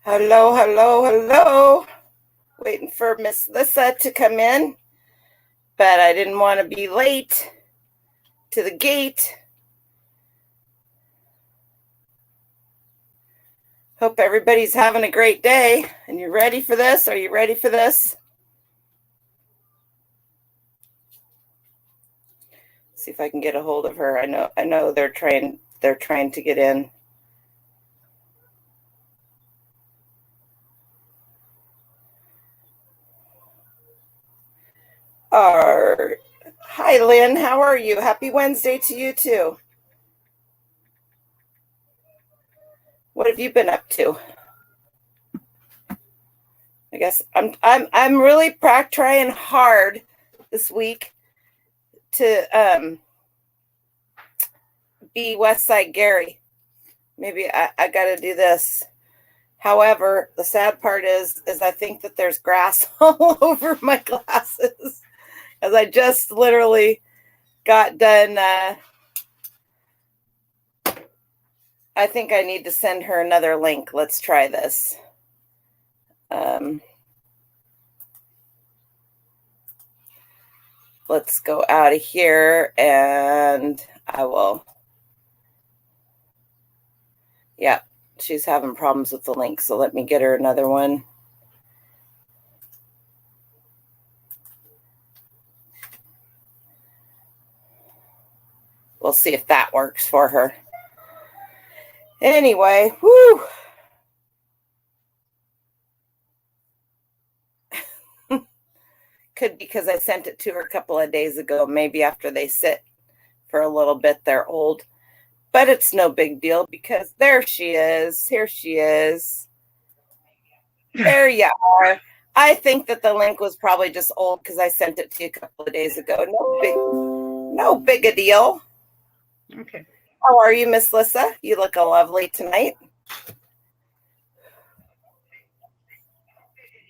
Hello, hello, hello. Waiting for Miss Lissa to come in, but I didn't want to be late to the gate. Hope everybody's having a great day. And you ready for this? Are you ready for this? See if I can get a hold of her. I know they're trying to get in. Hi, Lynn. How are you? Happy Wednesday to you too. What have you been up to? I guess I'm really trying hard this week to be Westside Gary. Maybe I got to do this. However, the sad part is I think that there's grass all over my glasses, as I just literally got done. I think I need to send her another link. Let's try this. Let's go out of here, and I will. Yeah, she's having problems with the link, so let me get her another one. We'll see if that works for her. Anyway, whoo. Could be because I sent it to her a couple of days ago. Maybe after they sit for a little bit, they're old. But it's no big deal because there she is. Here she is. There you are. I think that the link was probably just old because I sent it to you a couple of days ago. No big a deal. Okay. How are you, Miss Lissa? You look lovely tonight.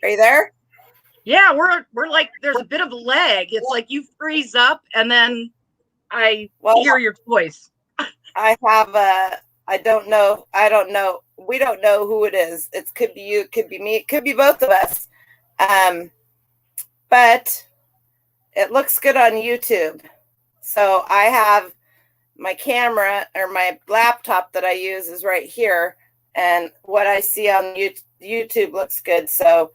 Are you there? Yeah, we're like, there's a bit of a lag. It's like you freeze up and then I hear your voice. I don't know. We don't know who it is. It could be you, it could be me, it could be both of us. But it looks good on YouTube. So I have my camera, or my laptop that I use is right here. And what I see on YouTube looks good. So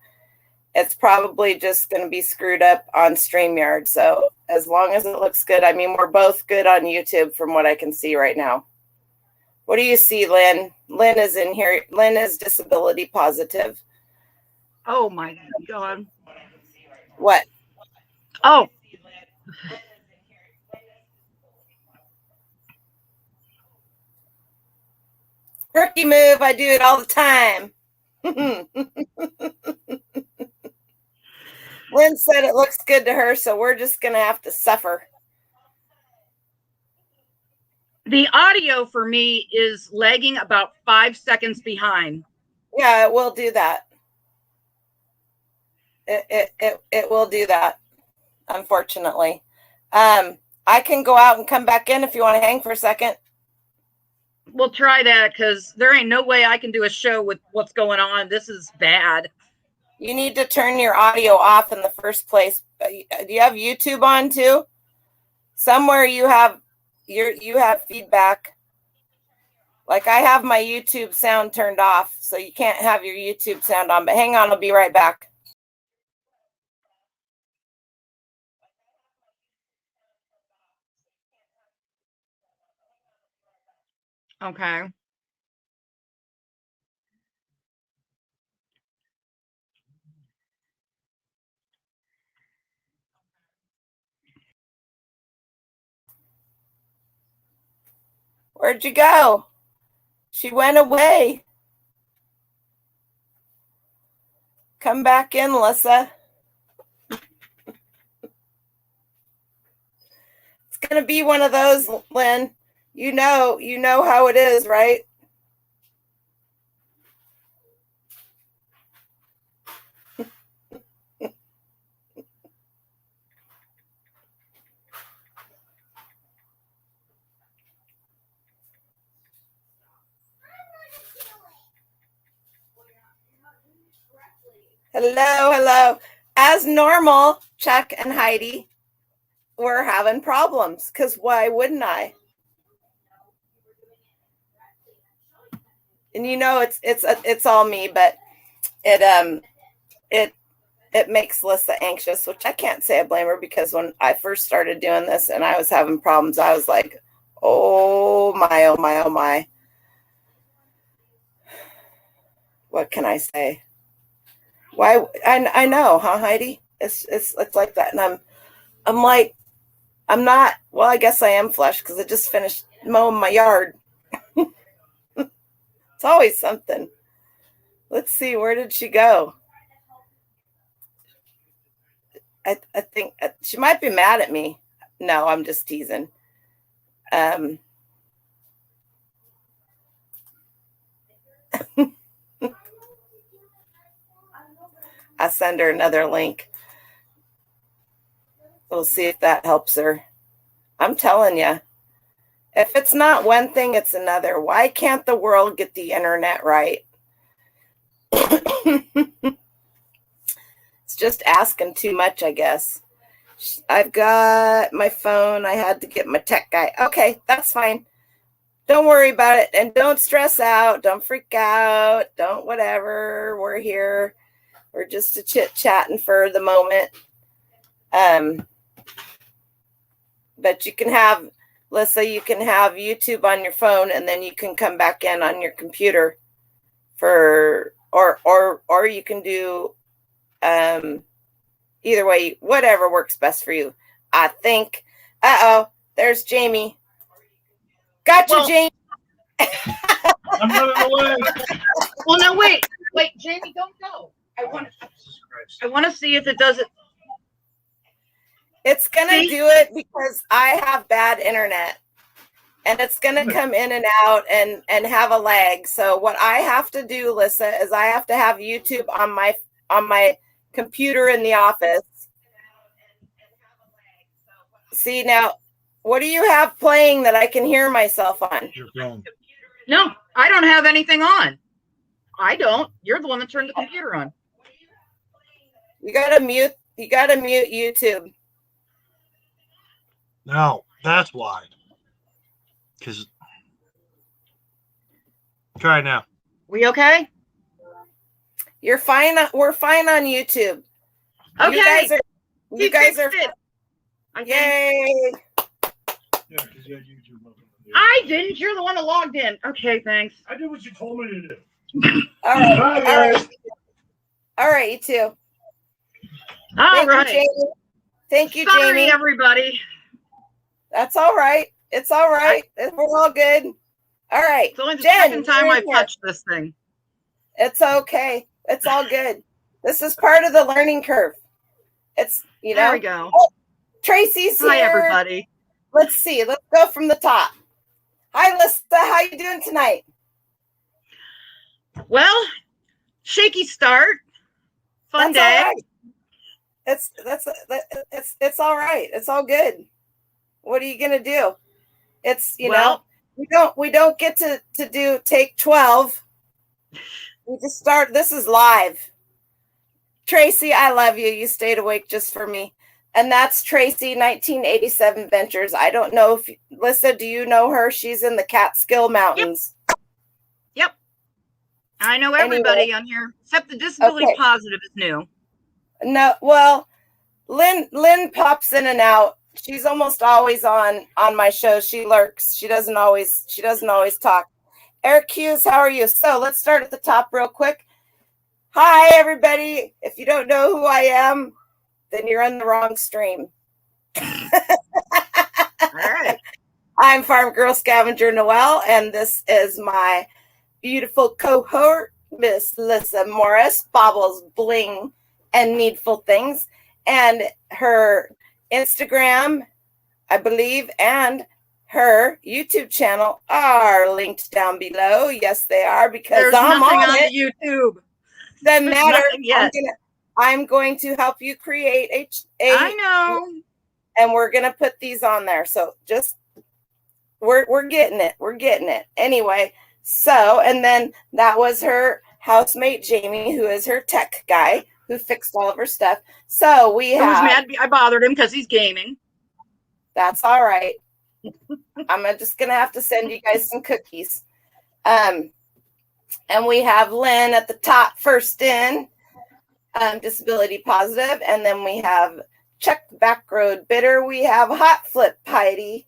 it's probably just going to be screwed up on StreamYard. So as long as it looks good, I mean, we're both good on YouTube from what I can see right now. What do you see, Lynn? Lynn is in here. Lynn is disability positive. Oh my God. What? Oh. Rookie move. I do it all the time. Lynn said it looks good to her, so we're just going to have to suffer. The audio for me is lagging about 5 seconds behind. Yeah, it will do that. It will do that, unfortunately. I can go out and come back in if you want to hang for a second. We'll try that because there ain't no way I can do a show with what's going on. This is bad. You need to turn your audio off in the first place. Do you have YouTube on too? Somewhere you have feedback. Like I have my YouTube sound turned off, so you can't have your YouTube sound on. But hang on, I'll be right back. Okay. Where'd you go? She went away. Come back in, Lissa. It's gonna be one of those, Lynn. You know how it is, right? Hello, hello. As normal, Chuck and Heidi, we're having problems because why wouldn't I? And it's all me, but it makes Lissa anxious, which I can't say I blame her, because when I first started doing this and I was having problems, I was like, oh my, oh my, oh my. What can I say? Why? I know, huh, Heidi? It's like that, and I'm like, I'm not. Well, I guess I am flush because I just finished mowing my yard. It's always something. Let's see, where did she go? I think she might be mad at me. No, I'm just teasing. I send her another link. We'll see if that helps her. I'm telling you, if it's not one thing, it's another. Why can't the world get the internet right? It's just asking too much, I guess. I've got my phone. I had to get my tech guy. Okay, that's fine. Don't worry about it. And don't stress out. Don't freak out. Don't whatever. We're here. We're just a chit-chatting for the moment. But you can have, Lissa, you can have YouTube on your phone, and then you can come back in on your computer for, or you can do, either way, whatever works best for you. I think, there's Jamie. Gotcha, Jamie. I'm running away. Well, no, wait, Jamie, don't go. I want to see if it does it. It's going to do it because I have bad internet, and it's going to come in and out and have a lag. So what I have to do, Lissa, is I have to have YouTube on my computer in the office. See, now, what do you have playing that I can hear myself on? Your phone. No, I don't have anything on. I don't. You're the one that turned the computer on. You gotta mute YouTube. No, that's why. Because try it now. We okay? You're fine. We're fine on YouTube. Okay. You guys are. Yay! Yeah, because you had YouTube open. I didn't. You're the one that logged in. Okay, thanks. I did what you told me to do. All right. Bye, guys. All right, you too. Thank you, Jamie. Thank you, Sorry, Jamie. everybody. That's all right. It's all right. We're all good. All right. It's only the Jen, second time I've touched this thing. It's okay. It's all good. This is part of the learning curve. It's, There we go. Oh, Tracy's here. Hi, everybody. Let's see. Let's go from the top. Hi, Lissa. How you doing tonight? Well, shaky start. Fun That's day. all right. It's all right. It's all good. What are you gonna do? It's we don't get to do take 12. We just start. This is live. Tracy, I love you. You stayed awake just for me. And that's Tracy, 1987 Ventures. I don't know if Lissa, do you know her? She's in the Catskill Mountains. Yep. I know everybody on here except the disability positive is new. No, well, Lynn pops in and out. She's almost always on my show. She lurks. She doesn't always talk. Eric Hughes, how are you? So let's start at the top real quick. Hi, everybody. If you don't know who I am, then you're on the wrong stream. All right. I'm Farm Girl Scavenger Noel, and this is my beautiful cohort, Miss Lissa Morris, Baubles, Bling, and Needful Things. And her Instagram, I believe, and her YouTube channel are linked down below. Yes, they are, because there's I'm nothing on the YouTube. Doesn't matter. Yet. I'm going to help you create a I know. And we're going to put these on there. So just we're getting it. We're getting it. Anyway, so and then that was her housemate Jamie, who is her tech guy. who fixed all of her stuff. So we Who was have. mad I bothered him because he's gaming. That's all right. I'm just gonna have to send you guys some cookies. And we have Lynn at the top, first in, disability positive, and then we have Chuck Backroad Bitter. We have Hot Flip Heidi.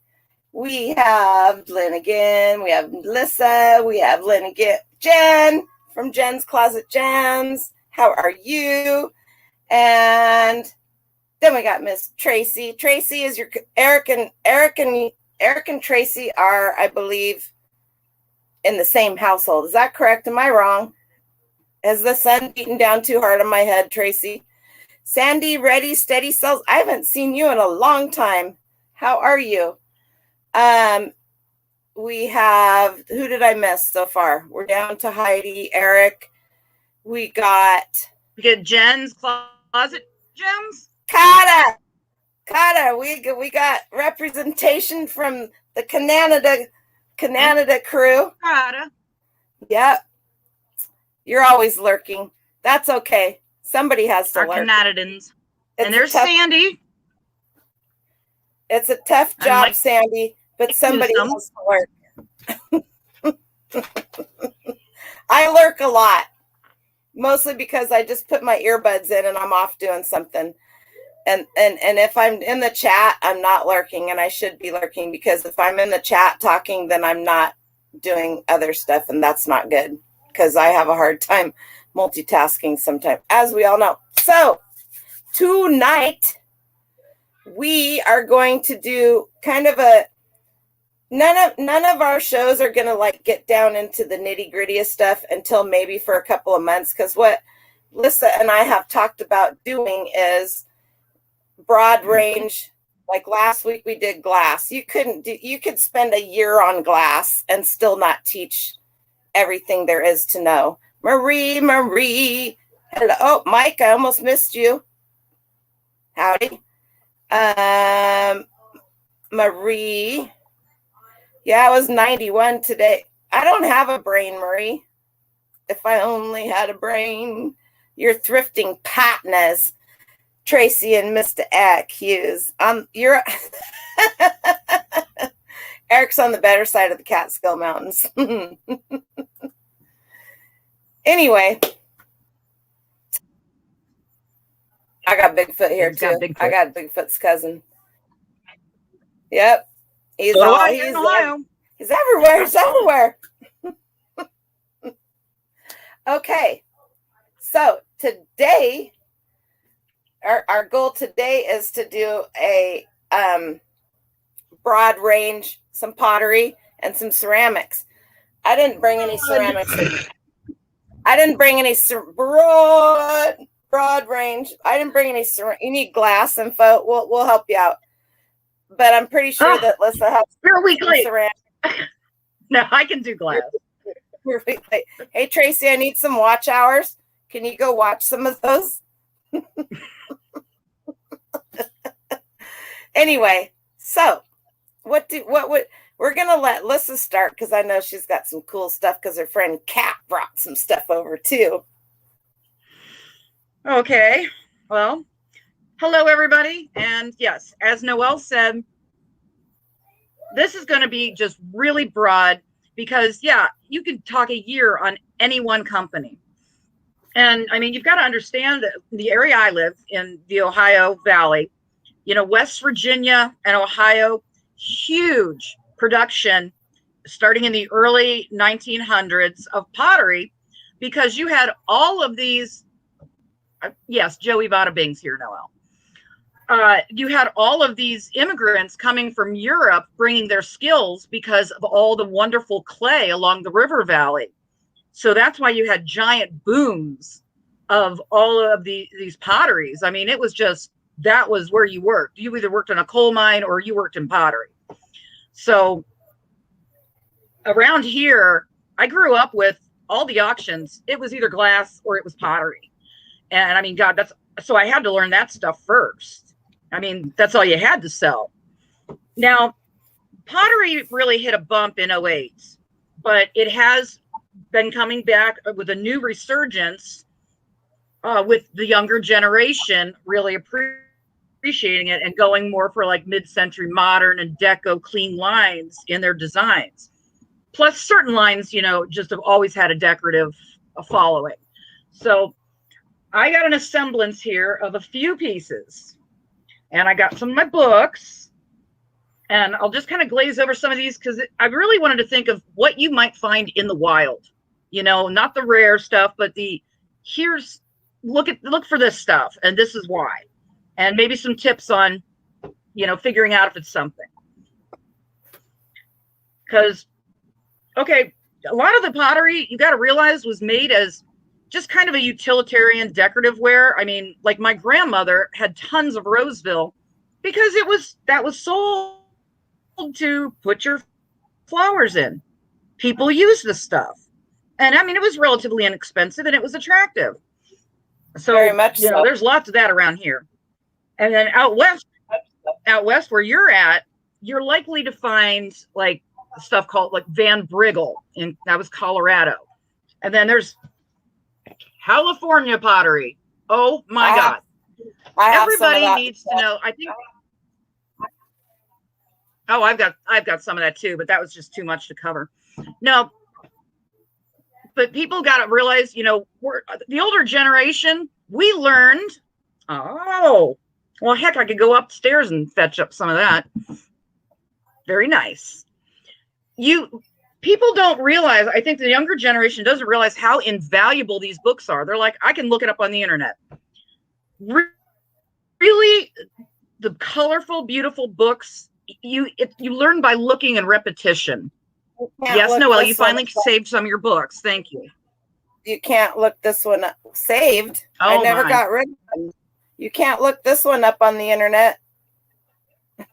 We have Lynn again. We have Lissa. We have Lynn again. Jen from Jen's Closet Jams. How are you? And then we got Miss Tracy. Tracy is your Eric and Tracy are, I believe, in the same household. Is that correct? Am I wrong? Has the sun beaten down too hard on my head, Tracy? Sandy, ready, steady cells. I haven't seen you in a long time. How are you? We have, who did I miss so far? We're down to Heidi, Eric. We got Jen's Closet Gems. Kata. We got representation from the Canada crew. Kata. Yep. You're always lurking. That's okay. Somebody has to Our lurk. Canadians. And there's Sandy. It's a tough job, Sandy, but somebody has to lurk. I lurk a lot, mostly because I just put my earbuds in and I'm off doing something. And if I'm in the chat, I'm not lurking, and I should be lurking, because if I'm in the chat talking, then I'm not doing other stuff, and that's not good, because I have a hard time multitasking sometimes, as we all know. So tonight we are going to do kind of a none of our shows are going to like get down into the nitty-gritty of stuff until maybe for a couple of months, because what Lissa and I have talked about doing is broad range. Like last week we did glass. You could spend a year on glass and still not teach everything there is to know. Marie, hello. Oh, Mike, I almost missed you. Howdy. Marie. Yeah, I was 91 today. I don't have a brain, Marie. If I only had a brain. You're thrifting patnas. Tracy and Mr. Hughes. You're Eric's on the better side of the Catskill Mountains. Anyway, I got Bigfoot here too. I got Bigfoot's cousin. Yep. He's everywhere. He's everywhere. Okay. So today, our goal today is to do a broad range, some pottery and some ceramics. I didn't bring any ceramics. I didn't bring any broad range. I didn't bring any. You need glass info. We'll help you out. But I'm pretty sure that Lissa has. You're a week late. No, I can do glass. Hey Tracy, I need some watch hours. Can you go watch some of those? Anyway, so we're gonna let Lissa start, because I know she's got some cool stuff, because her friend Kat brought some stuff over too. Okay, well, hello everybody, and yes, as Noel said, this is going to be just really broad, because yeah, you can talk a year on any one company. And I mean, you've got to understand that the area I live in, the Ohio Valley, West Virginia and Ohio, huge production starting in the early 1900s of pottery, because you had all of these. Yes, Joey Bada Bing's here, Noel. You had all of these immigrants coming from Europe bringing their skills because of all the wonderful clay along the river valley. So that's why you had giant booms of all of these potteries. I mean, it was just, that was where you worked. You either worked in a coal mine or you worked in pottery. So around here, I grew up with all the auctions. It was either glass or it was pottery. And I mean, God, so I had to learn that stuff first. I mean, that's all you had to sell. Now, pottery really hit a bump in 2008, but it has been coming back with a new resurgence with the younger generation really appreciating it and going more for like mid-century modern and deco clean lines in their designs. Plus certain lines, you know, just have always had a decorative following. So I got an assemblance here of a few pieces, and I got some of my books, and I'll just kind of glaze over some of these because I really wanted to think of what you might find in the wild, you know, not the rare stuff, but look for this stuff, and this is why, and maybe some tips on, you know, figuring out if it's something. Because, okay, a lot of the pottery, you got to realize, was made as just kind of a utilitarian decorative ware. I mean, like my grandmother had tons of Roseville because that was sold to put your flowers in. People use this stuff. And I mean, it was relatively inexpensive and it was attractive. So, Very much you know, there's lots of that around here. And then out west where you're at, you're likely to find like stuff called like Van Briggle, and that was Colorado. And then there's California pottery. Oh my God. Everybody needs to know. I think. Oh, I've got some of that too, but that was just too much to cover. No, but people got to realize, you know, the older generation, we learned. Oh, well, heck, I could go upstairs and fetch up some of that. Very nice. People don't realize, I think the younger generation doesn't realize how invaluable these books are. They're like, I can look it up on the internet. Really, the colorful, beautiful books, you learn by looking and repetition. Yes, Noel, you finally saved some of your books. Thank you. You can't look this one up. Saved. I never got rid of them. You can't look this one up on the internet.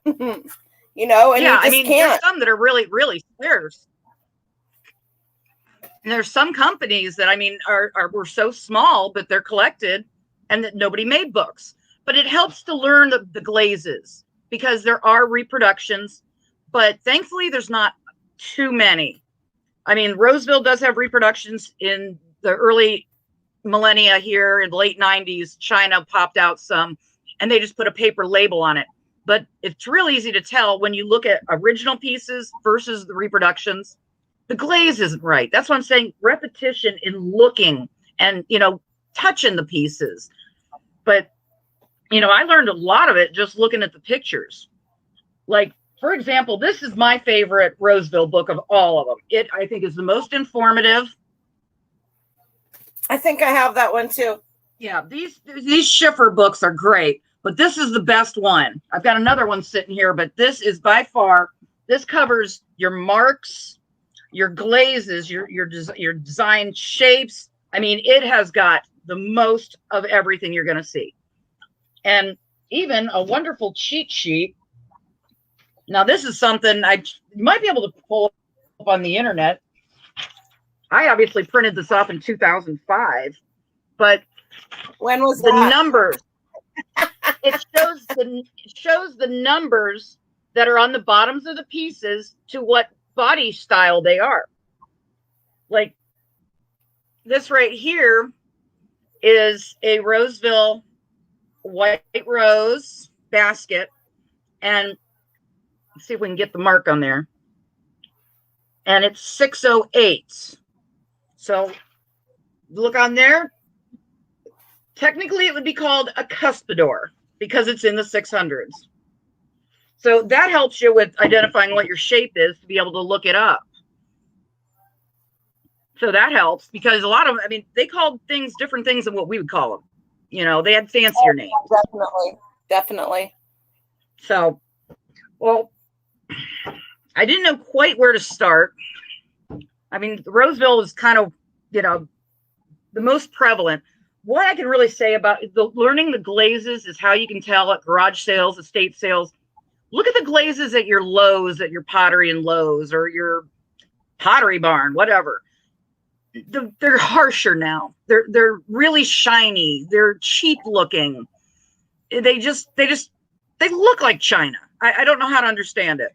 You know, and yeah, you just can't. There's some that are really, really scarce. And there's some companies that, I mean, were so small, but they're collected and that nobody made books. But it helps to learn the glazes because there are reproductions, but thankfully there's not too many. I mean, Roseville does have reproductions in the early millennia here in the late 90s. China popped out some, and they just put a paper label on it. But it's real easy to tell when you look at original pieces versus the reproductions. The glaze isn't right. That's what I'm saying. Repetition in looking and, you know, touching the pieces. But, you know, I learned a lot of it just looking at the pictures. Like, for example, this is my favorite Roseville book of all of them. It, I think, is the most informative. I think I have that one too. Yeah, these Schiffer books are great, but this is the best one. I've got another one sitting here, but this is by far, this covers your marks, your glazes, your design shapes. I mean, it has got the most of everything you're going to see. And even a wonderful cheat sheet. Now, this is something you might be able to pull up on the internet. I obviously printed this off in 2005, but when was the that? numbers? It shows the numbers that are on the bottoms of the pieces to what body style they are. Like this right here is a Roseville white rose basket, and let's see if we can get the mark on there. And it's 608. So look on there. Technically, it would be called a cuspidor because it's in the 600s. So that helps you with identifying what your shape is to be able to look it up. So that helps because a lot of, I mean, they called things different things than what we would call them. You know, they had fancier names. Definitely. So, well, I didn't know quite where to start. I mean, Roseville is kind of, you know, the most prevalent. What I can really say about learning the glazes is how you can tell at garage sales, estate sales. Look at the glazes at your Lowe's, at your Pottery and Lowe's, or your Pottery Barn, whatever. They're harsher now. They're really shiny. They're cheap looking. They look like China. I don't know how to understand it.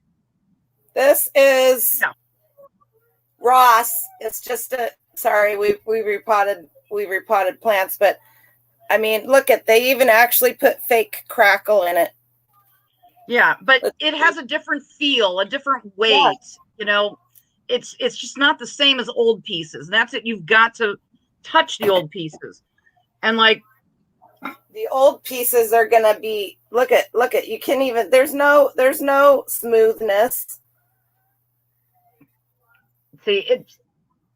This is Ross. It's just sorry, we repotted plants, but I mean, look at, they even actually put fake crackle in it. Yeah, but it has a different feel, a different weight. Yeah. You know, it's just not the same as old pieces. And that's it. You've got to touch the old pieces. And like the old pieces are gonna be, look at, you can't even, there's no smoothness. See,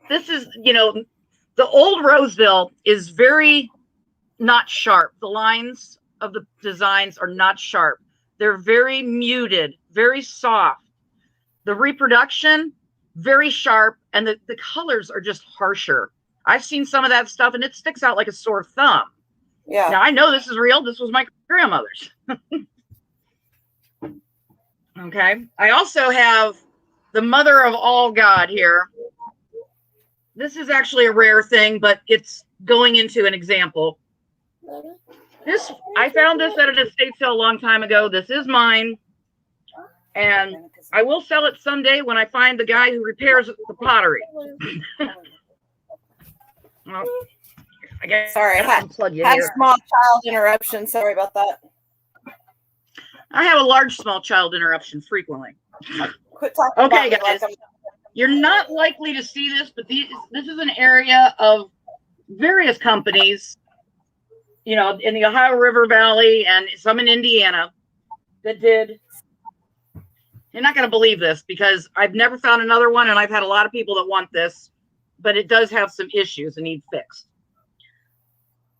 this is, you know, the old Roseville is very not sharp. The lines of the designs are not sharp. They're very muted, very soft. The reproduction, very sharp, and the colors are just harsher. I've seen some of that stuff, and it sticks out like a sore thumb. Yeah. Now, I know this is real. This was my grandmother's. Okay. I also have the Mother of All God here. This is actually a rare thing, but it's going into an example. This, I found this at an estate sale a long time ago. This is mine. And I will sell it someday when I find the guy who repairs the pottery. Well, I guess sorry, I had small child interruption. Sorry about that. I have a large small child interruption frequently. Quit talking okay, guys. You're not likely to see this, but this is an area of various companies, you know, in the Ohio River Valley and some in Indiana that did. You're not going to believe this because I've never found another one, and I've had a lot of people that want this, but it does have some issues and need fixed.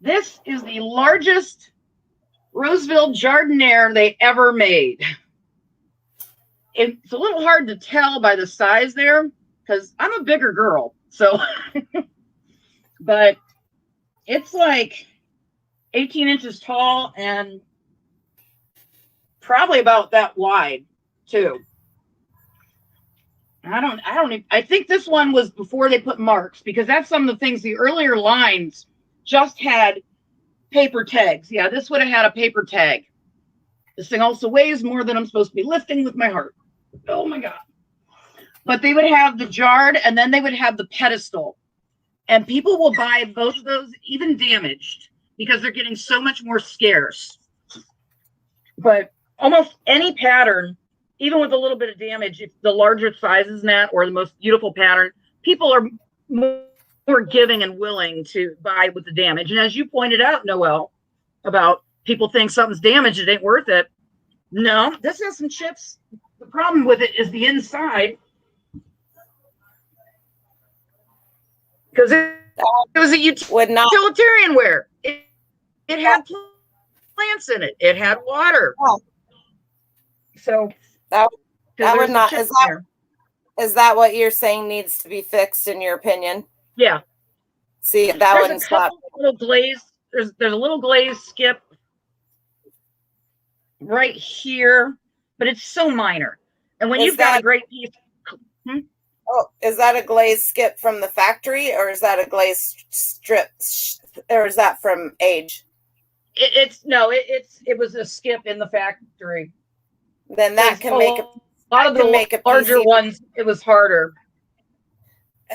This is the largest Roseville Jardiner they ever made. It's a little hard to tell by the size there because I'm a bigger girl. So, but it's like 18 inches tall and probably about that wide too. I think this one was before they put marks because that's some of the things, the earlier lines just had paper tags. Yeah, this would have had a paper tag. This thing also weighs more than I'm supposed to be lifting with my heart. Oh my God. But they would have the jarred and then they would have the pedestal. And people will buy both of those, even damaged, because they're getting so much more scarce. But almost any pattern, even with a little bit of damage, if the larger sizes in that or the most beautiful pattern, people are more giving and willing to buy with the damage. And as you pointed out, Noel, about people think something's damaged, it ain't worth it. No, this has some chips. The problem with it is the inside. Because it was a utilitarian ware. It had plants in it. It had water. Oh. So that would not, is that what you're saying needs to be fixed in your opinion? Yeah. See, that wouldn't stop. Little glaze. There's a little glaze skip right here, but it's so minor. And when you've got a great piece. Oh, is that a glaze skip from the factory, or is that a glaze strip, or is that from age? It was a skip in the factory. Then that can make a lot of the larger ones. It was harder.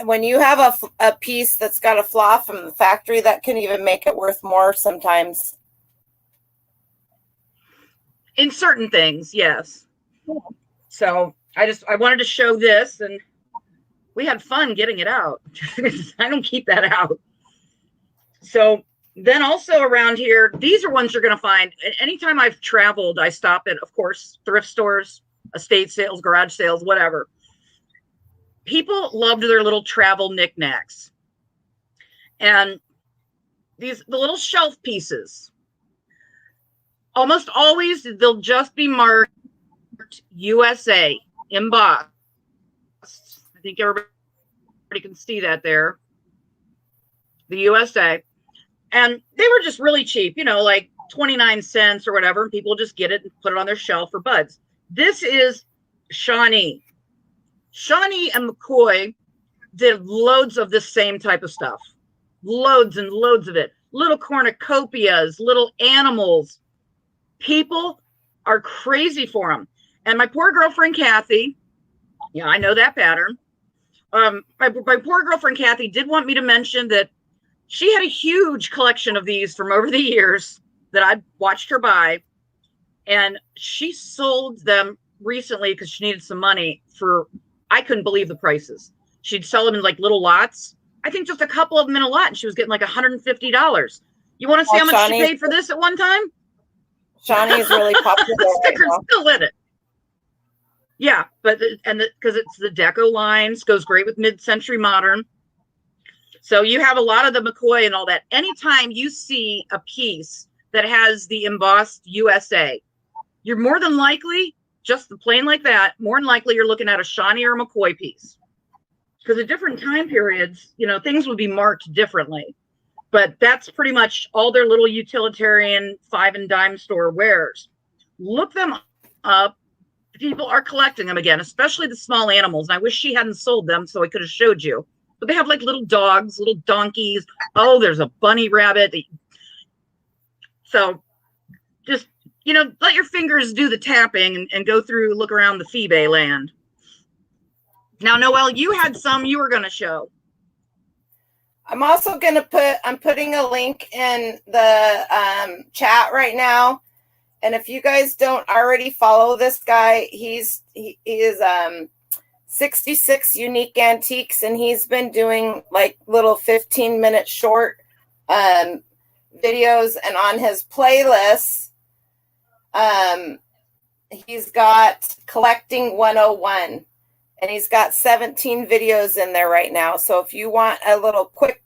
When you have a piece that's got a flaw from the factory, that can even make it worth more sometimes. In certain things, yes. So I wanted to show this, and we had fun getting it out. I don't keep that out. So then also around here, these are ones you're going to find. Anytime I've traveled, I stop at, of course, thrift stores, estate sales, garage sales, whatever. People loved their little travel knickknacks. And the little shelf pieces, almost always they'll just be marked USA, embossed. I think everybody can see that there. The USA. And they were just really cheap, you know, like 29 cents or whatever. And people just get it and put it on their shelf for buds. This is Shawnee. Shawnee and McCoy did loads of this same type of stuff. Loads and loads of it. Little cornucopias, little animals. People are crazy for them. And my poor girlfriend, Kathy, yeah, I know that pattern. My poor girlfriend, Kathy, did want me to mention that she had a huge collection of these from over the years that I watched her buy. And she sold them recently because she needed some money for, I couldn't believe the prices. She'd sell them in like little lots. I think just a couple of them in a lot. And she was getting like $150. You want to see how much she paid for this at one time? Shawnee's really popular. The sticker's still in it. Yeah, but because it's the deco lines, goes great with mid-century modern. So you have a lot of the McCoy and all that. Anytime you see a piece that has the embossed USA, you're more than likely, just the plain like that, more than likely you're looking at a Shawnee or a McCoy piece. Because at different time periods, you know, things would be marked differently. But that's pretty much all their little utilitarian 5 and dime store wares. Look them up. People are collecting them again, especially the small animals. And I wish she hadn't sold them so I could have showed you. But they have like little dogs, little donkeys. Oh, there's a bunny rabbit. So just, you know, let your fingers do the tapping and go through, look around the Phoebe land. Now, Noel, you had some you were going to show. I'm also going to I'm putting a link in the chat right now. And if you guys don't already follow this guy, he is 66 Unique Antiques, and he's been doing like little 15-minute short videos. And on his playlist, he's got Collecting 101, and he's got 17 videos in there right now. So if you want a little quick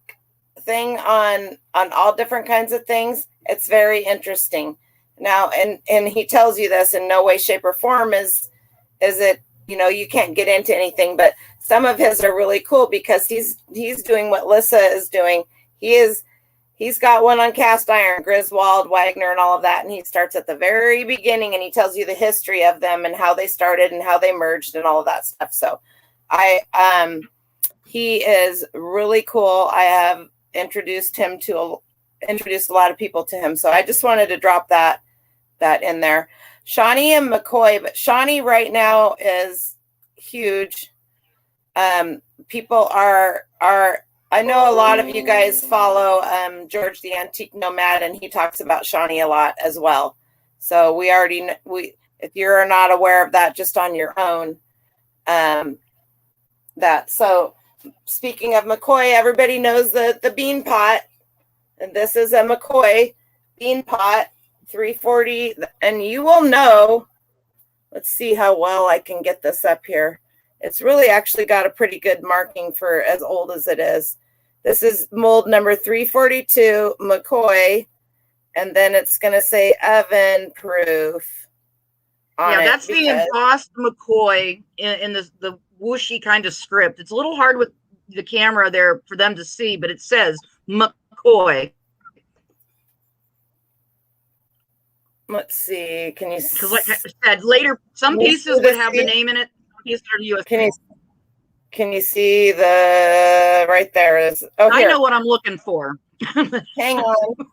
thing on all different kinds of things, it's very interesting. Now, and he tells you this in no way, shape, or form is it, you know, you can't get into anything, but some of his are really cool because he's doing what Lissa is doing. He's got one on cast iron, Griswold, Wagner, and all of that. And he starts at the very beginning and he tells you the history of them and how they started and how they merged and all of that stuff. So he is really cool. I have introduced a lot of people to him. So I just wanted to drop that in there. Shawnee and McCoy, but Shawnee right now is huge. People are I know a lot of you guys follow George the Antique Nomad, and he talks about Shawnee a lot as well. So if you're not aware of that just on your own, so speaking of McCoy, everybody knows the bean pot. And this is a McCoy bean pot, 340. And you will know, let's see how well I can get this up here. It's really actually got a pretty good marking for as old as it is. This is mold number 342 McCoy. And then it's going to say oven proof. Yeah, that's the embossed McCoy in the whooshy kind of script. It's a little hard with the camera there for them to see, but it says McCoy. Let's see. Can you? Because, like I said, later some pieces would have the name in it. Pieces are US. Can you see the right there? Is oh, I know what I'm looking for. Hang on.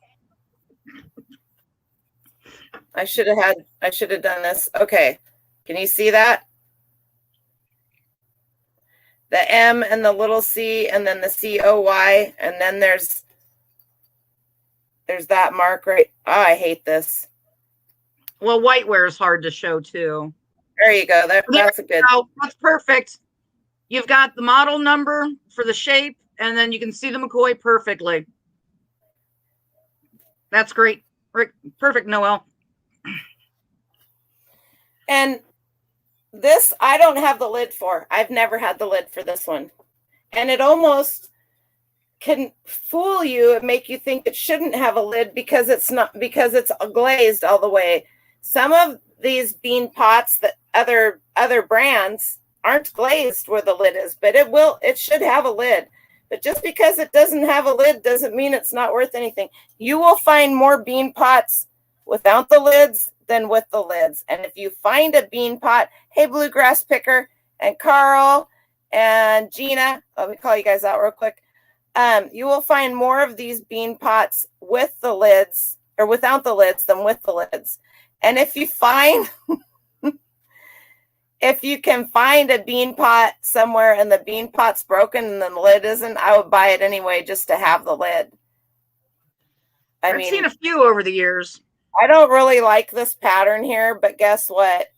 I should have done this. Okay. Can you see that? The M and the little C and then the COY, and then there's that mark right. Oh, I hate this. Well, whiteware is hard to show too. There you go. That's a good. Oh, that's perfect. You've got the model number for the shape, and then you can see the McCoy perfectly. That's great. Perfect, Noel. And this, I don't have the lid for. I've never had the lid for this one. And it almost can fool you and make you think it shouldn't have a lid because it's not, because it's glazed all the way. Some of these bean pots that other brands aren't glazed where the lid is, but it should have a lid. But just because it doesn't have a lid doesn't mean it's not worth anything. You will find more bean pots without the lids than with the lids. And if you find a bean pot, hey, Bluegrass Picker and Carl and Gina, let me call you guys out real quick. You will find more of these bean pots with the lids or without the lids than with the lids. And if you find, if you can find a bean pot somewhere and the bean pot's broken and the lid isn't, I would buy it anyway just to have the lid. I've seen a few over the years. I don't really like this pattern here, but guess what?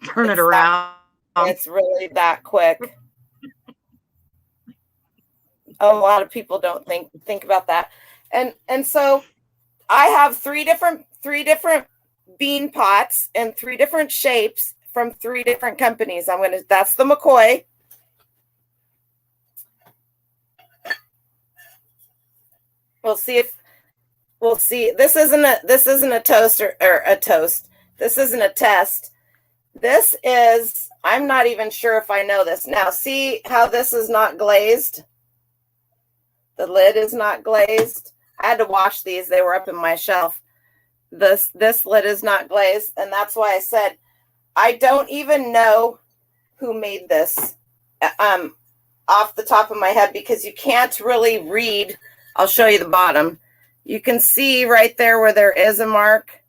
Turn it around. It's really that quick. A lot of people don't think about that. And so I have three different bean pots in 3 different shapes from 3 different companies. That's the McCoy. We'll see. This isn't a toast or a toast. This isn't a test. This is, I'm not even sure if I know this. Now, see how this is not glazed? The lid is not glazed. I had to wash these. They were up in my shelf. This lid is not glazed, and that's why I said I don't even know who made this off the top of my head, because you can't really read. I'll show you the bottom. You can see right there where there is a mark,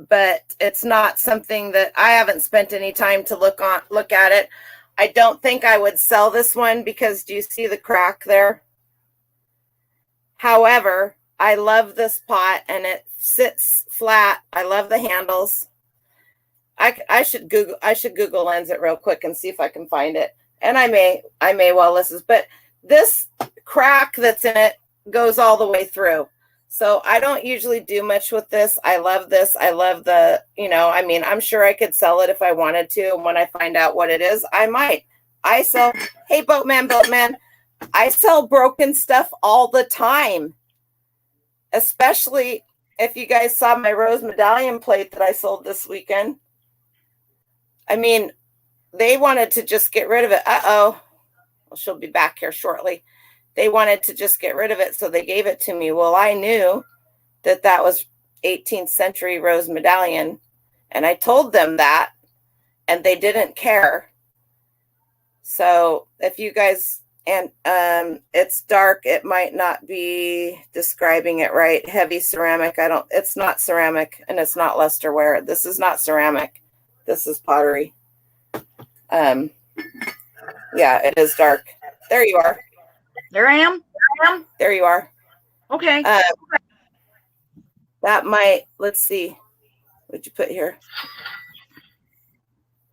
but it's not something that I haven't spent any time to look at it. I don't think I would sell this one because do you see the crack there? However, I love this pot and it sits flat. I love the handles. I should Google Lens it real quick and see if I can find it. And I may well listen, but this crack that's in it goes all the way through. So I don't usually do much with this. I love this. I love the, I'm sure I could sell it if I wanted to. And when I find out what it is, I might. Hey, Boatman, I sell broken stuff all the time. Especially if you guys saw my rose medallion plate that I sold this weekend. They wanted to just get rid of it. Well, she'll be back here shortly. They wanted to just get rid of it, so they gave it to me. Well, I knew that was 18th century rose medallion, and I told them that, and they didn't care. So if you guys, and it's dark, it might not be describing it right. Heavy ceramic, it's not ceramic, and it's not lusterware. This is not ceramic. This is pottery. Yeah, it is dark. There you are. There I am. There you are. Okay. That might, let's see. What'd you put here?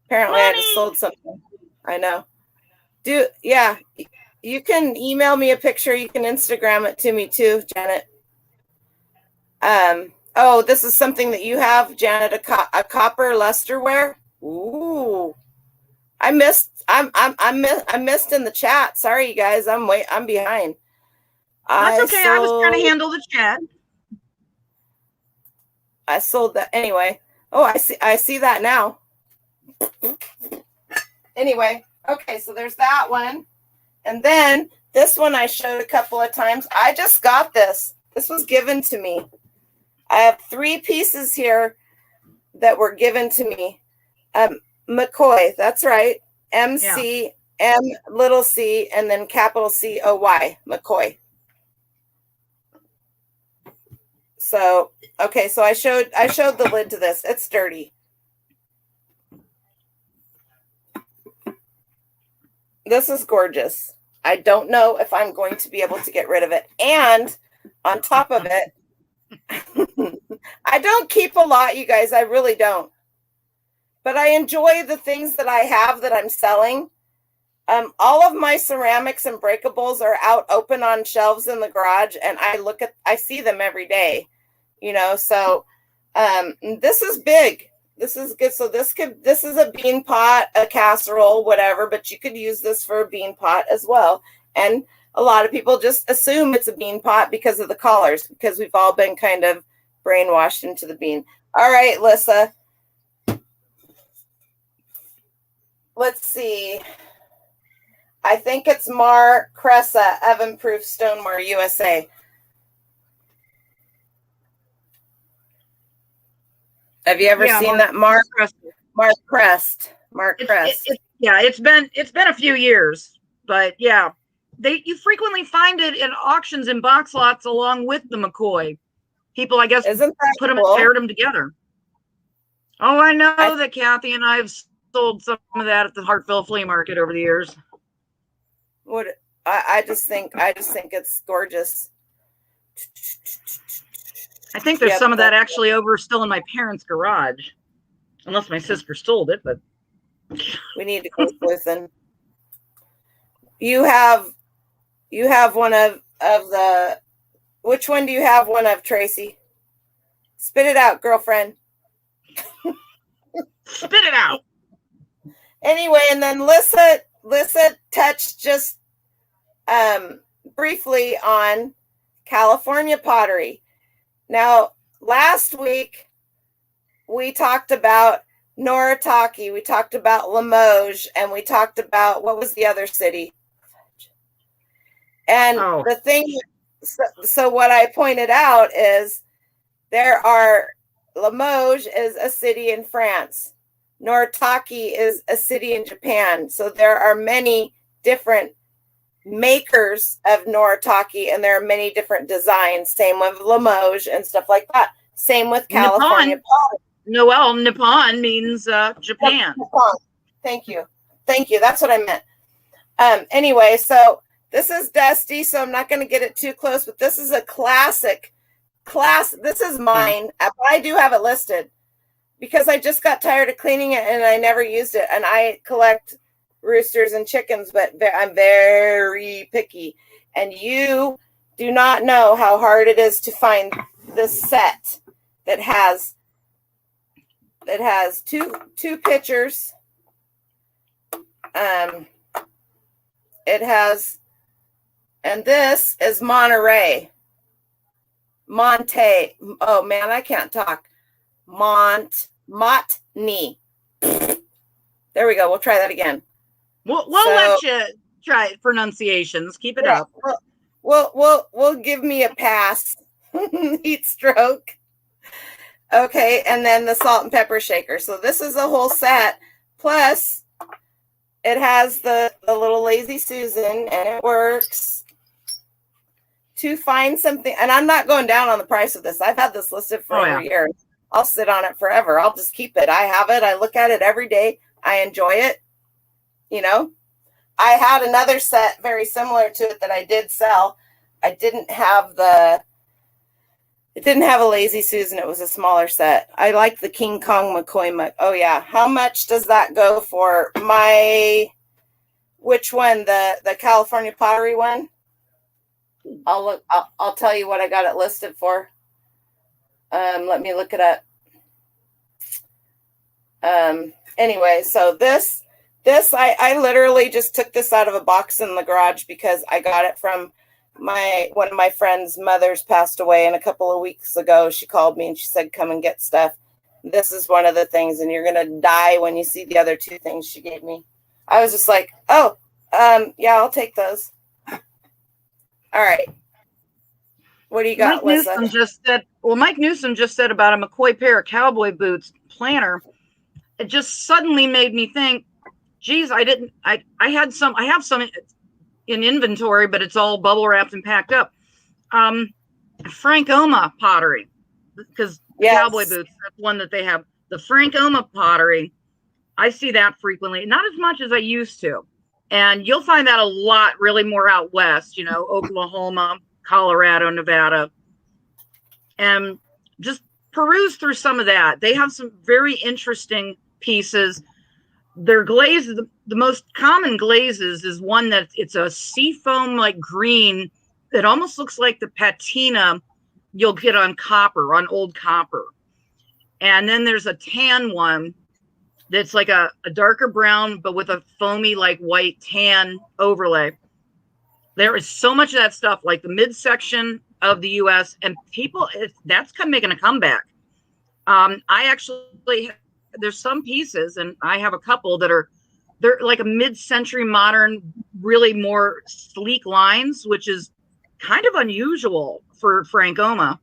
Apparently I just sold something. I know. Yeah, you can email me a picture. You can Instagram it to me too, Janet. Oh, this is something that you have, Janet, a copper lusterware. Ooh. I missed in the chat. Sorry, you guys. I'm behind. That's okay. I was trying to handle the chat. I sold that anyway. Oh, I see that now. Anyway, okay, so there's that one. And then this one I showed a couple of times. I just got this. This was given to me. I have 3 pieces here that were given to me. McCoy, that's right. MC, yeah. M little c, and then capital COY, McCoy. So, okay, so I showed the lid to this. It's dirty. This is gorgeous. I don't know if I'm going to be able to get rid of it. And on top of it, I don't keep a lot, you guys. I really don't. But I enjoy the things that I have that I'm selling. All of my ceramics and breakables are out open on shelves in the garage, and I see them every day, so this is big. This is good. So this is a bean pot, a casserole, whatever, but you could use this for a bean pot as well. And a lot of people just assume it's a bean pot because of the collars, because we've all been kind of brainwashed into the bean. All right, Lissa. Let's see. I think it's Mar Cressa, Oven Proof Stoneware USA. Have you ever seen that Mark Crest? It's been a few years, but yeah, you frequently find it in auctions in box lots along with the McCoy. People, I guess, put them and paired them together. Oh, I know that Kathy and I have sold some of that at the Hartville Flea Market over the years. I just think it's gorgeous. I think there's Yep, some of that that's actually over still in my parents' garage, unless my sister stole it. But we need to go listen. You have one of the. Which one do you have one of, Tracy? Spit it out, girlfriend. spit it out. Anyway, and then Lissa touched just briefly on California pottery. Now, last week we talked about Noritake, we talked about Limoges, and we talked about, what was the other city? And the thing, so what I pointed out is Limoges is a city in France. Noritake is a city in Japan. So there are many different makers of Noritake, and there are many different designs. Same with Limoges and stuff like that. Same with California pottery. Noel, Nippon means Japan. Nippon. Thank you. That's what I meant. Anyway, so this is dusty, so I'm not going to get it too close, but this is a classic. This is mine, but I do have it listed because I just got tired of cleaning it and I never used it. And I collect roosters and chickens, but I'm very picky. And you do not know how hard it is to find this set that has two pictures. It has, and this is Monterey. Oh man, I can't talk. Montney. There we go. We'll try that again. We'll let you try pronunciations. Keep it up. We'll give me a pass. Heat stroke. Okay, and then the salt and pepper shaker. So this is a whole set. Plus, it has the little Lazy Susan, and it works. To find something, and I'm not going down on the price of this. I've had this listed for over years. I'll sit on it forever. I'll just keep it. I have it. I look at it every day. I enjoy it. You know, I had another set very similar to it that I did sell. It didn't have a Lazy Susan. It was a smaller set. I like the King Kong McCoy. Oh yeah. How much does that go for? Which one? The California pottery one? I'll tell you what I got it listed for. Let me look it up. Anyway, so this I literally just took this out of a box in the garage because I got it from one of my friends' mothers passed away, and a couple of weeks ago she called me and she said, come and get stuff. This is one of the things, and you're gonna die when you see the other two things she gave me. I was just like, oh, yeah, I'll take those. All right. What do you got, Lissa? Mike Newsom just said about a McCoy pair of cowboy boots planner. It just suddenly made me think, geez, I have some in inventory, but it's all bubble wrapped and packed up. Frank Oma pottery, because cowboy boots, that's one that they have. The Frank Oma pottery, I see that frequently, not as much as I used to. And you'll find that a lot really more out west, you know, Oklahoma, Colorado, Nevada. And just peruse through some of that. They have some very interesting pieces. Their glazes, the most common glazes is one that it's a seafoam like green that almost looks like the patina you'll get on old copper. And then there's a tan one that's like a darker brown, but with a foamy, like white tan overlay. There is so much of that stuff, like the midsection of the U.S. and that's kind of making a comeback. There's some pieces, and I have a couple they're like a mid-century modern, really more sleek lines, which is kind of unusual for Frank Oma,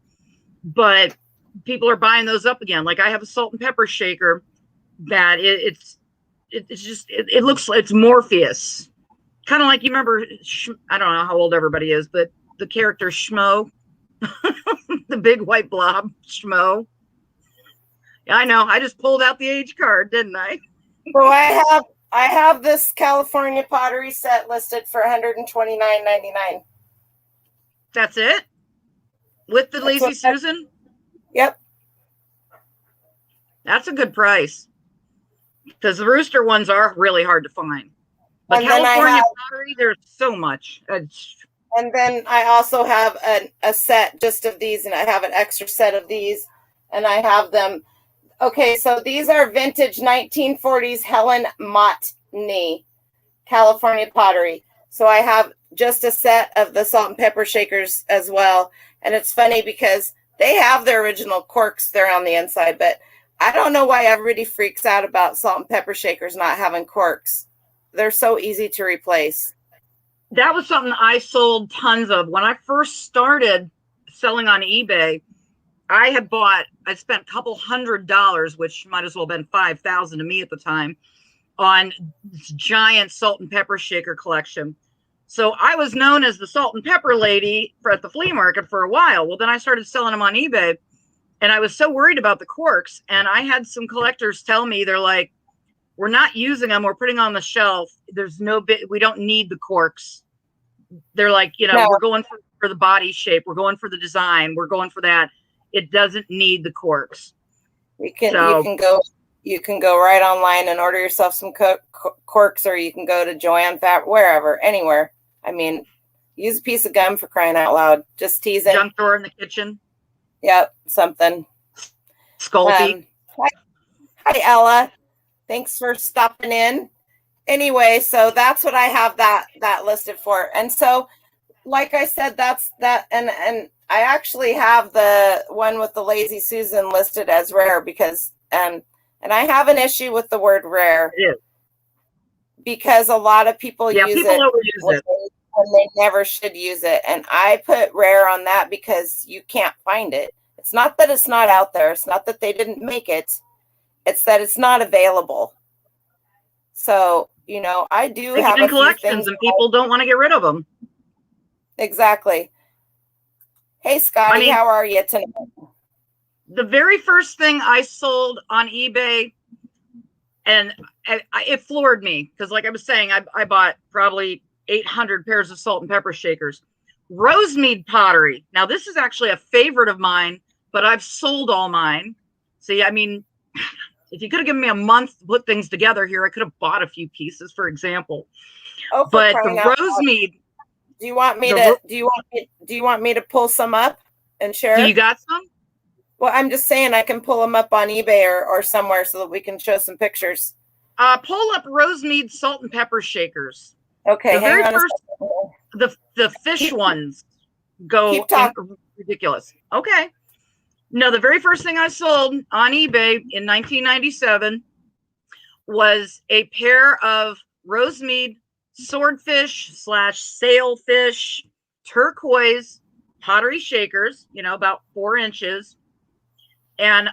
but people are buying those up again. Like I have a salt and pepper shaker that it's Morpheus, kind of like, you remember, I don't know how old everybody is, but the character Schmo, the big white blob Schmo. Yeah, I know. I just pulled out the age card, didn't I? So I have this California pottery set listed for $129.99. That's it? with the That's Lazy what Susan. Yep. That's a good price because the rooster ones are really hard to find. But And then California pottery, there's so much. And then I also have a set just of these, and I have an extra set of these, and I have them. Okay, so these are vintage 1940s Helen Mottney California pottery. So I have just a set of the salt and pepper shakers as well. And it's funny because they have their original corks there on the inside, but I don't know why everybody freaks out about salt and pepper shakers not having corks. They're so easy to replace. That was something I sold tons of. When I first started selling on eBay, I spent a couple $100, which might as well have been $5,000 to me at the time, on this giant salt and pepper shaker collection. So I was known as the salt and pepper lady at the flea market for a while. Well, then I started selling them on eBay, and I was so worried about the corks. And I had some collectors tell me, they're like, we're not using them. We're putting on the shelf. There's no bit. We don't need the corks. They're like, No. We're going for the body shape. We're going for the design. We're going for that. It doesn't need the corks. You can go right online and order yourself some corks, or you can go to Joanne Fat, wherever, anywhere. I mean, use a piece of gum for crying out loud. Just teasing. Junk drawer in the kitchen. Yep, something. Sculpey. Hi, Ella. Thanks for stopping in. Anyway, so that's what I have that listed for. And so, like I said, that's that. And I actually have the one with the Lazy Susan listed as rare because, and I have an issue with the word rare. Yeah. Because a lot of people use people it overuse it when they never should use it. And I put rare on that because you can't find it. It's not that it's not out there. It's not that they didn't make it. It's that it's not available. So, I do have a few things. And people don't want to get rid of them. Exactly. Hey, Scotty, how are you tonight? The very first thing I sold on eBay, and it floored me because, like I was saying, I bought probably 800 pairs of salt and pepper shakers. Rosemead pottery. Now, this is actually a favorite of mine, but I've sold all mine. See, I mean, if you could have given me a month to put things together here, I could have bought a few pieces, for example. But the Rosemead. Do you want me to pull some up and share? Do you got some? Well, I'm just saying I can pull them up on eBay or somewhere so that we can show some pictures. Pull up Rosemead salt and pepper shakers. Okay, the very first, the fish ones go ridiculous. Okay. No, the very first thing I sold on eBay in 1997 was a pair of Rosemead swordfish / sailfish turquoise pottery shakers, about 4 inches. And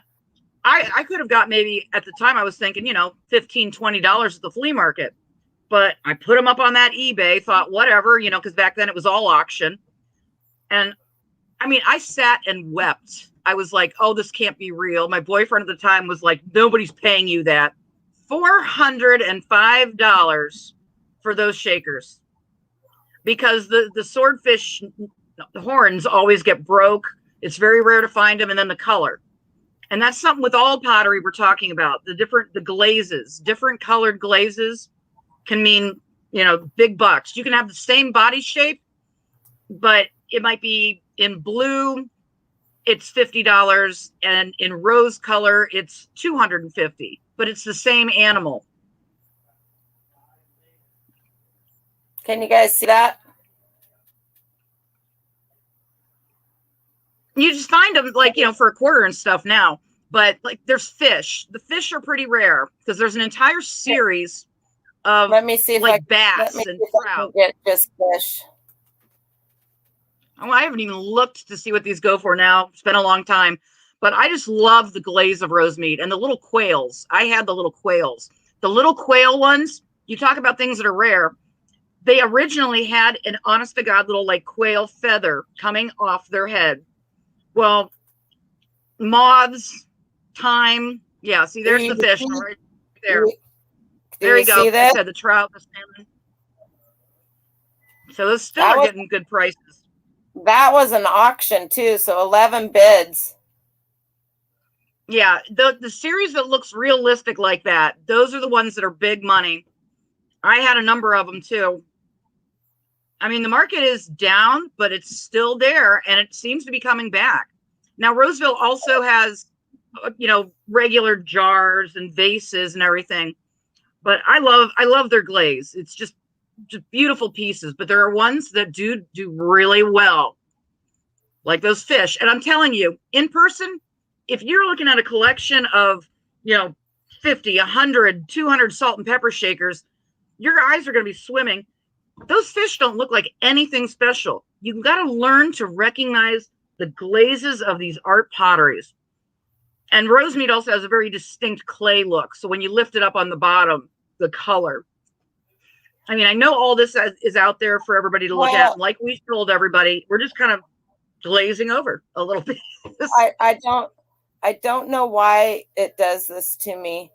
I could have got maybe at the time I was thinking, $15, $20 at the flea market. But I put them up on that eBay, thought whatever, because back then it was all auction. And I mean, I sat and wept. I was like, oh, this can't be real. My boyfriend at the time was like, nobody's paying you that. $405 for those shakers. Because the swordfish, the horns always get broke. It's very rare to find them. And then the color. And that's something with all pottery we're talking about. The glazes, different colored glazes can mean, big bucks. You can have the same body shape, but it might be in blue, it's $50, and in rose color, it's $250, but it's the same animal. Can you guys see that? You just find them for a quarter and stuff now, but there's fish. The fish are pretty rare because there's an entire series of let me see if bass and trout. Get just fish. Oh, I haven't even looked to see what these go for now. It's been a long time, but I just love the glaze of Rosemead and the little quails. I had the little quails. The little quail ones, you talk about things that are rare. They originally had an honest to God little quail feather coming off their head. Well, moths, time. Yeah, see, there's the fish right there. There you go. I said the trout, the salmon. So those still are getting good prices. That was an auction too, so 11 bids. Yeah, the series that looks realistic like that, those are the ones that are big money. I had a number of them too. I mean, the market is down, but it's still there, and it seems to be coming back. Now, Roseville also has, regular jars and vases and everything, but I love their glaze. It's just beautiful pieces, but there are ones that do really well, like those fish. And I'm telling you, in person, if you're looking at a collection of 50, 100, 200 salt and pepper shakers, your eyes are going to be swimming. Those fish don't look like anything special. You've got to learn to recognize the glazes of these art potteries. And rosemead also has a very distinct clay look, so when you lift it up on the bottom, the color. I mean, I know all this is out there for everybody to look at. Like we told everybody, we're just kind of glazing over a little bit. I don't know why it does this to me.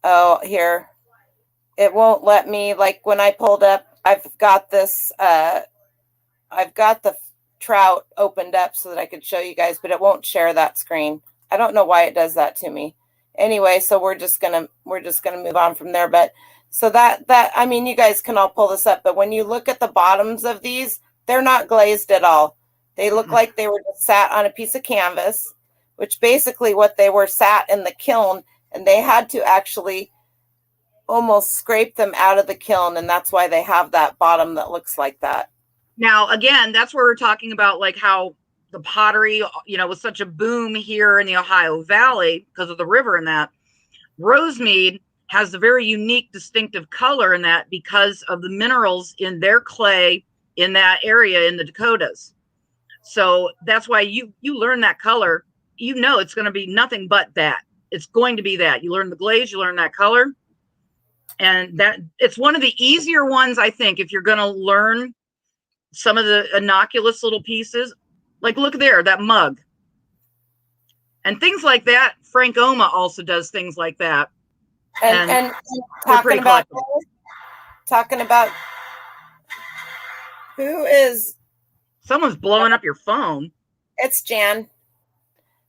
Oh, here. It won't let me, like when I pulled up, I've got this, I've got the trout opened up so that I could show you guys, but it won't share that screen. I don't know why it does that to me. Anyway, so we're just gonna move on from there. But so that I mean, you guys can all pull this up, but when you look at the bottoms of these, they're not glazed at all. They look like they were just sat on a piece of canvas, which basically what they were sat in the kiln, and they had to actually almost scrape them out of the kiln, and that's why they have that bottom that looks like that. Now, again, that's where we're talking about like how the pottery, was such a boom here in the Ohio Valley because of the river and that. Rosemead has a very unique, distinctive color in that because of the minerals in their clay in that area in the Dakotas. So that's why you learn that color, it's going to be nothing but that. It's going to be that. You learn the glaze, you learn that color. And that it's one of the easier ones, I think, if you're going to learn some of the innocuous little pieces. Like, look there, that mug. And things like that. Frank Oma also does things like that. And talking about who is... Someone's blowing up your phone. It's Jan.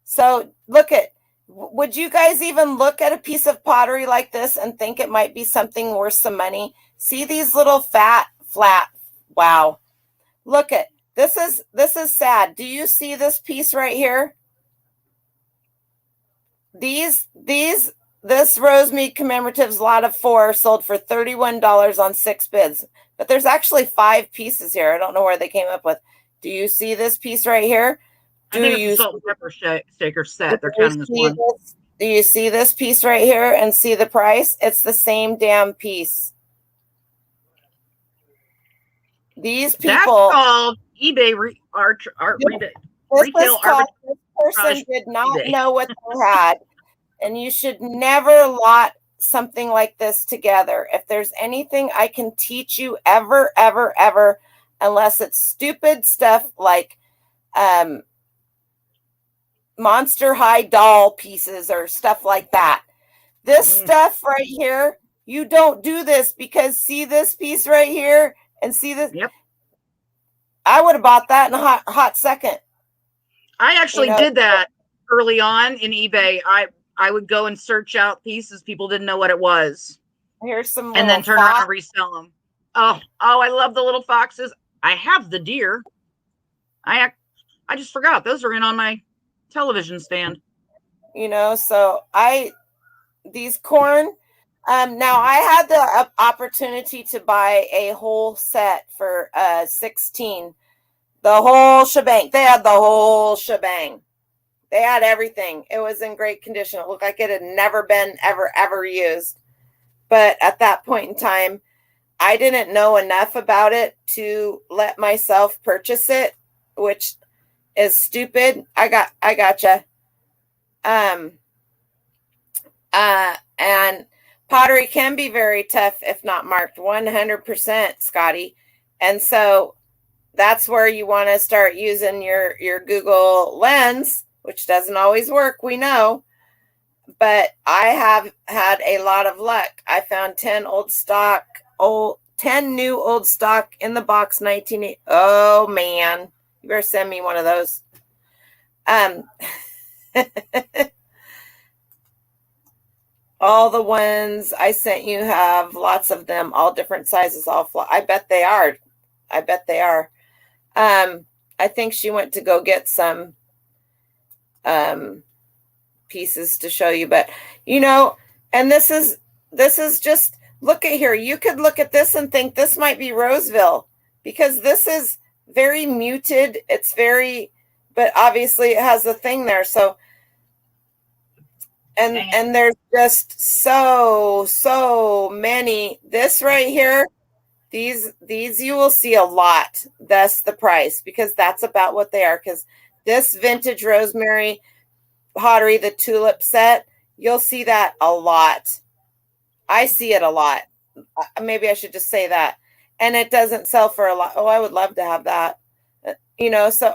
So look at... Would you guys even look at a piece of pottery like this and think it might be something worth some money? See these little flat. Wow. Look at this is sad. Do you see this piece right here? This Rosemead Commemoratives lot of 4 sold for $31 on 6 bids. But there's actually 5 pieces here. I don't know where they came up with. Do you see this piece right here? I think it's a salt and pepper shaker set. They're counting as one. Do you see this piece right here and see the price? It's the same damn piece. These people. That's called eBay rebate. This person did not know what they had. And you should never lot something like this together. If there's anything I can teach you ever, unless it's stupid stuff like Monster High doll pieces or stuff like that. This stuff right here, you don't do this because see this piece right here and see this. Yep. I would have bought that in a hot second. I actually did that early on in eBay. I would go and search out pieces people didn't know what it was. Here's some, and then turn around and resell them. Oh, I love the little foxes. I have the deer. I just forgot those are in on my television stand. So these corn. Now I had the opportunity to buy a whole set for 16. The whole shebang. They had the whole shebang. They had everything. It was in great condition. It looked like it had never been ever used. But at that point in time, I didn't know enough about it to let myself purchase it, which is stupid. I gotcha. And pottery can be very tough if not marked 100%, Scotty. And so that's where you want to start using your Google Lens, which doesn't always work, we know. But I have had a lot of luck. I found 10 new old stock in the box 1980. Oh man, You better send me one of those. All the ones I sent you have lots of them, all different sizes, I bet they are. I bet they are. I think she went to go get some pieces to show you, but and this is just, look at here. You could look at this and think this might be Roseville, because this is very muted. It's very, but obviously it has a thing there. So, and there's just so many. This right here, these you will see a lot. That's the price, because that's about what they are. Because this vintage rosemary pottery, the tulip set, you'll see that a lot. I see it a lot. Maybe I should just say that. And it doesn't sell for a lot. Oh, I would love to have that. So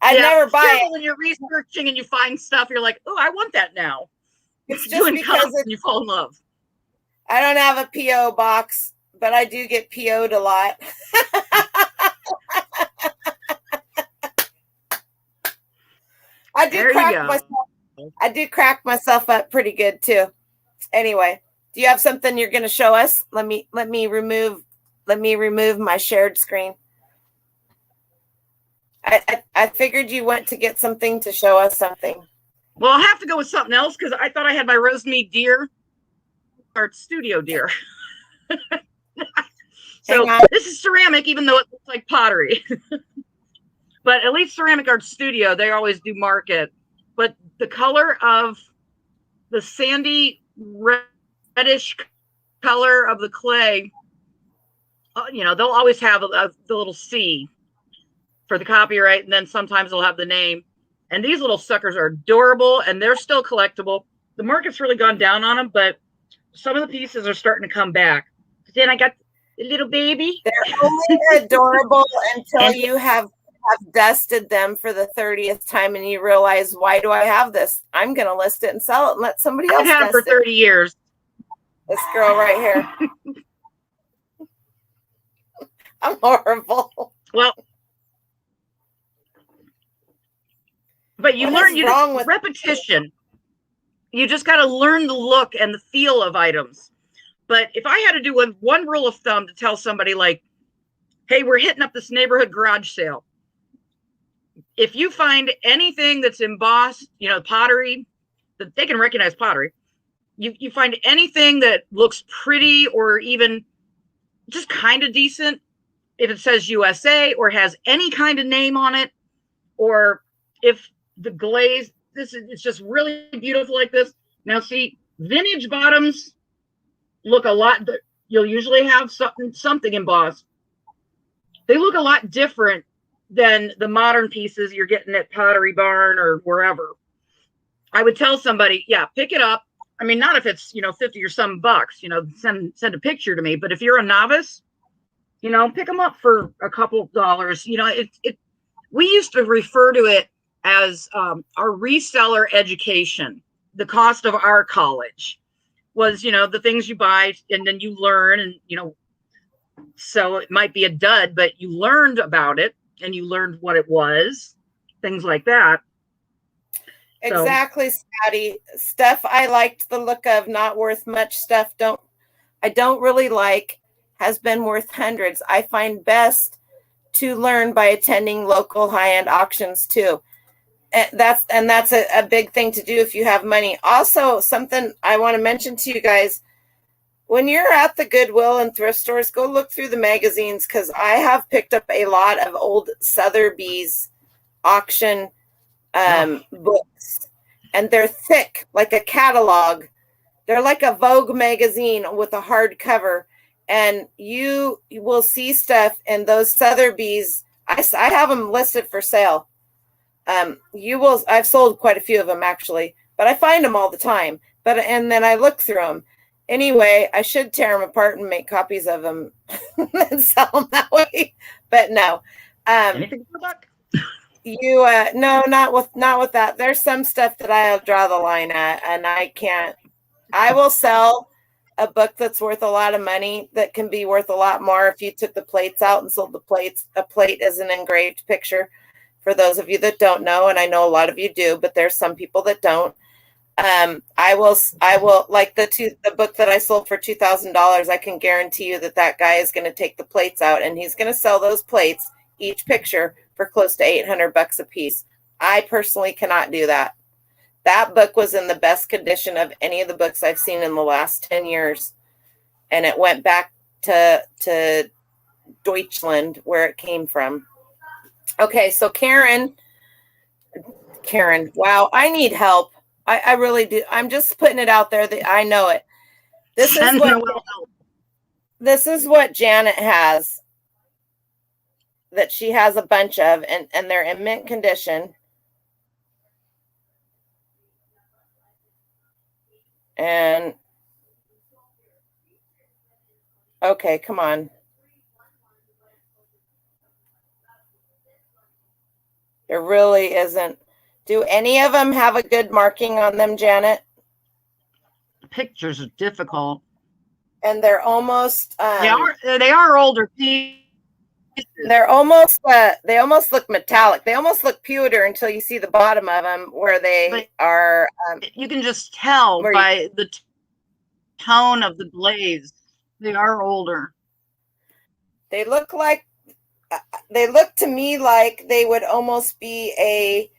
I'd never buy it. When you're researching and you find stuff, you're like, oh, I want that now. It's just because you fall in love. I don't have a P.O. box, but I do get P.O.'d a lot. I do crack myself up pretty good too. Anyway, do you have something you're going to show us? Let me remove my shared screen. I figured you went to get something to show us something. Well, I'll have to go with something else, because I thought I had my Rosemead deer, Art Studio deer. So this is ceramic, even though it looks like pottery. But at least Ceramic Art Studio, they always do market. But the color of the sandy reddish color of the clay, they'll always have the little C for the copyright, and then sometimes they'll have the name. And these little suckers are adorable, and they're still collectible. The market's really gone down on them, but some of the pieces are starting to come back. Then I got the little baby. They're only adorable until you have dusted them for the 30th time and you realize, why do I have this? I'm going to list it and sell it and let somebody else I've had it for 30 years. This girl right here. I'm horrible. Well, but you learn repetition. You just got to learn the look and the feel of items. But if I had to do one rule of thumb to tell somebody, like, hey, we're hitting up this neighborhood garage sale. If you find anything that's embossed, pottery, that they can recognize pottery. You find anything that looks pretty or even just kind of decent, if it says USA or has any kind of name on it, or if the glaze, it's just really beautiful like this. Now, see, vintage bottoms look a lot. You'll usually have something embossed. They look a lot different than the modern pieces you're getting at Pottery Barn or wherever. I would tell somebody, yeah, pick it up. I mean, not if it's, 50 or some bucks, send a picture to me. But if you're a novice, pick them up for a couple dollars. We used to refer to it as our reseller education. The cost of our college was, the things you buy and then you learn, and, so it might be a dud, but you learned about it and you learned what it was, things like that. Exactly, Scotty. Stuff I liked the look of, not worth much. Stuff I don't really like, has been worth hundreds. I find best to learn by attending local high-end auctions too. And that's a big thing to do if you have money. Also, something I want to mention to you guys, when you're at the Goodwill and thrift stores, go look through the magazines, because I have picked up a lot of old Sotheby's auction books, and they're thick like a catalog. They're like a Vogue magazine with a hard cover, and you will see stuff in those Sotheby's. I have them listed for sale. I've sold quite a few of them actually, but I find them all the time. And then I look through them. Anyway, I should tear them apart and make copies of them and sell them that way. But no, anything for buck? No, not with that. There's some stuff that I'll draw the line at, and I can't. I will sell a book that's worth a lot of money that can be worth a lot more if you took the plates out and sold the plates. A plate is an engraved picture. For those of you that don't know, and I know a lot of you do, but there's some people that don't. I will like the book that I sold for $2,000. I can guarantee you that guy is going to take the plates out and he's going to sell those plates, each picture, for close to $800 a piece. I personally cannot do that. That book was in the best condition of any of the books I've seen in the last 10 years. And it went back to Deutschland, where it came from. Okay, so Karen, wow, I need help. I really do. I'm just putting it out there that I know it. This is what Janet has, that she has a bunch of, and they're in mint condition. And okay, come on. There really isn't. Do any of them have a good marking on them, Janet? Pictures are difficult. And they're almost they are older pieces. They're almost they almost look metallic. They almost look pewter until you see the bottom of them, where they are. You can just tell by the tone of the glaze. They are older. They look to me like they would almost be a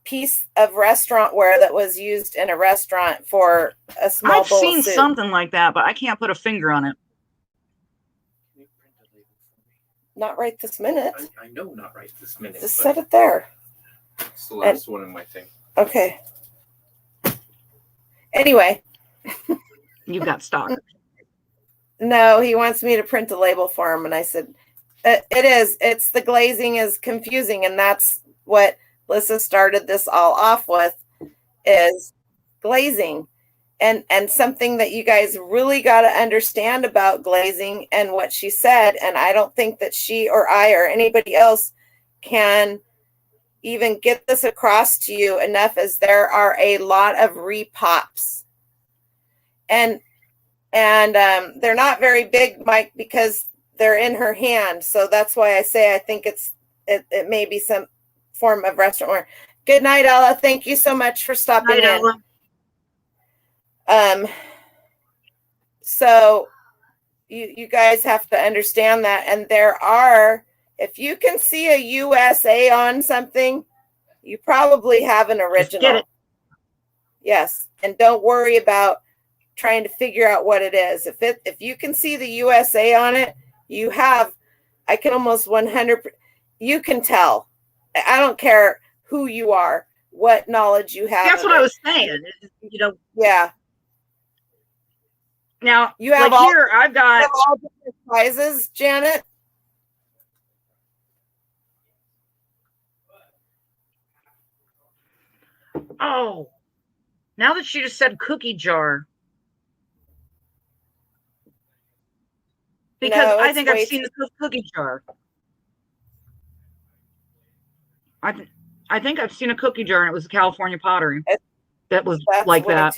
piece of restaurant ware that was used in a restaurant for a small bowl of soup. I've seen something like that, but I can't put a finger on it. Not right this minute. I know, not right this minute. Just set it there. It's the last one in my thing. Okay. Anyway. You've got stock. No, he wants me to print a label for him. And I said, it's the glazing is confusing. And that's what Lissa started this all off with, is glazing. And something that you guys really got to understand about glazing and what she said, and I don't think that she or I or anybody else can even get this across to you enough, as there are a lot of repops. And they're not very big, Mike, because they're in her hand. So that's why I say I think it may be some form of restaurant wear. Good night, Ella. Thank you so much for stopping in. Ella. So you guys have to understand that. And there are, if you can see a USA on something, you probably have an original. Get it. Yes. And don't worry about trying to figure out what it is. If you can see the USA on it, you have, I can almost 100%, you can tell. I don't care who you are, what knowledge you have. That's what I was saying. Yeah. Now you have like here. I've got all different sizes, Janet. Oh, now that she just said cookie jar, because I think I've seen the cookie jar. I think I've seen a cookie jar, and it was a California pottery that was like that.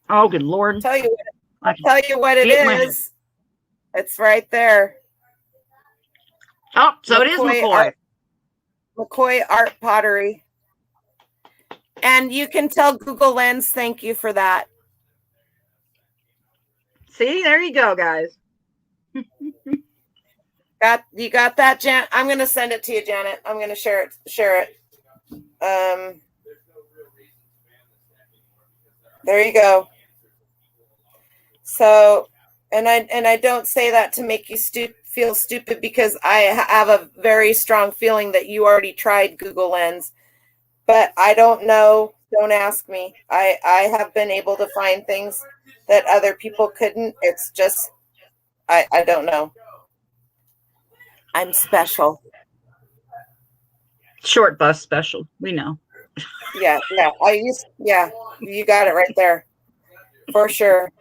Oh, good Lord. I'll tell you what it is. It's right there. Oh, so it is McCoy. McCoy Art Pottery. And you can tell Google Lens, thank you for that. See, there you go, guys. You got that, Janet? I'm going to send it to you, Janet. I'm going to share it. There you go. So, and I don't say that to make you feel stupid, because I have a very strong feeling that you already tried Google Lens, but I don't know. Don't ask me. I have been able to find things that other people couldn't. It's just, I don't know. I'm special. Short bus special. We know. Yeah. You got it right there. For sure.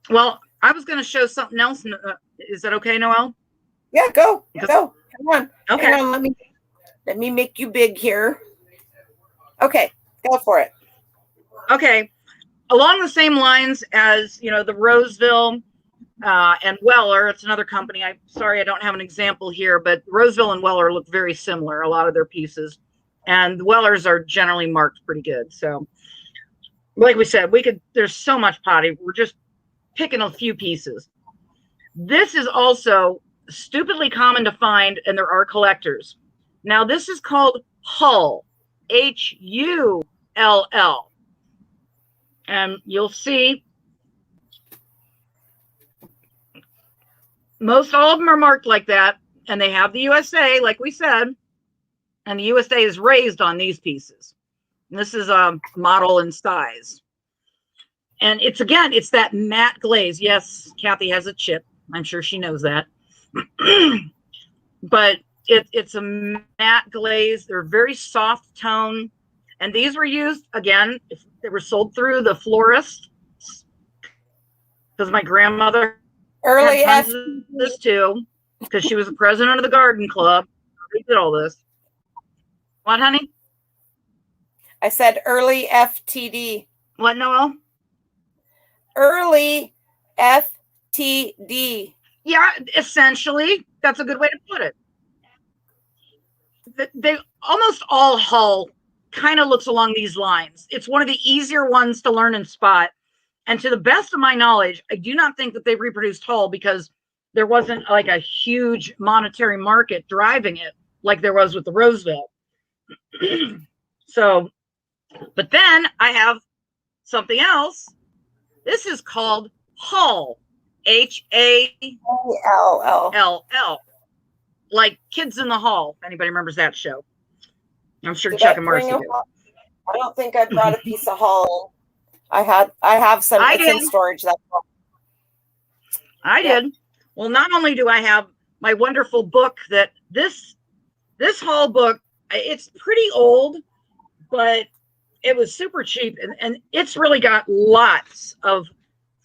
Well, I was going to show something else. Is that okay, Noel? Yeah, go. Come on. Okay. Hang on, let me make you big here. Okay, go for it. Okay. Along the same lines as, the Roseville and Weller, it's another company. I'm sorry I don't have an example here, but Roseville and Weller look very similar, a lot of their pieces. And the Wellers are generally marked pretty good. So, like we said, there's so much pottery. We're just picking a few pieces. This is also stupidly common to find, and there are collectors. Now, this is called Hull, Hull. And you'll see most all of them are marked like that, and they have the USA, like we said, and the USA is raised on these pieces. And this is a model in size. And it's that matte glaze. Yes, Kathy has a chip. I'm sure she knows that. But it's a matte glaze. They're very soft tone. And these were used, again, they were sold through the florist. Because my grandmother Early had F. tons of this too. Because she was the president of the garden club. They did all this. What, honey? I said early FTD. What, Noel? Early FTD. Yeah, essentially, that's a good way to put it. They almost all Hull kind of looks along these lines. It's one of the easier ones to learn and spot. And to the best of my knowledge, I do not think that they reproduced Hull because there wasn't like a huge monetary market driving it like there was with the Roseville. So, but then I have something else. This is called Hull, Hall, like Kids in the Hall. If anybody remembers that show, I'm sure Chuck and Marcy do. I don't think I brought a piece of Hull. I have some. It's in storage. That's all. I did. Well, not only do I have my wonderful book that this Hull book, it's pretty old, but it was super cheap, and it's really got lots of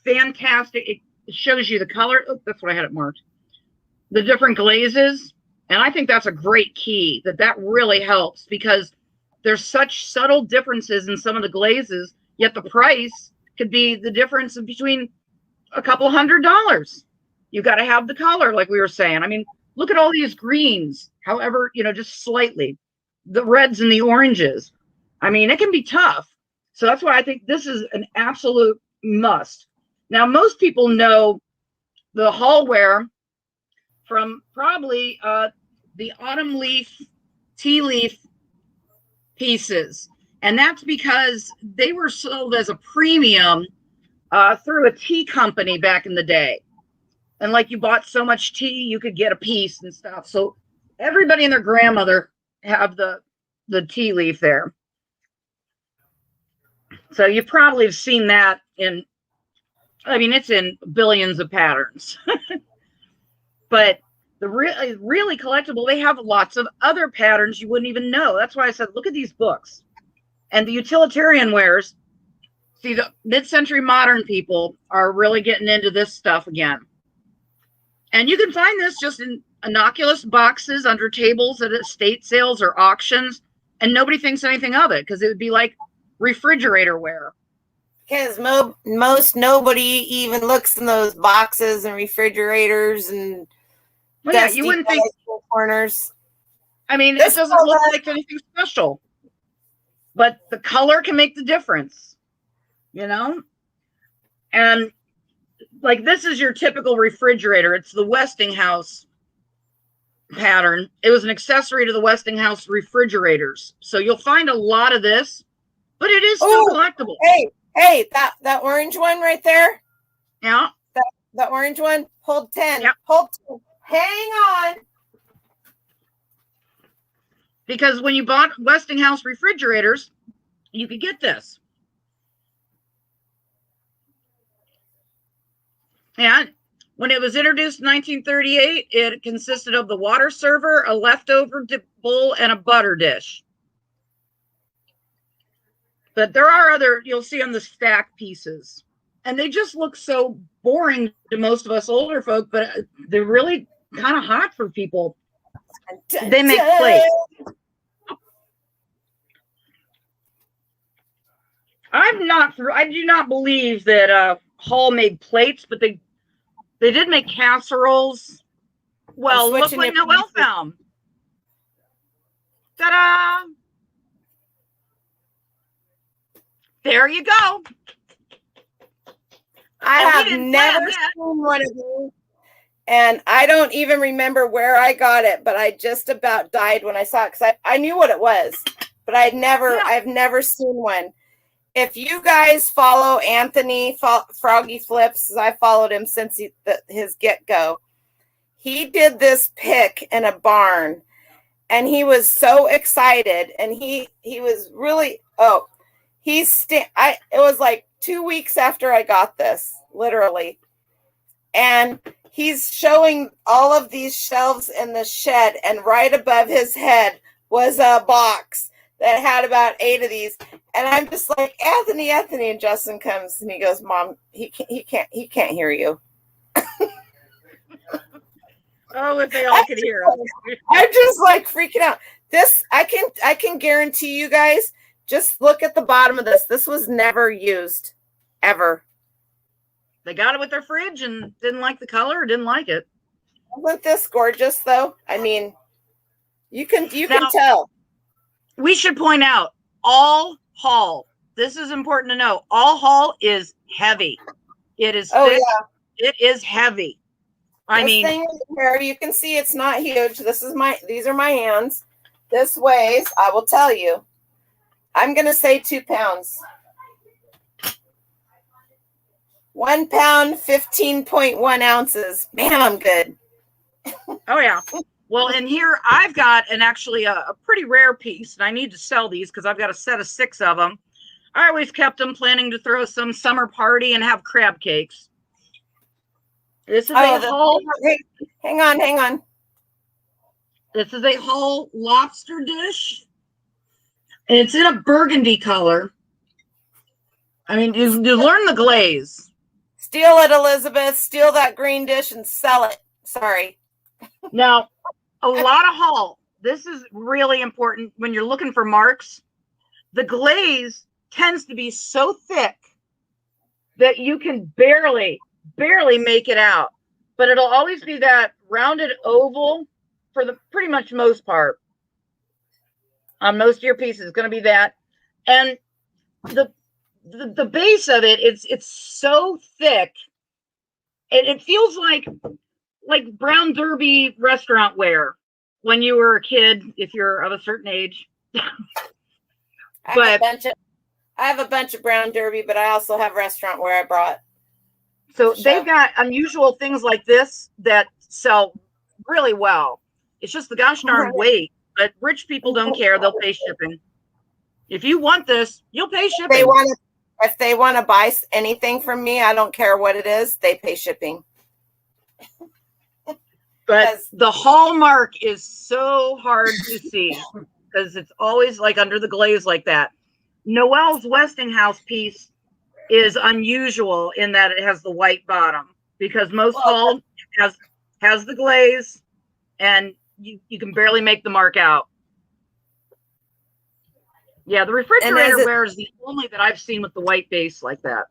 fantastic. It shows you the color. Oh, that's what I had it marked. The different glazes, and I think that's a great key. That really helps because there's such subtle differences in some of the glazes, yet the price could be the difference between a couple $100. You got to have the color, like we were saying. I mean, look at all these greens. However, just slightly, the reds and the oranges. I mean, it can be tough. So that's why I think this is an absolute must. Now, most people know the Hullware from probably the autumn leaf, tea leaf pieces. And that's because they were sold as a premium through a tea company back in the day. And like you bought so much tea, you could get a piece and stuff. So everybody and their grandmother have the tea leaf there. So you probably have seen that it's in billions of patterns. But the really collectible, they have lots of other patterns you wouldn't even know. That's why I said, look at these books. And the utilitarian wares, see, the mid-century modern people are really getting into this stuff again. And you can find this just in innocuous boxes under tables at estate sales or auctions, and nobody thinks anything of it because it would be like refrigerator ware. Because most nobody even looks in those boxes and refrigerators and you wouldn't think corners. I mean, it doesn't look like anything special, but the color can make the difference, And like this is your typical refrigerator. It's the Westinghouse pattern. It was an accessory to the Westinghouse refrigerators. So you'll find a lot of this, but it is still collectible. Hey, that orange one right there. Yeah. That orange one. Hold 10. Yep. Hold 10. Hang on. Because when you bought Westinghouse refrigerators, you could get this. And when it was introduced in 1938, it consisted of the water server, a leftover bowl, and a butter dish. But there are other, you'll see on the stack pieces. And they just look so boring to most of us older folk, but they're really kind of hot for people. They make plates. I do not believe that Hall made plates, but they did make casseroles. Well, look what Noel found. Ta-da! There you go. I have never seen one of these, and I don't even remember where I got it, but I just about died when I saw it because I knew what it was, but I've never seen one. If you guys follow Anthony Froggy Flips, I followed him since his get-go. He did this pick in a barn, and he was so excited, and he was really it was like 2 weeks after I got this, literally, and he's showing all of these shelves in the shed, and right above his head was a box that had about 8 of these, and I'm just like, Anthony, and Justin comes and he goes, Mom, he can't hear you. Oh, if they all could hear us. I'm just like freaking out. This I can guarantee you guys. Just look at the bottom of this. This was never used, ever. They got it with their fridge and didn't like the color or didn't like it. Wasn't this gorgeous though? I mean, you can tell. We should point out all Hall. This is important to know. All Hall is heavy. It is thick. Yeah. It is heavy. I mean, thing here, you can see it's not huge. These are my hands. This weighs, I will tell you, I'm going to say 2 pounds. 1 pound, 15.1 ounces. Man, I'm good. Oh, yeah. Well, and here I've got actually a pretty rare piece, and I need to sell these because I've got a set of 6 of them. I always kept them planning to throw some summer party and have crab cakes. This is a Hall. Hang on. This is a Hall Lobster Dish. And it's in a burgundy color. I mean, you learn the glaze. Steal it, Elizabeth. Steal that green dish and sell it. Sorry. Now, a lot of Hall. This is really important when you're looking for marks. The glaze tends to be so thick that you can barely make it out, but it'll always be that rounded oval for the pretty much most part. On most of your pieces, it's going to be that, and the base of it, it's so thick, it feels like brown derby restaurant wear when you were a kid, if you're of a certain age. I have a bunch of brown derby, but I also have restaurant wear I brought. So they've got unusual things like this that sell really well. It's just the gosh darn weight, but rich people don't care. They'll pay shipping. If you want this, you'll pay shipping. If they want to buy anything from me, I don't care what it is, they pay shipping. But the hallmark is so hard to see because it's always like under the glaze like that. Noel's Westinghouse piece is unusual in that it has the white bottom because most Hall has the glaze and you can barely make the mark out. Yeah, the refrigerator ware is the only that I've seen with the white base like that.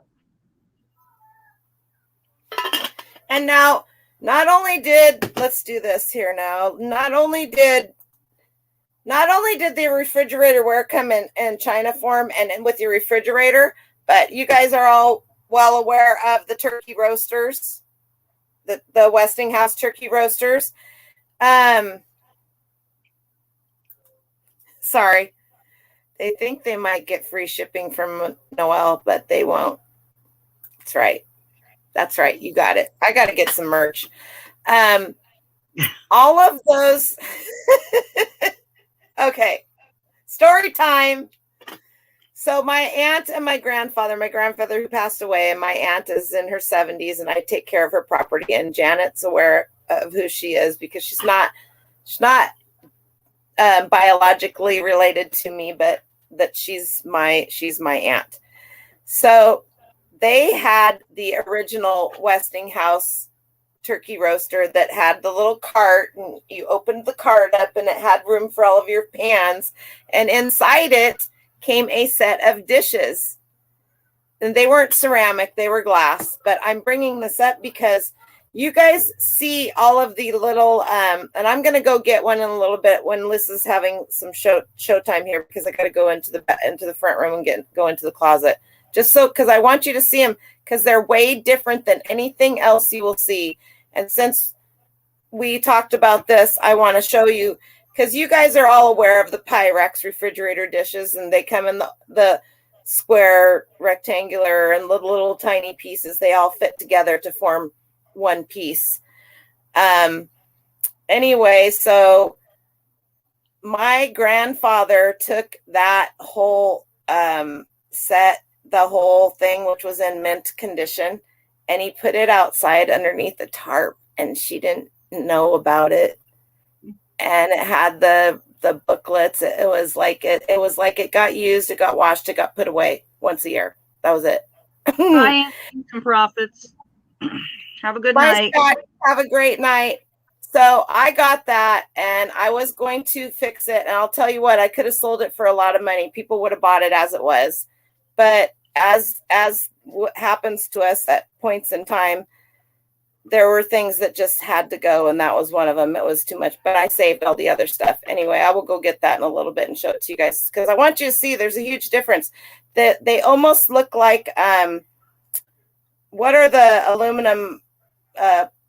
And now, let's do this here now. Not only did the refrigerator ware come in China form and with your refrigerator, but you guys are all well aware of the turkey roasters, the Westinghouse turkey roasters. Sorry. They think they might get free shipping from Noel, but they won't. That's right. That's right. You got it. I got to get some merch. All of those. Okay. Story time. So my aunt and my grandfather who passed away, and my aunt is in her 70s, and I take care of her property, and Janet's aware of who she is because she's not biologically related to me, but that she's my aunt. So they had the original Westinghouse turkey roaster that had the little cart, and you opened the cart up and it had room for all of your pans, and inside it came a set of dishes. and they weren't ceramic, they were glass. But I'm bringing this up because you guys see all of the little, and I'm going to go get one in a little bit when Lissa's having some showtime here, because I got to go into the front room and go into the closet. Just so, because I want you to see them, because they're way different than anything else you will see. And since we talked about this, I want to show you, because you guys are all aware of the Pyrex refrigerator dishes, and they come in the square, rectangular, and little tiny pieces. They all fit together to form one piece. Anyway, so my grandfather took that whole set, the whole thing, which was in mint condition, and he put it outside underneath the tarp, and she didn't know about it. And it had the booklets. It was like it got used, it got washed, it got put away once a year. That was it. Bye, some profits. Have a good night. Scott, have a great night. So I got that, and I was going to fix it. And I'll tell you what, I could have sold it for a lot of money. People would have bought it as it was. But as what happens to us at points in time, there were things that just had to go, and that was one of them. It was too much, but I saved all the other stuff. Anyway, I will go get that in a little bit and show it to you guys, because I want you to see there's a huge difference. That they almost look like what are the aluminum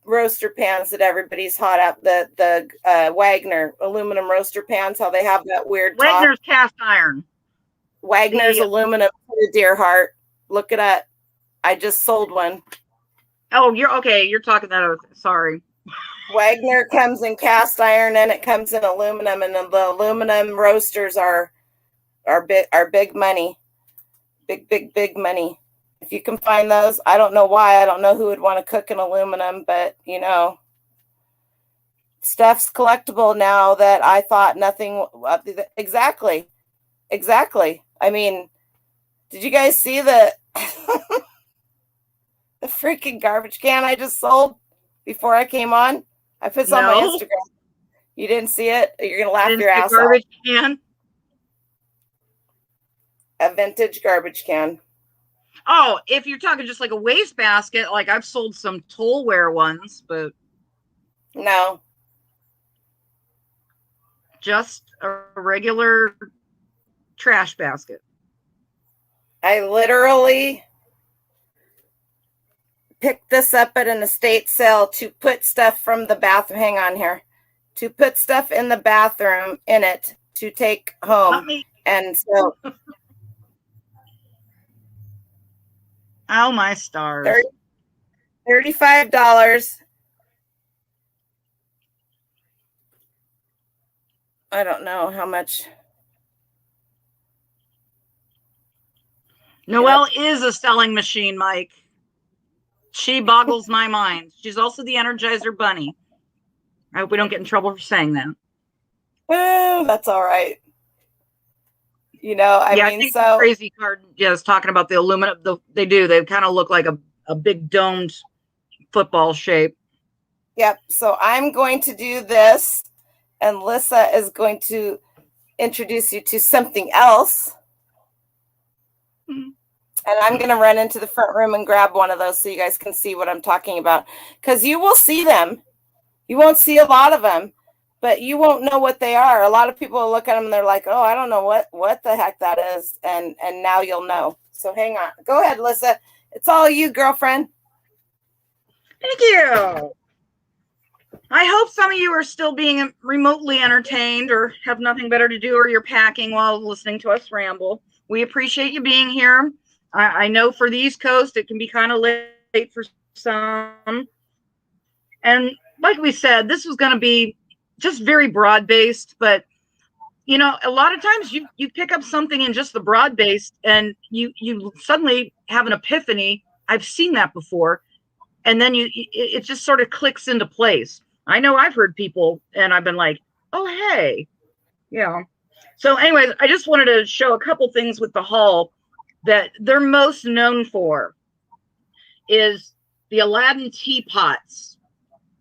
roaster pans that everybody's hot at? The Wagner aluminum roaster pans, how they have that weird top. Wagner's cast iron. Wagner's aluminum, dear heart. Look it up. I just sold one. Oh, you're okay. You're talking that over. Sorry. Wagner comes in cast iron, and it comes in aluminum, and the aluminum roasters are big money. Big money. If you can find those, I don't know why. I don't know who would want to cook in aluminum, but you know, stuff's collectible now that I thought nothing. Exactly. I mean, did you guys see the the freaking garbage can I just sold before I came on? I put this on my Instagram. You didn't see it? You're gonna laugh your ass off. Garbage can. A vintage garbage can. Oh, if you're talking just like a wastebasket, like I've sold some Tollware ones, but no, just a regular trash basket. I literally picked this up at an estate sale to put stuff from the bathroom. Hang on here. To put stuff in the bathroom in it to take home. And so oh, my stars. $35. I don't know how much. Noel is a selling machine, Mike. She boggles my mind. She's also the Energizer Bunny. I hope we don't get in trouble for saying that. Well, that's all right. You know, I think so. Crazy Card is talking about the aluminum. They kind of look like a big domed football shape. Yep. So I'm going to do this, and Lissa is going to introduce you to something else. Mm-hmm. And I'm going to run into the front room and grab one of those so you guys can see what I'm talking about. Because you will see them. You won't see a lot of them, but you won't know what they are. A lot of people will look at them and they're like, oh, I don't know what the heck that is. And now you'll know. So hang on. Go ahead, Lissa. It's all you, girlfriend. Thank you. I hope some of you are still being remotely entertained or have nothing better to do, or you're packing while listening to us ramble. We appreciate you being here. I know for the East Coast, it can be kind of late for some. And like we said, this was going to be just very broad-based. But, you know, a lot of times you pick up something in just the broad-based and you suddenly have an epiphany. I've seen that before. And then it just sort of clicks into place. I know I've heard people and I've been like, oh, hey. Yeah. So anyways, I just wanted to show a couple things with the haul that they're most known for is the Aladdin Teapots.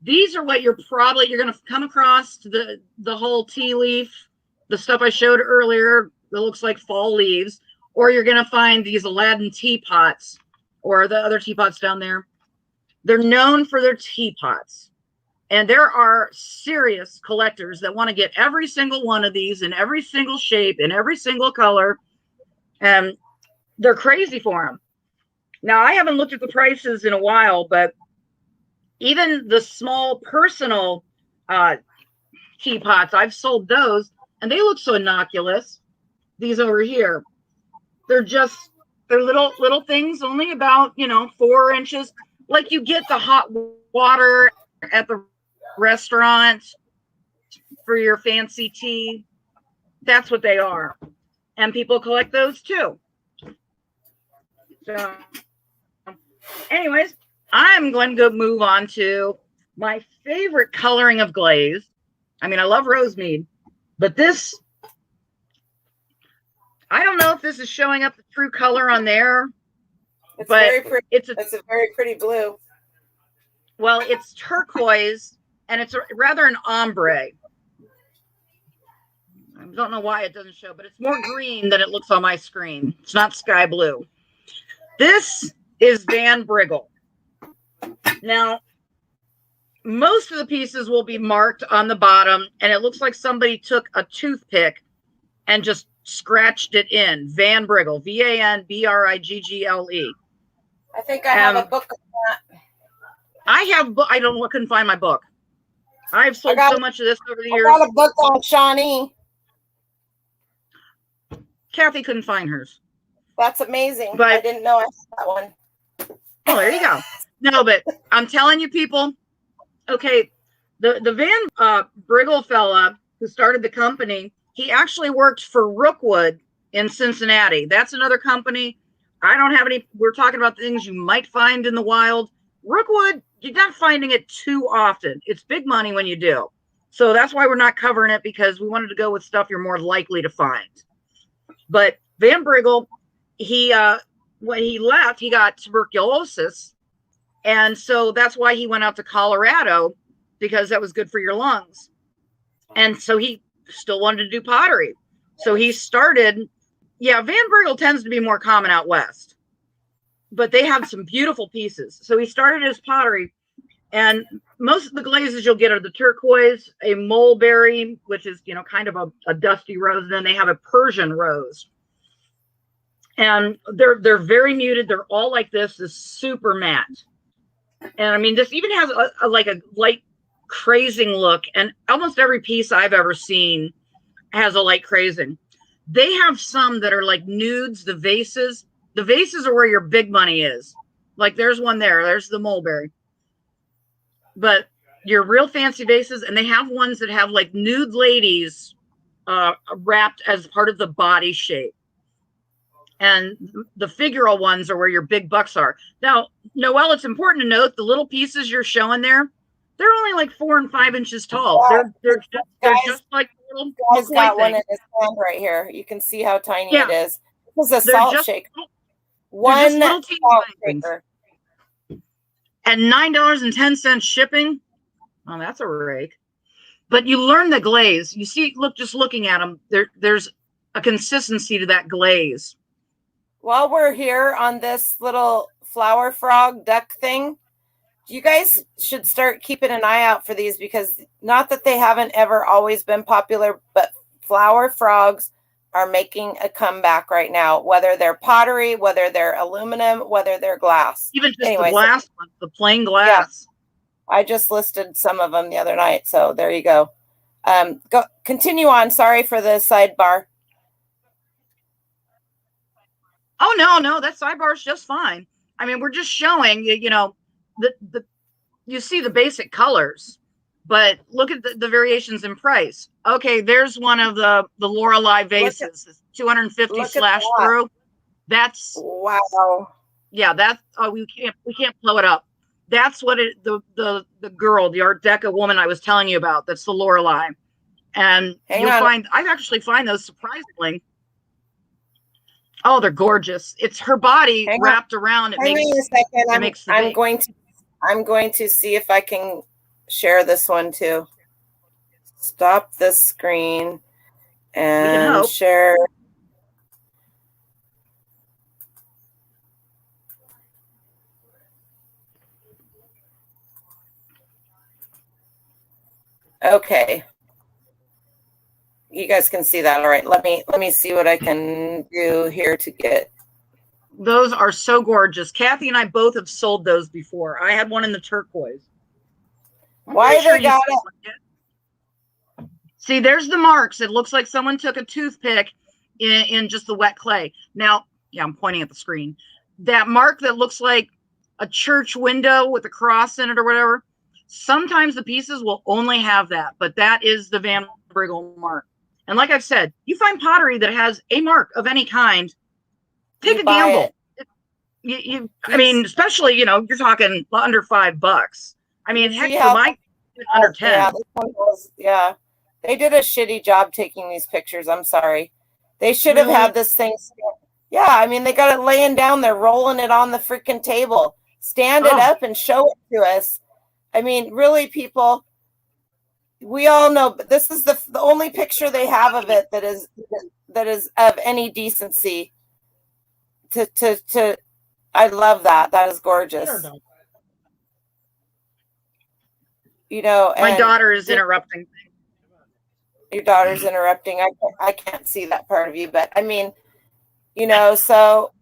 These are what you're going to come across, the whole tea leaf, the stuff I showed earlier that looks like fall leaves, or you're going to find these Aladdin Teapots or the other teapots down there. They're known for their teapots. And there are serious collectors that want to get every single one of these in every single shape, in every single color. And they're crazy for them. Now, I haven't looked at the prices in a while, but even the small personal teapots, I've sold those, and they look so innocuous. These over here, they're little things, only about 4 inches. Like you get the hot water at the restaurant for your fancy tea. That's what they are, and people collect those too. So, anyways, I'm going to go move on to my favorite coloring of glaze. I mean, I love Rosemead, but this, I don't know if this is showing up the true color on there. It's but very pretty. It's a very pretty blue. Well, it's turquoise, and it's rather an ombre. I don't know why it doesn't show, but it's more green than it looks on my screen. It's not sky blue. This is Van Briggle. Now, most of the pieces will be marked on the bottom, and it looks like somebody took a toothpick and just scratched it in. Van Briggle, VANBRIGGLE. I think I have a book on that. I couldn't find my book. I've sold so much of this over the years. I got a book on Shawnee. Kathy couldn't find hers. That's amazing. But I didn't know I had that one. Oh, there you go. No, but I'm telling you, people, okay, the Van Briggle fella who started the company, he actually worked for Rookwood in Cincinnati. That's another company. I don't have any. We're talking about things you might find in the wild. Rookwood, you're not finding it too often. It's big money when you do. So that's why we're not covering it, because we wanted to go with stuff you're more likely to find. But Van Briggle, when he left, he got tuberculosis. And so that's why he went out to Colorado, because that was good for your lungs. And so he still wanted to do pottery. So he started, Van Briggle tends to be more common out west, but they have some beautiful pieces. So he started his pottery, and most of the glazes you'll get are the turquoise, a mulberry, which is, kind of a dusty rose. And then they have a Persian rose. And they're very muted. They're all like this super matte. And I mean, this even has a light crazing look. And almost every piece I've ever seen has a light crazing. They have some that are like nudes, the vases. The vases are where your big money is. Like there's one there. There's the mulberry. But your real fancy vases, and they have ones that have like nude ladies wrapped as part of the body shape. And the figural ones are where your big bucks are. Now, Noel, it's important to note the little pieces you're showing there, they're only like 4 and 5 inches tall. Yeah. They're just like little. Guy's got one in his hand right here. You can see how tiny it is. This is a salt shaker. One salt shaker. And $9.10 shipping. Oh, that's a rake. But you learn the glaze. You see, just looking at them, there's a consistency to that glaze. While we're here on this little flower frog duck thing, you guys should start keeping an eye out for these, because not that they haven't ever always been popular, but flower frogs are making a comeback right now, whether they're pottery, whether they're aluminum, whether they're glass. Even just the glass ones, the plain glass. Yeah, I just listed some of them the other night, so there you go. Continue on. Sorry for the sidebar. Oh, no, that sidebar is just fine. I mean, we're just showing, you see the basic colors, but look at the variations in price. Okay, there's one of the Lorelei vases, 250 slash through. That's wow. Yeah, that's we can't blow it up. That's what the girl, the Art Deco woman I was telling you about. That's the Lorelei, and I've actually find those surprisingly. Oh, they're gorgeous. It's her body wrapped around. Hang on a second. I'm going to see if I can share this one too. Stop the screen and share. Okay. You guys can see that. All right. Let me see what I can do here to get. Those are so gorgeous. Kathy and I both have sold those before. I had one in the turquoise. Why they got it? See, there's the marks. It looks like someone took a toothpick in just the wet clay. Now, yeah, I'm pointing at the screen. That mark that looks like a church window with a cross in it or whatever. Sometimes the pieces will only have that, but that is the Van Briggle mark. And like I've said, you find pottery that has a mark of any kind, take a gamble. I mean, especially, you know, you're talking under $5. I mean, heck, for my under 10. Yeah, they did a shitty job taking these pictures. I'm sorry. They should have had this thing. Yeah, I mean, they got it laying down there, rolling it on the freaking table. Stand it up and show it to us. I mean, really, people, we all know, but this is the only picture they have of it that is of any decency. I love that. That is gorgeous. You know, my daughter is interrupting. Your daughter's interrupting. I can't see that part of you, but I mean, you know, so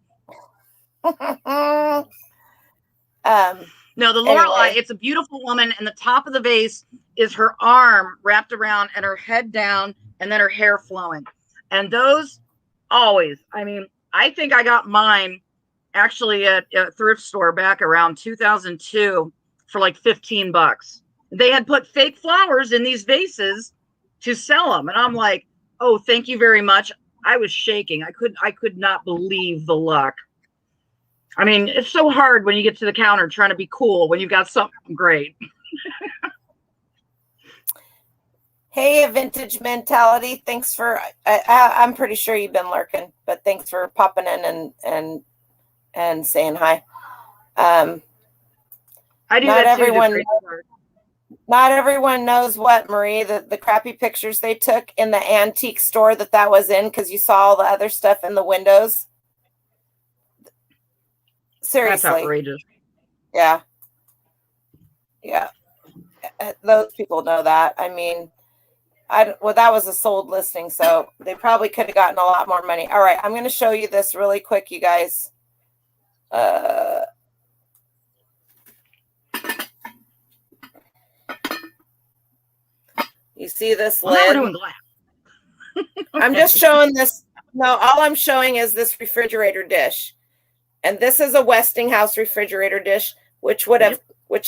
no, the Lorelei, it's a beautiful woman, and the top of the vase is her arm wrapped around and her head down and then her hair flowing. And those always, I mean, I think I got mine actually at a thrift store back around 2002 for like $15. They had put fake flowers in these vases to sell them. And I'm like, oh, thank you very much. I was shaking. I could not believe the luck. I mean, it's so hard when you get to the counter trying to be cool when you've got something great. Hey, a vintage mentality. Thanks for, I'm pretty sure you've been lurking, but thanks for popping in and saying hi. I do not that everyone, too. Not everyone knows what, Marie, the crappy pictures they took in the antique store that was in, because you saw all the other stuff in the windows. Seriously. That's outrageous. Yeah. Yeah. Those people know that. I mean, that was a sold listing, so they probably could have gotten a lot more money. All right, I'm going to show you this really quick, you guys. You see this lid? We're doing glass. I'm just showing this. No, all I'm showing is this refrigerator dish. And this is a Westinghouse refrigerator dish, which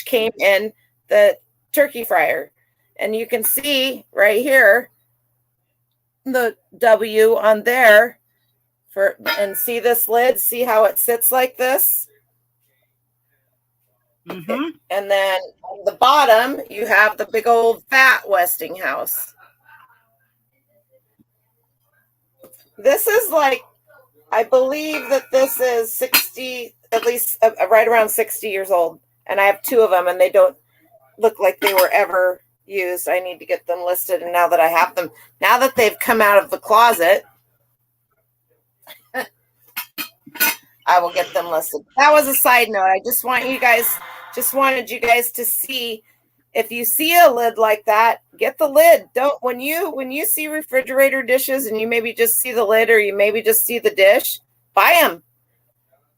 came in the turkey fryer. And you can see right here the W on there and see this lid, see how it sits like this. Mm-hmm. And then on the bottom, you have the big old fat Westinghouse. This is like, I believe that this is 60, at least right around 60 years old. And I have two of them, and they don't look like they were ever used. I need to get them listed. And now that I have them, now that they've come out of the closet, I will get them listed. That was a side note. I just wanted you guys to see, if you see a lid like that, get the lid. Don't, when you see refrigerator dishes and you maybe just see the lid or you maybe just see the dish, buy them.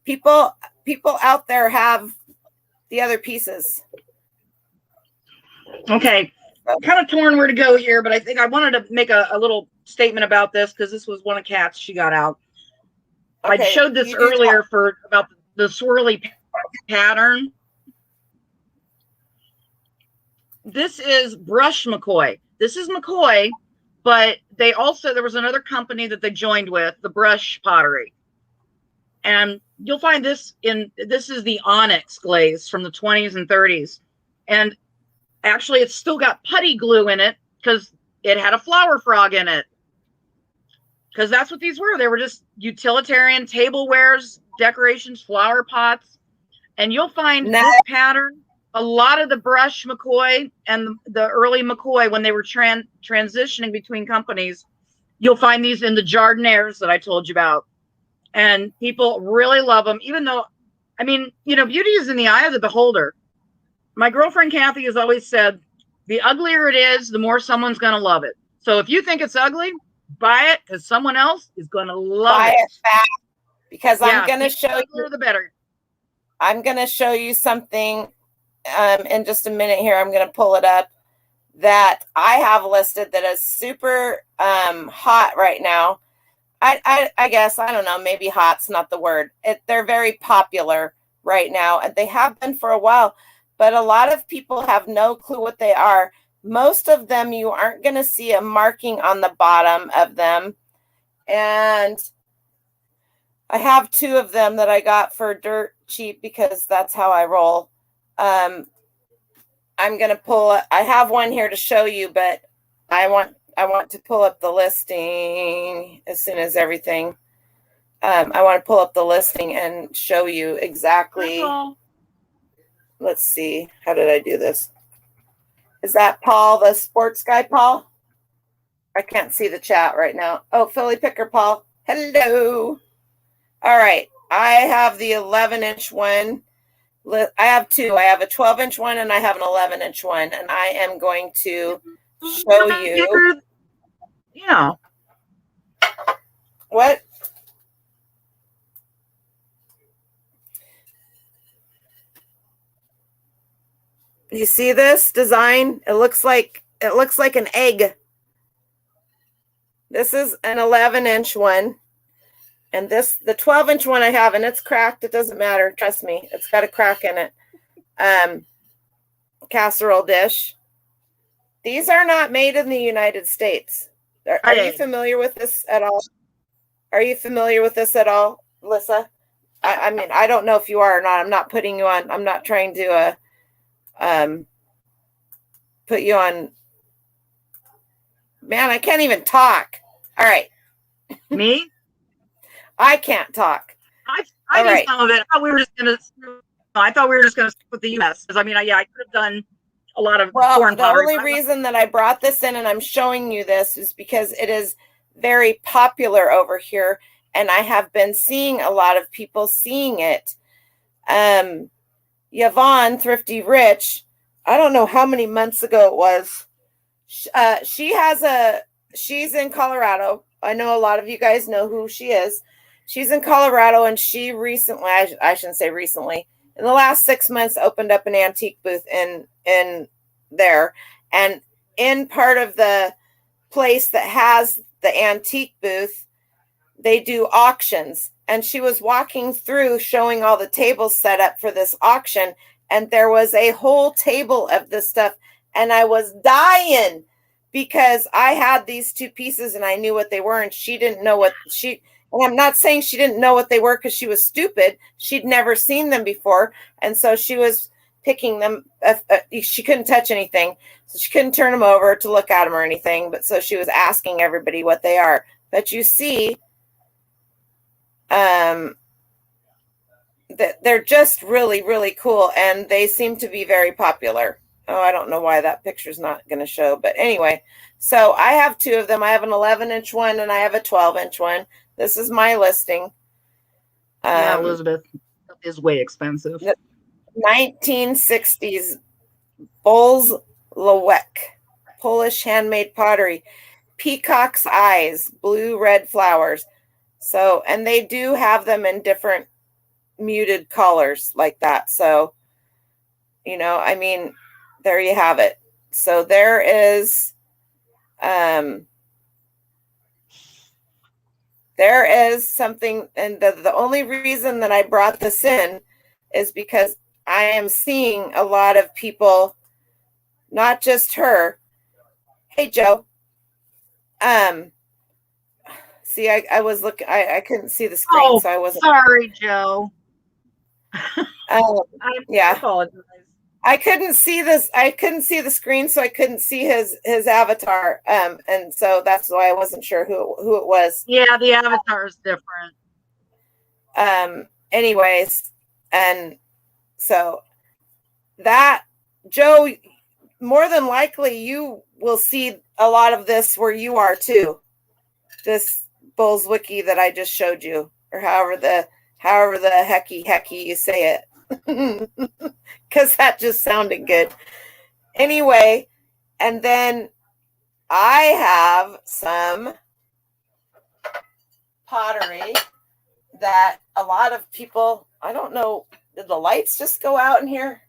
People out there have the other pieces. Okay. I'm kind of torn where to go here, but I think I wanted to make a little statement about this because this was one of Kat's she got out. Okay, I showed this earlier about the swirly pattern. This is brush McCoy. This is McCoy, but there was another company that they joined with, the Brush Pottery. And you'll find this is the Onyx Glaze from the 20s and 30s. And actually it's still got putty glue in it because it had a flower frog in it. Because that's what these were. They were just utilitarian tablewares, decorations, flower pots. And you'll find this pattern. A lot of the Brush McCoy and the early McCoy, when they were transitioning between companies, you'll find these in the Jardiners that I told you about. And people really love them, even though, I mean, you know, beauty is in the eye of the beholder. My girlfriend Kathy has always said, The uglier it is, the more someone's going to love it. So if you think it's ugly, buy it because someone else is going to love Buy it fast because I'm going to the show uglier, you. the better. I'm going to show you something in just a minute here. I'm going to pull it up that I have listed that is super hot right now. I guess, I don't know, maybe hot's not the word. They're very popular right now, and they have been for a while, but a lot of people have no clue what they are. Most of them, you aren't going to see a marking on the bottom of them. And I have 2 of them that I got for dirt cheap because that's how I roll. I'm going to pull it. I have one here to show you, but I want to pull up the listing as soon as everything. I want to pull up the listing and show you exactly. Let's see. How did I do this? Is that Paul, the sports guy, Paul? I can't see the chat right now. Oh, Philly Picker Paul. Hello. All right. I have the 11-inch one. I have 2. I have a 12-inch one and I have an 11-inch one. And I am going to show you. Yeah. What? You see this design? It looks like an egg. This is an 11-inch one. And the 12-inch one I have, and it's cracked. It doesn't matter. Trust me. It's got a crack in it. Casserole dish. These are not made in the United States. Are you familiar with this at all? Are you familiar with this at all, Lissa? I mean, I don't know if you are or not. I'm not putting you on. I'm not trying to put you on. Man, I can't even talk. All right. Me? I can't talk. I knew some of it. I thought we were just gonna stick with the U.S. because I mean, I could have done a lot of foreign pottery. The only reason that I brought this in and I'm showing you this is because it is very popular over here, and I have been seeing a lot of people seeing it. Yvonne, Thrifty Rich, I don't know how many months ago it was. She's in Colorado. I know a lot of you guys know who she is. She's in Colorado, and she recently, I shouldn't say recently, in the last 6 months, opened up an antique booth in there. And in part of the place that has the antique booth, they do auctions. And she was walking through showing all the tables set up for this auction. And there was a whole table of this stuff. And I was dying because I had these 2 pieces and I knew what they were. And she didn't know what and I'm not saying she didn't know what they were because she was stupid. She'd never seen them before. And so she was picking them. She couldn't touch anything. So she couldn't turn them over to look at them or anything. But so she was asking everybody what they are. But you see, that they're just really, really cool. And they seem to be very popular. Oh, I don't know why that picture's not going to show. But anyway, so I have 2 of them. I have an 11-inch one and I have a 12-inch one. This is my listing. Yeah, Elizabeth is way expensive. 1960s Bowls Lawek, Polish handmade pottery, peacock's eyes, blue red flowers. So, and they do have them in different muted colors like that. So, you know, I mean, there you have it. So there is something, and the only reason that I brought this in is because I am seeing a lot of people, not just her. Hey, Joe. See, I was looking, I couldn't see the screen, so I wasn't. Sorry, Joe. Yeah. I apologize. I couldn't see this. I couldn't see the screen, so I couldn't see his avatar. And so that's why I wasn't sure who it was. Yeah, the avatar is different. Anyways, and so that, Joe, more than likely you will see a lot of this where you are too. This Bulls Wiki that I just showed you, or however the hecky you say it. Because that just sounded good. Anyway, And then I have some pottery that a lot of people, I don't know, did the lights just go out in here?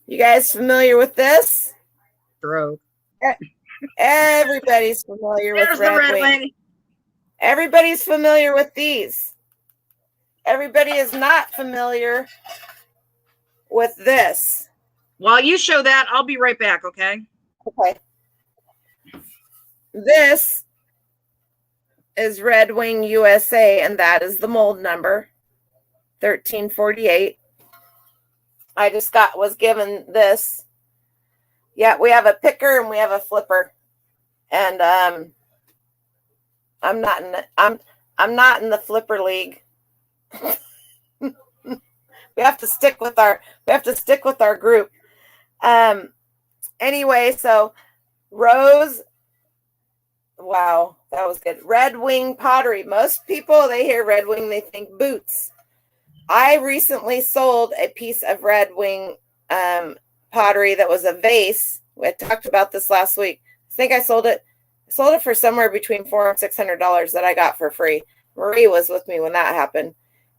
You guys familiar with this? Stroke. Everybody's familiar There's with the Red Wing. Everybody's familiar with these. Everybody is not familiar with this. While you show that, I'll be right back, okay? Okay. This is Red Wing USA, and that is the mold number 1348. I just was given this. Yeah, we have a picker and we have a flipper. And I'm not in the flipper league. we have to stick with our group. Anyway, so Rose, wow, that was good. Red Wing Pottery. Most people, they hear Red Wing, they think boots. I recently sold a piece of Red Wing pottery that was a vase. I talked about this last week. I think I sold it for somewhere between $400 and $600 that I got for free. Marie was with me when that happened.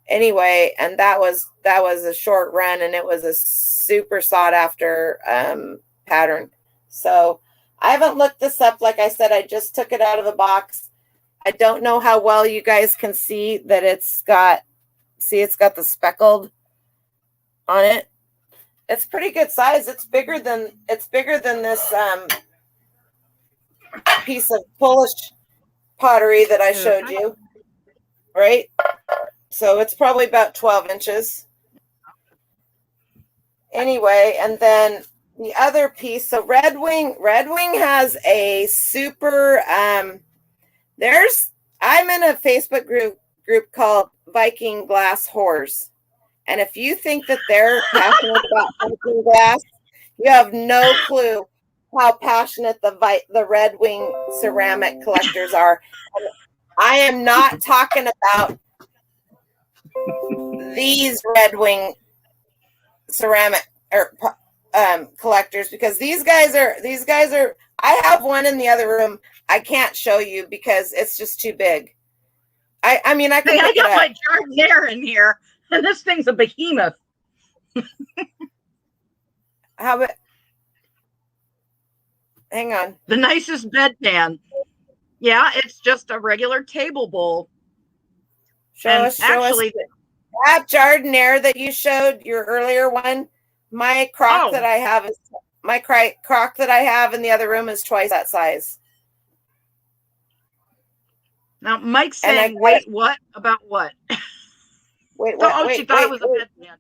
Anyway, and that was a short run, and it was a super sought after pattern. So I haven't looked this up. Like I said, I just took it out of the box. I don't know how well you guys can see that it's got the speckled on it. It's pretty good size. It's bigger than this piece of Polish pottery that I showed you, right? So it's probably about 12 inches. Anyway, and then the other piece, so Red Wing has a super, I'm in a Facebook group called Viking Glass Whores. And if you think that they're passionate about Viking glass, you have no clue how passionate the Red Wing ceramic collectors are. I am not talking about these Red Wing ceramic collectors, because these guys are I have one in the other room. I can't show you because it's just too big. I mean I can I got my Jardiner in here, and this thing's a behemoth. How about, hang on. The nicest bedpan. Yeah, it's just a regular table bowl. Show us that Jardiner that you showed, your earlier one. My crock that I have is crock that I have in the other room is twice that size. Now Mike's saying, wait, what? About what? Wait, she thought it was a bedpan.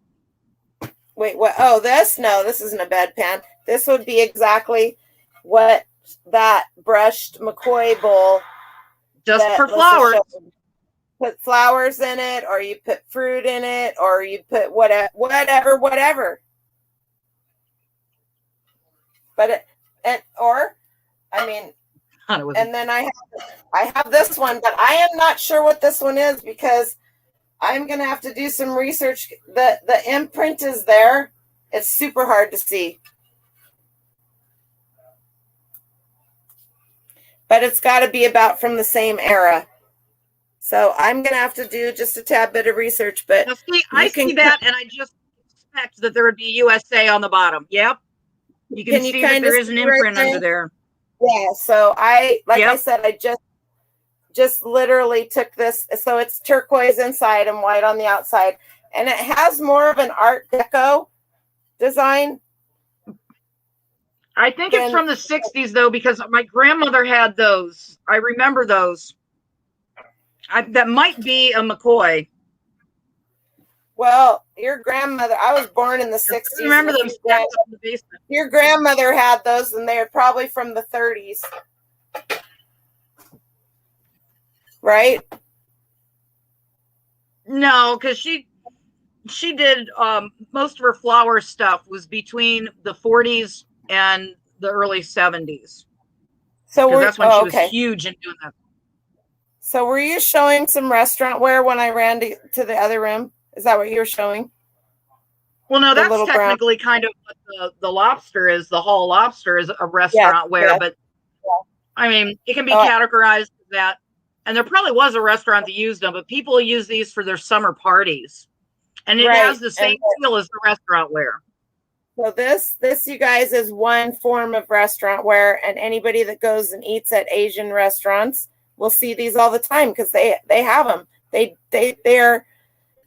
Wait, what? Oh, this? No, this isn't a bedpan. This would be exactly what that brushed McCoy bowl. Just for flowers. Put flowers in it, or you put fruit in it, or you put whatever. But and then I have this one, but I am not sure what this one is because I'm gonna have to do some research. The imprint is there. It's super hard to see. But it's got to be about from the same era. So I'm going to have to do just a tad bit of research. But I see that, and I just expect that there would be USA on the bottom. Yep. You can see that there is an imprint under there. Yeah. So I said, I just literally took this. So it's turquoise inside and white on the outside. And it has more of an Art Deco design. I think it's from the 60s, though, because my grandmother had those. I remember those. That might be a McCoy. Well, your grandmother, I was born in the 60s. I remember them stacked up in the basement. Your grandmother had those, and they were probably from the 30s. Right? No, because she did most of her flower stuff was between the 40s and the early 70s. So that's when she was huge in doing that. So were you showing some restaurant wear when I ran to the other room? Is that what you were showing? Well, no, The that's little brown. technically kind of what the lobster is. The Hall Lobster is a restaurant ware, yes. but I mean, it can be Oh. categorized as that. And there probably was a restaurant that used them, but people use these for their summer parties. And it Right. has the same feel as the restaurant ware. So this, you guys, is one form of restaurant ware, and anybody that goes and eats at Asian restaurants will see these all the time because they have them. They're,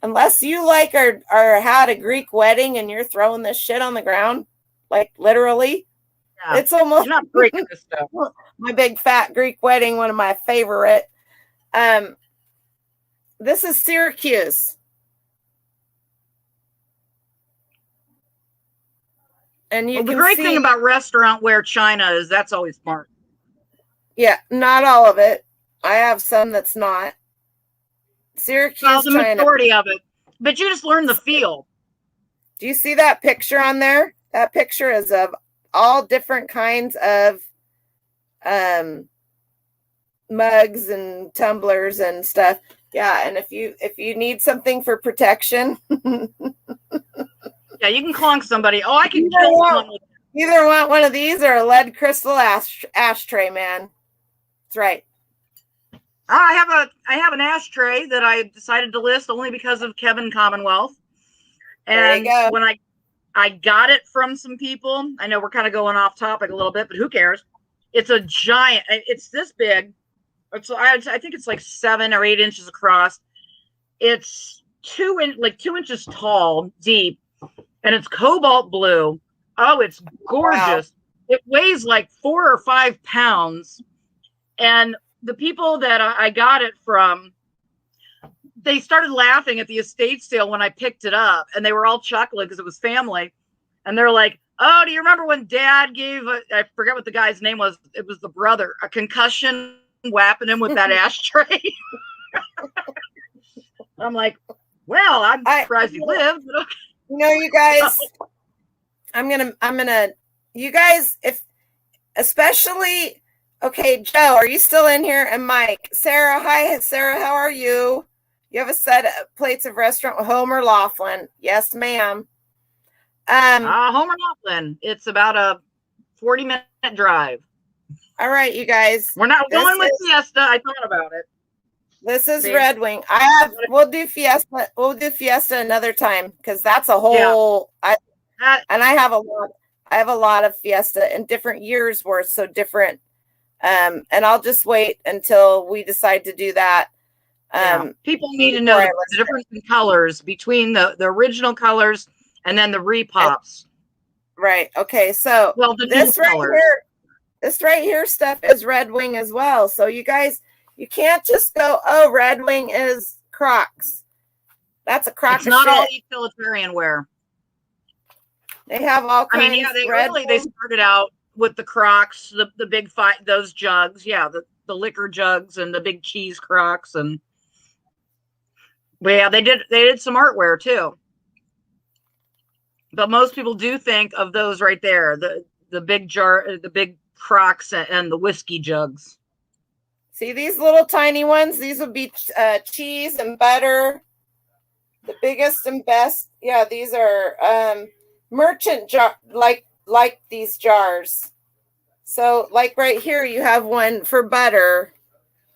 unless you like or had a Greek wedding and you're throwing this shit on the ground, like literally, Yeah. it's almost You're not breaking this stuff. my big fat Greek wedding, one of my favorite. This is Syracuse. And you Well, the can great see, thing about restaurant ware China is that's always smart. yeah, not all of it. I have some that's not. Syracuse, Well, the China. majority of it. But you just learn the feel. Do you see that picture on there? That picture is of all different kinds of mugs and tumblers and stuff. Yeah, and if you need something for protection, Yeah, you can clonk somebody. Oh, I can You kill know what? someone with either want one of these or a lead crystal ashtray, man. That's right. I have an ashtray that I decided to list only because of Kevin Commonwealth. There you And go. when I got it from some people, I know we're kind of going off topic a little bit, but who cares? It's a giant. It's this big. I think it's like 7 or 8 inches across. It's 2 inches tall, deep, and it's cobalt blue. Oh, it's gorgeous. Wow. It weighs like 4 or 5 pounds. And the people that I got it from, they started laughing at the estate sale when I picked it up, and they were all chuckling because it was family. And they're like, oh, do you remember when Dad gave, I forget what the guy's name was. It was the brother, a concussion, whapping him with that ashtray. I'm like, well, I'm surprised he lived. But okay. You know, you guys, I'm gonna, you guys, if, especially, okay, Joe, are you still in here? And Mike, Sarah, hi, Sarah, how are you? You have a set of plates of restaurant, Homer Laughlin. Yes, ma'am. Homer Laughlin. It's about a 40-minute drive. All right, you guys. We're not going with Fiesta. I thought about it. This is Red Wing. We'll do Fiesta. We'll do Fiesta another time because that's a whole. Yeah. I have a lot of Fiesta in different years worth, so different. And I'll just wait until we decide to do that. People need to know the difference in colors between the original colors and then the repops. Right. Okay. So this right here stuff is Red Wing as well. So you guys, you can't just go, oh, Red Wing is Crocs. That's a crock. It's not all utilitarian wear. They have all kinds. I mean, yeah, they started out with the Crocs, the big those jugs, the liquor jugs and the big cheese Crocs, and they did some artware too. But most people do think of those right there, the big jar, the big Crocs and the whiskey jugs. See these little tiny ones? These would be cheese and butter. The biggest and best. Yeah, these are merchant jar, like these jars. So like right here, you have one for butter.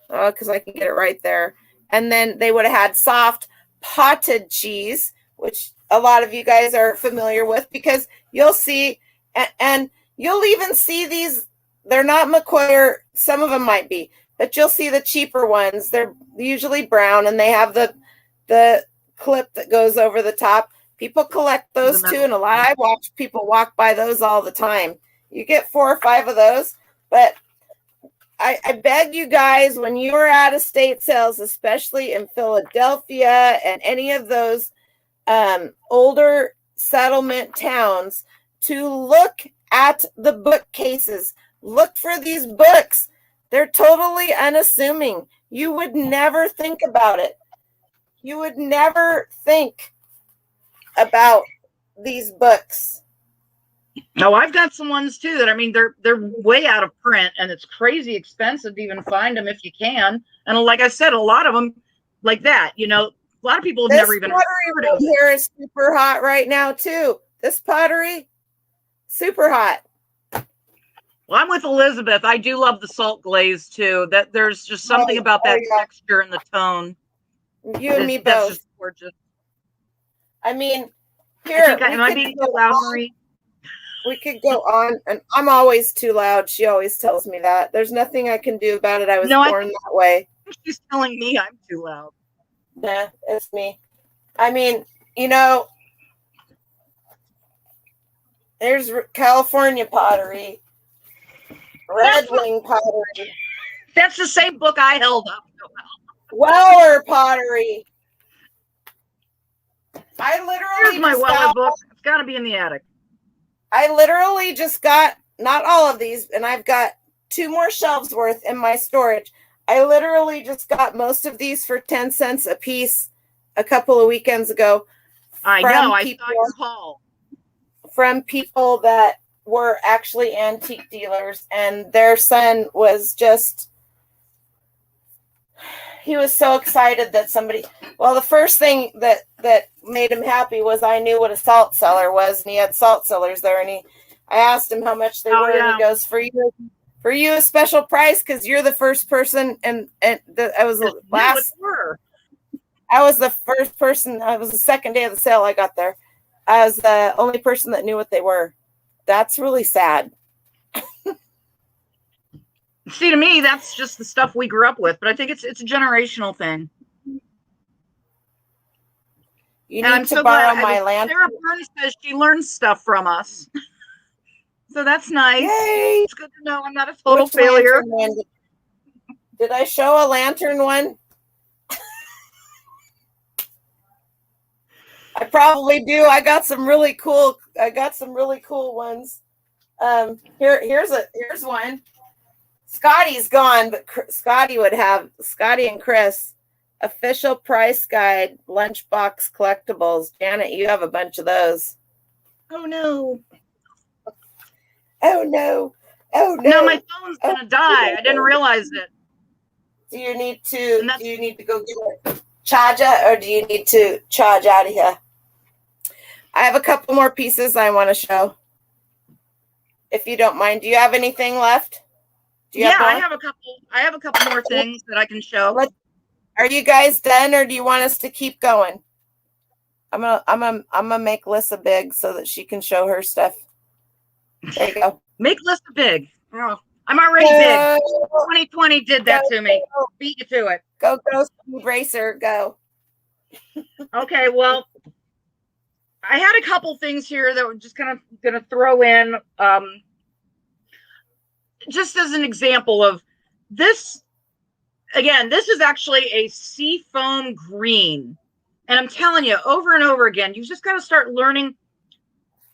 Oh, because I can get it right there. And then they would have had soft potted cheese, which a lot of you guys are familiar with because you'll see, and you'll even see these. They're not McCoy, some of them might be, but you'll see the cheaper ones. They're usually brown and they have the clip that goes over the top. People collect those too, and I watch people walk by those all the time. You get 4 or 5 of those, but I beg you guys, when you are at estate sales, especially in Philadelphia and any of those older settlement towns, to look at the bookcases. Look for these books. They're totally unassuming. You would never think about it. You would never think about these books. No, I've got some ones too that, I mean, they're way out of print and it's crazy expensive to even find them if you can. And like I said, a lot of them like that, A lot of people have This never even pottery heard right of it. here is super hot right now too. This pottery, super hot. Well, I'm with Elizabeth. I do love the salt glaze too. That there's just something about that texture and the tone. You and me That's both. just gorgeous. I mean, here, Am I being too loud, Marie? We could go on, and I'm always too loud. She always tells me that. There's nothing I can do about it. I was born that way. She's telling me I'm too loud. Nah, it's me. I mean, you know, there's California pottery, Red Wing pottery. That's the same book I held up. Weller pottery. I literally Here's my Weller book. It's got to be in the attic. I literally just got, not all of these, and I've got 2 more shelves worth in my storage. I literally just got most of these for 10 cents a piece a couple of weekends ago. I know. I saw your haul. From people that were actually antique dealers, and their son was just, he was so excited that somebody, well, the first thing that made him happy was I knew what a salt cellar was, and he had salt cellars there, and I asked him how much they were, and he goes, for you a special price, because you're the first person, I was the first person, I was the second day of the sale I got there. I was the only person that knew what they were. That's really sad. See, to me, that's just the stuff we grew up with, but I think it's a generational thing. You need to borrow my lantern. Sarah Burns says she learns stuff from us. So that's nice. Yay. It's good to know I'm not a total failure. Did I show a lantern one? I probably do. I got some really cool ones. Here's one. Scotty's gone, but Scotty and Chris, official price guide, lunchbox collectibles. Janet, you have a bunch of those. Oh no. Oh no. Oh no. No, my phone's gonna die. I didn't realize it. Do you need to go get a charger, or do you need to charge out of here? I have a couple more pieces I want to show. If you don't mind. Do you have anything left? I have a couple more things that I can show. Are you guys done, or do you want us to keep going? I'm gonna make Lissa big so that she can show her stuff. There you go. Make Lissa big. Oh, I'm already big. 2020 did that to me. Beat you to it. Go, Speed Racer, go. Okay, well, I had a couple things here that we're just kind of going to throw in. Just as an example of this, again, this is actually a sea foam green. And I'm telling you, over and over again, you just got to start learning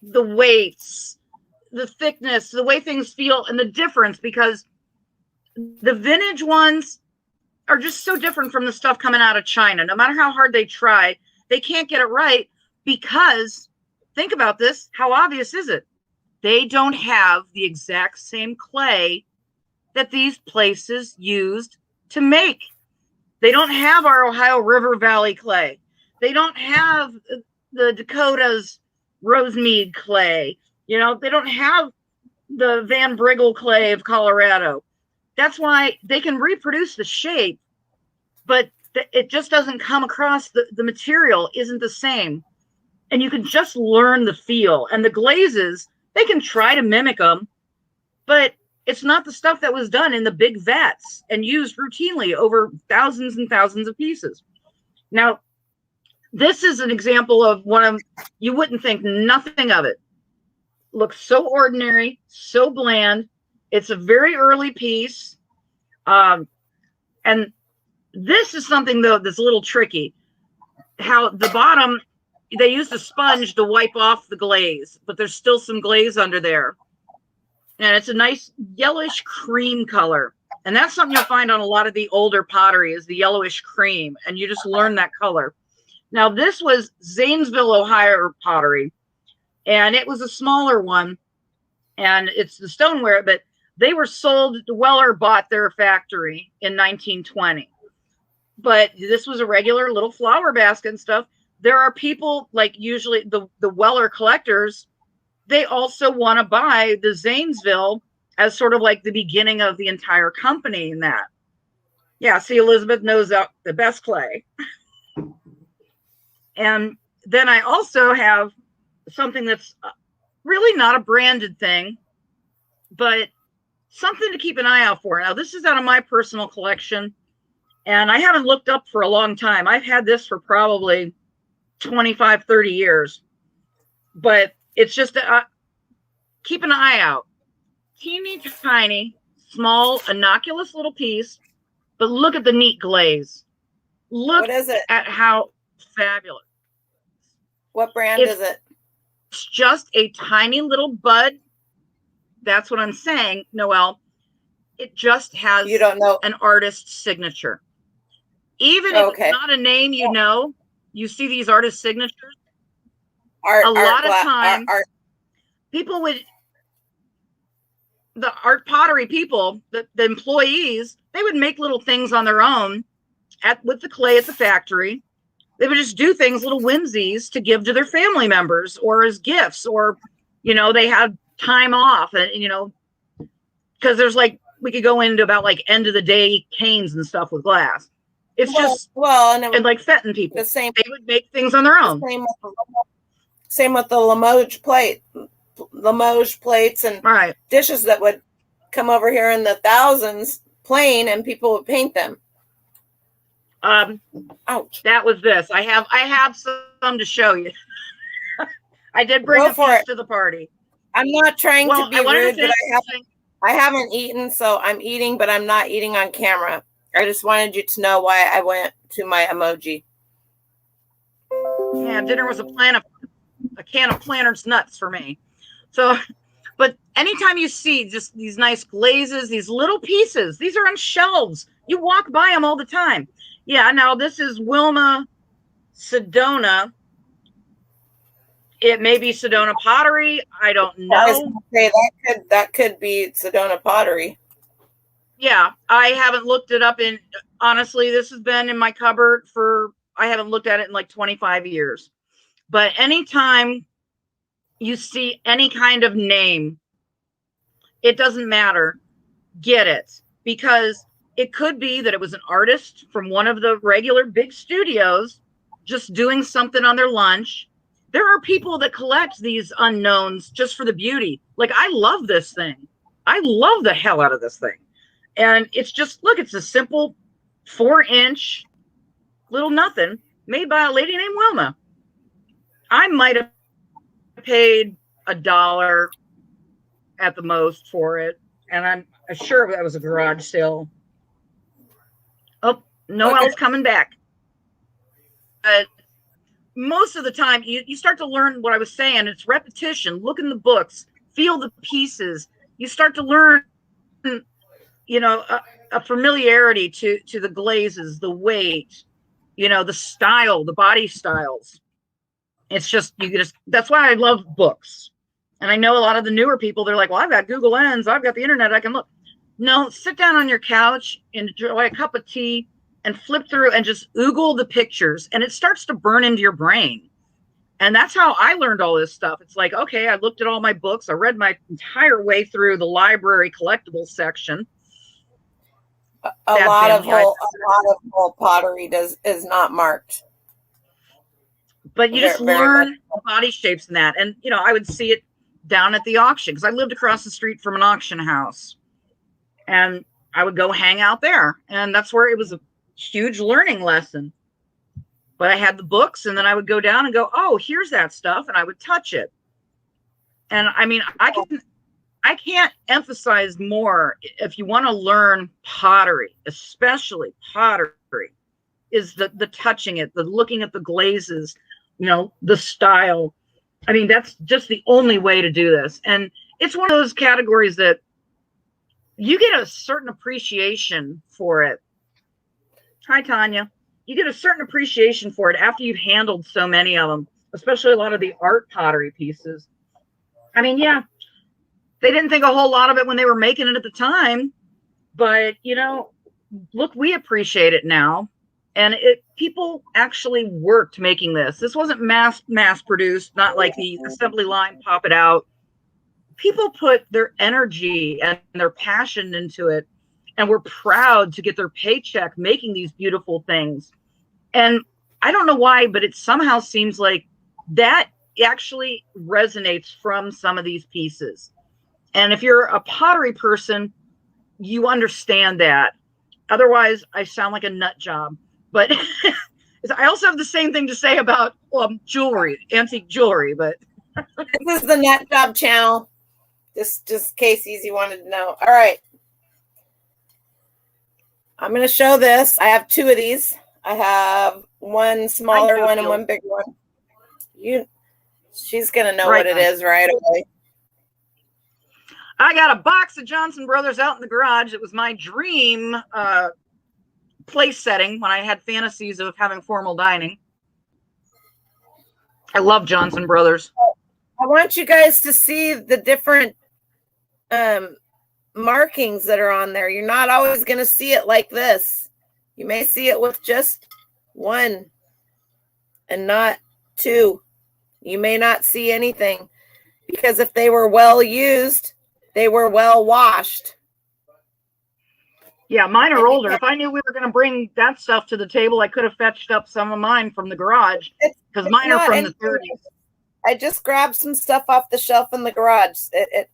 the weights, the thickness, the way things feel, and the difference, because the vintage ones are just so different from the stuff coming out of China. No matter how hard they try, they can't get it right, because think about this. How obvious is it? They don't have the exact same clay that these places used to make. They don't have our Ohio River Valley clay. They don't have the Dakota's Rosemead clay. You know, they don't have the Van Briggle clay of Colorado. That's why they can reproduce the shape, but it just doesn't come across. The material isn't the same. And you can just learn the feel. And the glazes, they can try to mimic them, but it's not the stuff that was done in the big vats and used routinely over thousands and thousands of pieces. Now, this is an example of one of, you wouldn't think nothing of it. Looks so ordinary, so bland. It's a very early piece. And this is something, though, that's a little tricky. How the bottom, they used a sponge to wipe off the glaze, but there's still some glaze under there. And it's a nice yellowish cream color. And that's something you'll find on a lot of the older pottery, is the yellowish cream. And you just learn that color. Now, this was Zanesville, Ohio pottery. And it was a smaller one. And it's the stoneware, but they were sold, Weller bought their factory in 1920. but this was a regular little flower basket and stuff. There are people like usually the Weller collectors, they also want to buy the Zanesville as sort of like the beginning of the entire company in that. Yeah, see, Elizabeth knows the best clay. And then I also have something that's really not a branded thing, but something to keep an eye out for. Now, this is out of my personal collection, and I haven't looked up for a long time. I've had this for probably 25, 30 years, but it's just keep an eye out. Teeny tiny, small, innocuous little piece, but look at the neat glaze. Look What is it? at how fabulous. What brand is it? It's just a tiny little bud. That's what I'm saying, Noel. It just has You don't know. an artist's signature. Even if it's not a name you know, you see these artist signatures. A lot of time, people would, the art pottery people, the employees, they would make little things on their own with the clay at the factory. They would just do things, little whimsies to give to their family members or as gifts, or, you know, they had time off, and, you know, because there's like, we could go into about like end of the day canes and stuff with glass. It's and like fetting people. The same. They would make things on their own. Same with the Limoges plates and dishes that would come over here in the thousands plain, and people would paint them. Ouch. That was this. I have some to show you. I did bring a piece to the party. I'm not trying to be rude, but I haven't eaten, so I'm eating, but I'm not eating on camera. I just wanted you to know why I went to my emoji. Yeah, dinner was a can of Planters nuts for me. So, but anytime you see just these nice glazes, these little pieces, these are on shelves. You walk by them all the time. Yeah, now this is Wilma Sedona. It may be Sedona Pottery. I don't know. I was gonna say that could be Sedona Pottery. Yeah, I haven't looked it up honestly, this has been in my cupboard I haven't looked at it in like 25 years. But anytime you see any kind of name, it doesn't matter. Get it. Because it could be that it was an artist from one of the regular big studios just doing something on their lunch. There are people that collect these unknowns just for the beauty. Like, I love this thing. I love the hell out of this thing. And it's just, look, it's a simple 4-inch little nothing made by a lady named Wilma. I might have paid $1 at the most for it. And I'm sure that was a garage sale. Oh, Noel's coming back. Most of the time, you start to learn what I was saying. It's repetition. Look in the books. Feel the pieces. You start to learn, you know, a familiarity to the glazes, the weight, you know, the style, the body styles. It's just, that's why I love books. And I know a lot of the newer people, they're like, well, I've got Google Lens, I've got the internet, I can look. No, sit down on your couch, enjoy a cup of tea, and flip through and just oogle the pictures. And it starts to burn into your brain. And that's how I learned all this stuff. It's like, okay, I looked at all my books. I read my entire way through the library collectibles section. A lot of whole pottery is not marked. But you just learn the body shapes in that. And, you know, I would see it down at the auction because I lived across the street from an auction house. And I would go hang out there. And that's where it was a huge learning lesson. But I had the books, and then I would go down and go, oh, here's that stuff. And I would touch it. And I mean, I can't emphasize more, if you want to learn pottery, especially pottery, is the touching it, the looking at the glazes, you know, the style. I mean, that's just the only way to do this. And it's one of those categories that you get a certain appreciation for it. Hi, Tanya. You get a certain appreciation for it after you've handled so many of them, especially a lot of the art pottery pieces. I mean, yeah, they didn't think a whole lot of it when they were making it at the time, but, you know, look, we appreciate it now. And people actually worked making this. This wasn't mass produced, not like the assembly line, pop it out. People put their energy and their passion into it and were proud to get their paycheck making these beautiful things. And I don't know why, but it somehow seems like that actually resonates from some of these pieces. And if you're a pottery person, you understand that. Otherwise, I sound like a nut job. But I also have the same thing to say about jewelry, antique jewelry. But this is the Nut Job channel. Just in case you wanted to know. All right. I'm going to show this. I have two of these. I have one smaller one and one bigger one. She's going to know what it is right away. I got a box of Johnson Brothers out in the garage. It was my dream place setting when I had fantasies of having formal dining. I love Johnson Brothers. I want you guys to see the different markings that are on there. You're not always going to see it like this. You may see it with just one and not two. You may not see anything because if they were well used, they were well washed. Yeah, mine are older. If I knew we were going to bring that stuff to the table, I could have fetched up some of mine from the garage because mine are from the 30s. I just grabbed some stuff off the shelf in the garage.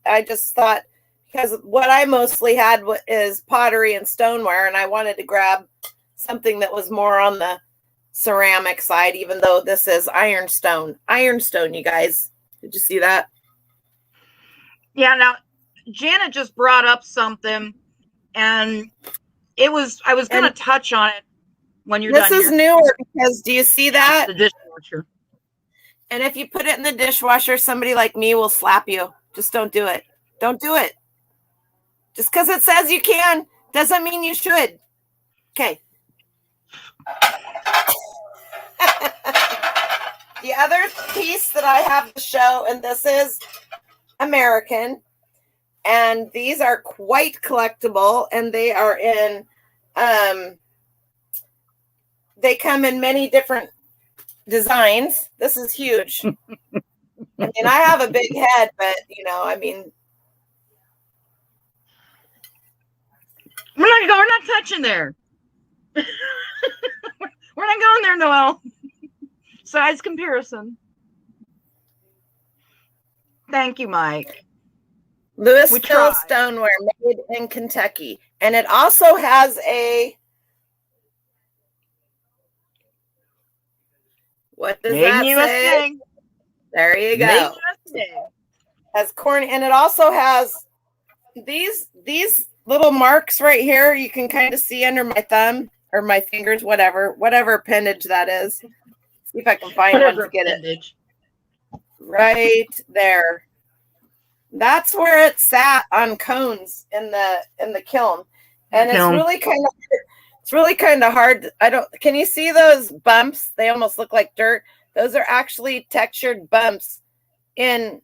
I just thought, because what I mostly had is pottery and stoneware, and I wanted to grab something that was more on the ceramic side, even though this is ironstone. Ironstone, you guys. Did you see that? Yeah, now, Janet just brought up something, and I was going to touch on it when you're done. This is newer because do you see that? The dishwasher. And if you put it in the dishwasher, somebody like me will slap you. Just don't do it. Don't do it. Just because it says you can doesn't mean you should. Okay. The other piece that I have to show, and this is American, and these are quite collectible, and they are in, they come in many different designs. This is huge. I mean, I have a big head, but I mean, we're not touching there. We're not going there, Noel. Size comparison. Thank you, Mike. Louisville stoneware made in Kentucky. And it also has a, what does that say? There you go. Has corny, and it also has these little marks right here. You can kind of see under my thumb or my fingers, whatever appendage that is. See if I can find one to get it. Right there. That's where it sat on cones in the kiln. And it's really kind of hard. Can you see those bumps? They almost look like dirt. Those are actually textured bumps in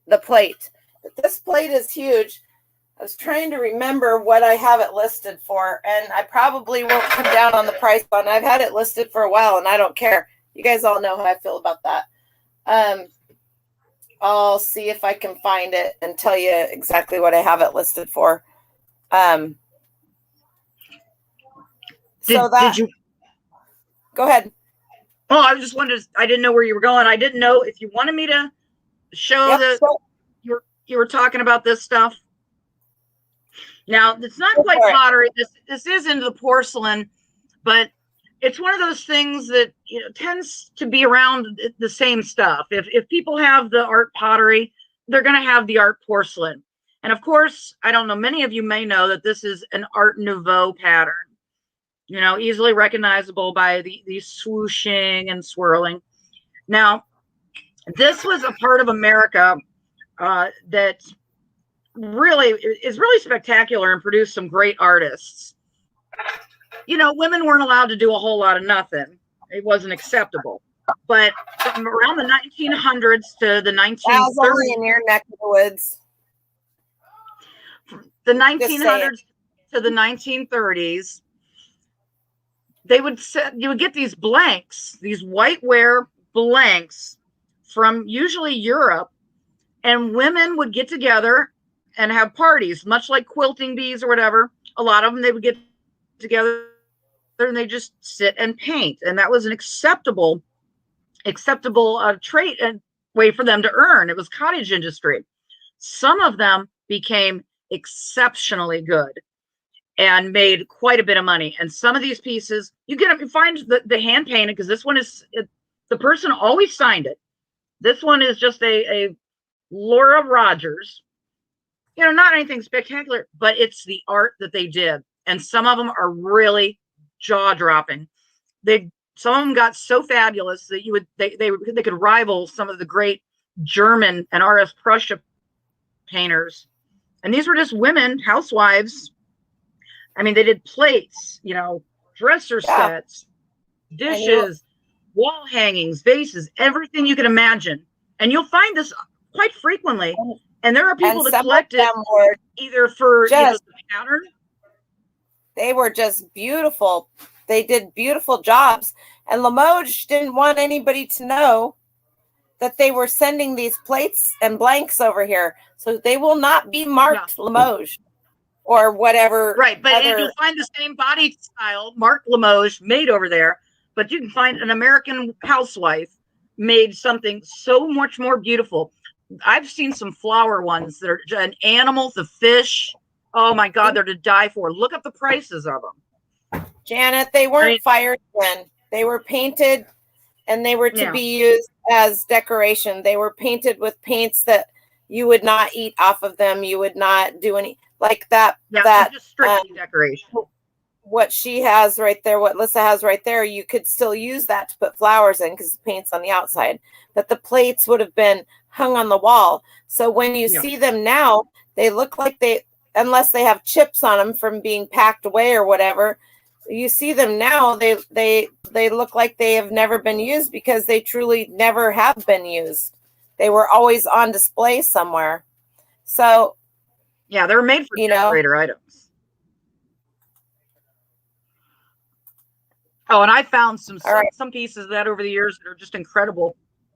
the plate. But this plate is huge. I was trying to remember what I have it listed for, and I probably won't come down on the price on it. I've had it listed for a while, and I don't care. You guys all know how I feel about that. I'll see if I can find it and tell you exactly what I have it listed for. Did you go ahead? Oh, I just wanted to, I didn't know where you were going. I didn't know if you wanted me to show you were talking about this stuff. Now, it's not quite pottery. This is into the porcelain, but it's one of those things that tends to be around the same stuff. If people have the art pottery, they're going to have the art porcelain. And of course, I don't know, many of you may know that this is an Art Nouveau pattern. Easily recognizable by the swooshing and swirling. Now, this was a part of America that really is really spectacular and produced some great artists. Women weren't allowed to do a whole lot of nothing. It wasn't acceptable. But from around the 1900s to the 1930s, in your neck of the woods. The 1900s to the 1930s, you would get these blanks, these whiteware blanks from usually Europe, and women would get together and have parties, much like quilting bees or whatever. A lot of them, they would get together and they just sit and paint, and that was an acceptable trait and way for them to earn. It was cottage industry. Some of them became exceptionally good and made quite a bit of money. And some of these pieces, you find the hand painted, because this one is, the person always signed it. This one is just a Laura Rogers, not anything spectacular, but it's the art that they did. And some of them are really jaw dropping. Some of them got so fabulous that they could rival some of the great German and RS Prussia painters. And these were just women, housewives. I mean, they did plates, dresser sets, dishes, wall hangings, vases, everything you can imagine. And you'll find this quite frequently. And there are people that collect it either for the pattern. They were just beautiful. They did beautiful jobs. And Limoges didn't want anybody to know that they were sending these plates and blanks over here. So they will not be marked Limoges or whatever. Right. But you'll find the same body style, marked Limoges, made over there. But you can find an American housewife made something so much more beautiful. I've seen some flower ones that are an animal, the fish. Oh my God, they're to die for. Look up the prices of them. Janet, they weren't fired then. They were painted, and they were to be used as decoration. They were painted with paints that you would not eat off of them. You would not do any like that. Yeah, that just strictly decoration. What she has right there, what Lissa has right there, you could still use that to put flowers in because the paint's on the outside. But the plates would have been hung on the wall. So when you see them now, they look like unless they have chips on them from being packed away or whatever, you see them now, they look like they have never been used because they truly never have been used. They were always on display somewhere. So yeah, they're made for decorator items. Oh, and I found some pieces of that over the years that are just incredible.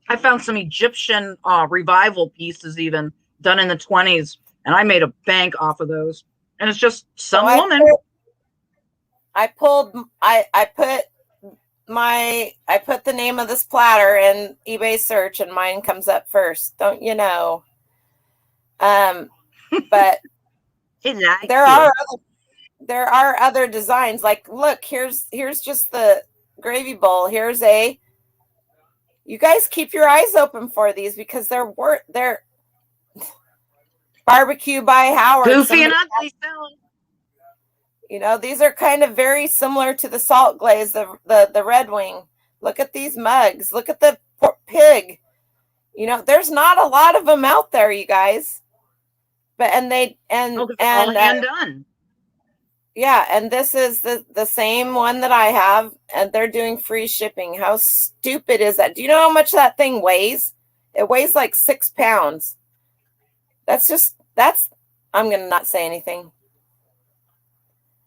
I found some Egyptian revival pieces even done in the 20s, and I made a bank off of those. And it's just some woman. I put the name of this platter in eBay search, and mine comes up first. Don't you know? But there are other designs. Like, look, here's just the gravy bowl. You guys keep your eyes open for these because they're barbecue by Howard. Goofy and ugly. These are kind of very similar to the salt glaze, the Red Wing. Look at these mugs. Look at the pig. There's not a lot of them out there, you guys. But all hand done. Yeah, and this is the same one that I have, and they're doing free shipping. How stupid is that? Do you know how much that thing weighs? It weighs like 6 pounds. I'm going to not say anything.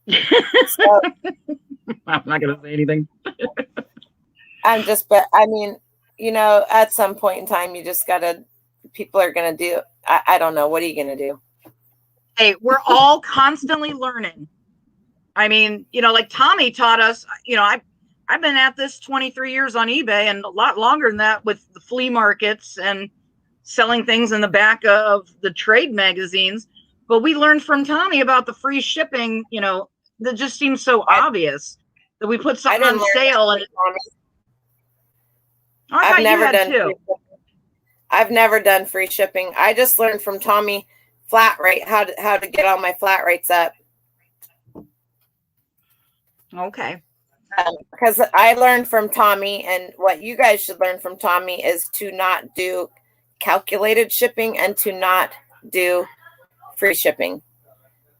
So, I'm not going to say anything. at some point in time, you just got to, people are going to do, I don't know. What are you going to do? Hey, we're all constantly learning. I mean, like Tommy taught us, I've been at this 23 years on eBay and a lot longer than that with the flea markets and selling things in the back of the trade magazines. But we learned from Tommy about the free shipping, that just seems so obvious that we put something on sale. And I've never done free shipping. I just learned from Tommy flat rate, how to get all my flat rates up. Okay. Because I learned from Tommy, and what you guys should learn from Tommy is to not do calculated shipping and to not do free shipping.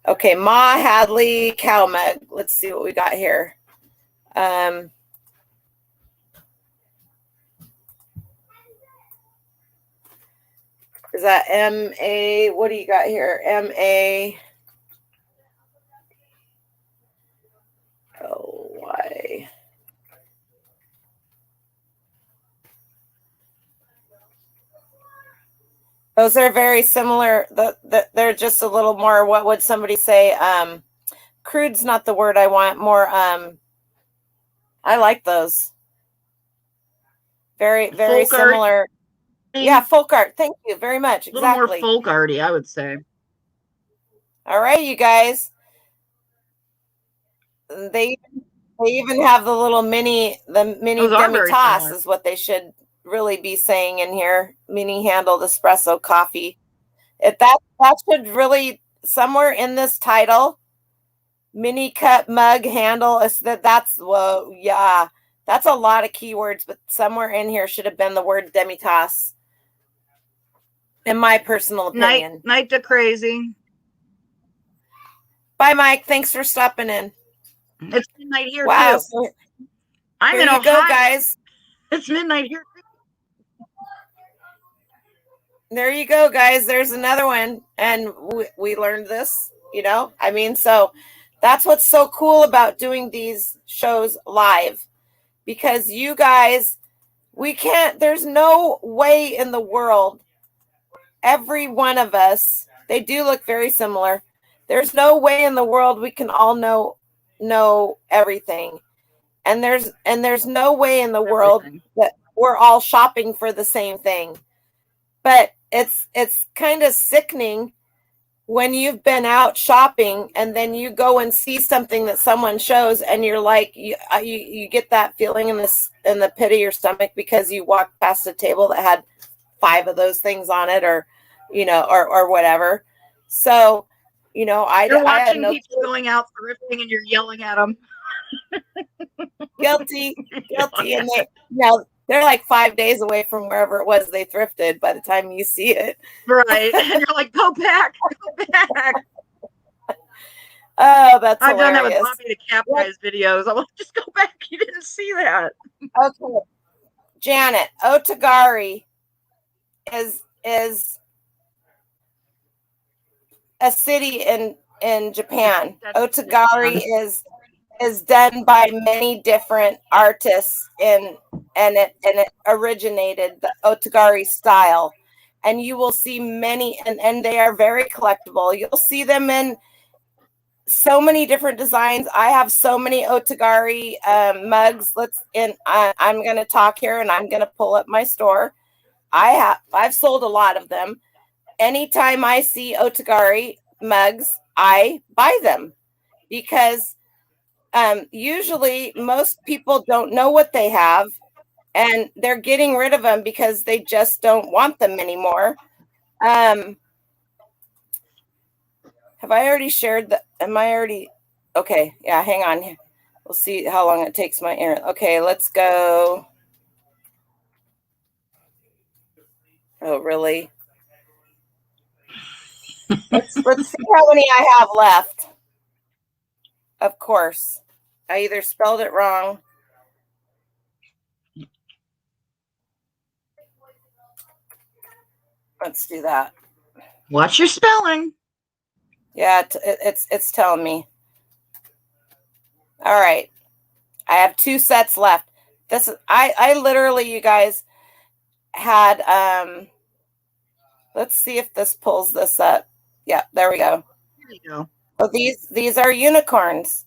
Okay, Ma Hadley cow mug. Let's see what we got here. Is that MA? What do you got here? MA. Oh, why? Those are very similar. They're just a little more, what would somebody say? Crude's not the word I want. More, I like those. Very, very Folk art. similar. Yeah, folk art. Thank you very much. A little Exactly. more folk arty, I would say. All right, you guys. They even have the little mini Those are very demi-tasse similar. is what they should really be saying in here. Mini handled espresso coffee. That should really, somewhere in this title, mini cup mug handle, that's, whoa, yeah, that's a lot of keywords, but somewhere in here should have been the word demi-tasse, in my personal opinion. Night to crazy. Bye, Mike. Thanks for stopping in. It's midnight here Wow. too. So I'm here in you Ohio. go, guys. It's midnight here. There you go, guys. There's another one. And we learned this, I mean, so that's what's so cool about doing these shows live, because you guys, there's no way in the world, every one of us, they do look very similar. There's no way in the world we can all know everything. And there's no way in the world that we're all shopping for the same thing. But it's kind of sickening when you've been out shopping and then you go and see something that someone shows and you're like, you get that feeling in the pit of your stomach because you walked past a table that had 5 of those things on it, or or whatever. So you're watching people going out thrifting and you're yelling at them. guilty, and they're like 5 days away from wherever it was they thrifted by the time you see it. Right. And you're like, go back. Oh, that's I've hilarious. done that with Bobby the Cap Guy's videos. I'm like, just go back. You didn't see that. Okay. Janet, Otagari is a city in Japan. Otagari is done by many different artists and it originated the Otagari style, and you will see many and they are very collectible. You'll see them in so many different designs. I have so many Otagari mugs. I'm going to talk here and I'm going to pull up my store. I've sold a lot of them. Anytime I see Otagari mugs, I buy them because usually most people don't know what they have and they're getting rid of them because they just don't want them anymore. Have I already shared that? Am I already? Okay. Yeah. Hang on. We'll see how long it takes my internet. Okay. Let's go. Oh, really? Let's see how many I have left. Of course. I either spelled it wrong. Let's do that. Watch your spelling. Yeah, it's telling me. All right. I have 2 sets left. This is I literally, you guys, had let's see if this pulls this up. Yeah, there we go. There you go. So these are unicorns.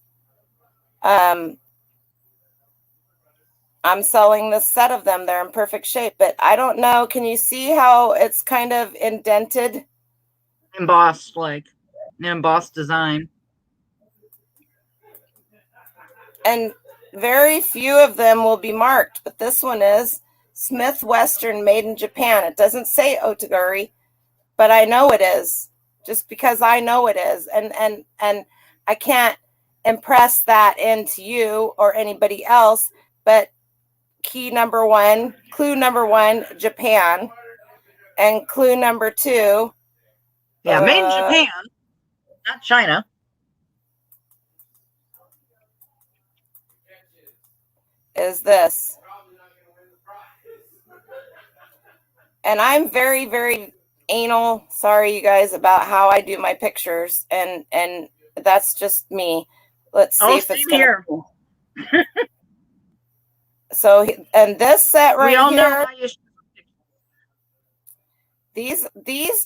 I'm selling this set of them. They're in perfect shape, but I don't know. Can you see how it's kind of indented? Embossed, like an embossed design. And very few of them will be marked, but this one is Smith Western, made in Japan. It doesn't say Otagari, but I know it is, just because I know it is. And I can't impress that into you or anybody else, but clue number one, Japan, and clue number 2. Yeah, made in Japan, not China. Is this. And I'm very, very anal, sorry you guys, about how I do my pictures, and that's just me. Let's see if it's here. So, and this set right we all here, know how you These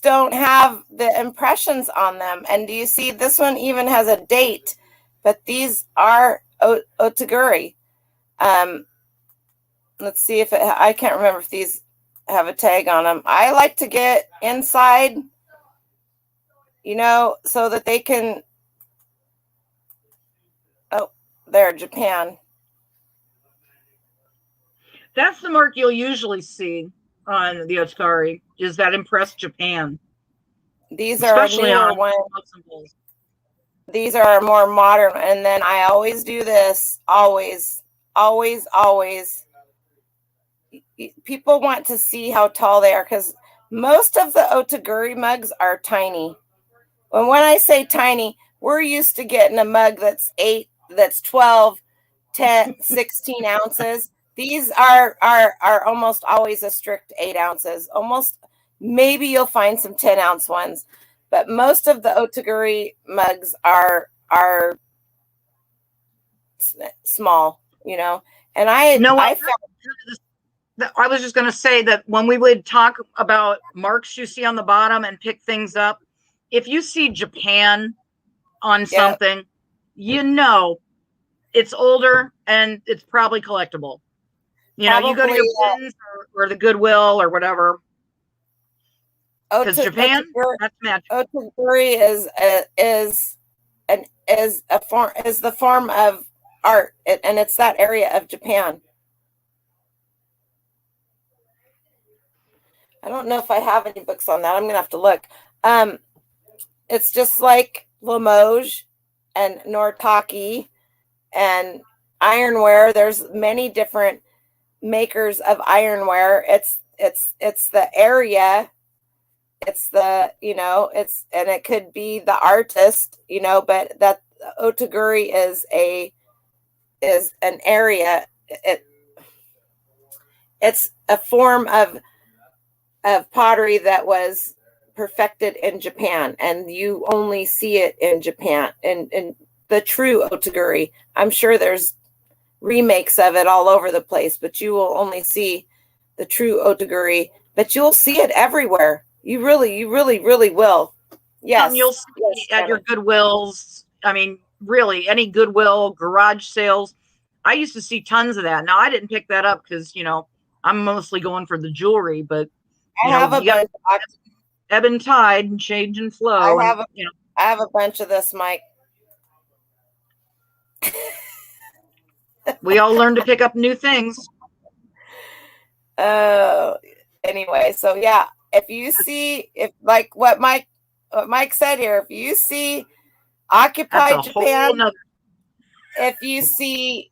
don't have the impressions on them. And do you see this one even has a date? But these are otaguri. Let's see if I can't remember if these have a tag on them. I like to get inside, you know, so that they can. Oh, there, Japan. That's the mark you'll usually see on the otaguri, is that impressed Japan. These are Especially newer on ones. These are more modern. And then I always do this. Always. People want to see how tall they are because most of the otaguri mugs are tiny. When I say tiny, we're used to getting a mug that's 12, 10, 16 ounces. These are almost always a strict 8 ounces. Almost, maybe you'll find some 10-ounce ones, but most of the otaguri mugs are small, you know. And I was just going to say that when we would talk about marks you see on the bottom and pick things up, if you see Japan on something, you know it's older and it's probably collectible. You know, you go to your bins or the Goodwill or whatever. Because Japan, that's magic. Otaguri is the form of art, and it's that area of Japan. I don't know if I have any books on that. I'm gonna have to look. It's just like Limoges and Nortaki and ironware. There's many different makers of ironware. It's the area. It's the, you know, and it could be the artist, you know, but that otaguri is an area. It's a form of pottery that was perfected in Japan, and you only see it in Japan. And the true otaguri, I'm sure there's remakes of it all over the place, but you will only see the true otaguri, but you'll see it everywhere. You really will. Yes. You'll see at your Goodwills. I mean, really, any Goodwill, garage sales. I used to see tons of that. Now, I didn't pick that up because, you know, I'm mostly going for the jewelry, but I have a bunch. Ebb and tide and change and flow. I have a bunch of this, Mike. We all learn to pick up new things. Anyway, so yeah, if you see, like what Mike said here, if you see Occupy Japan, if you see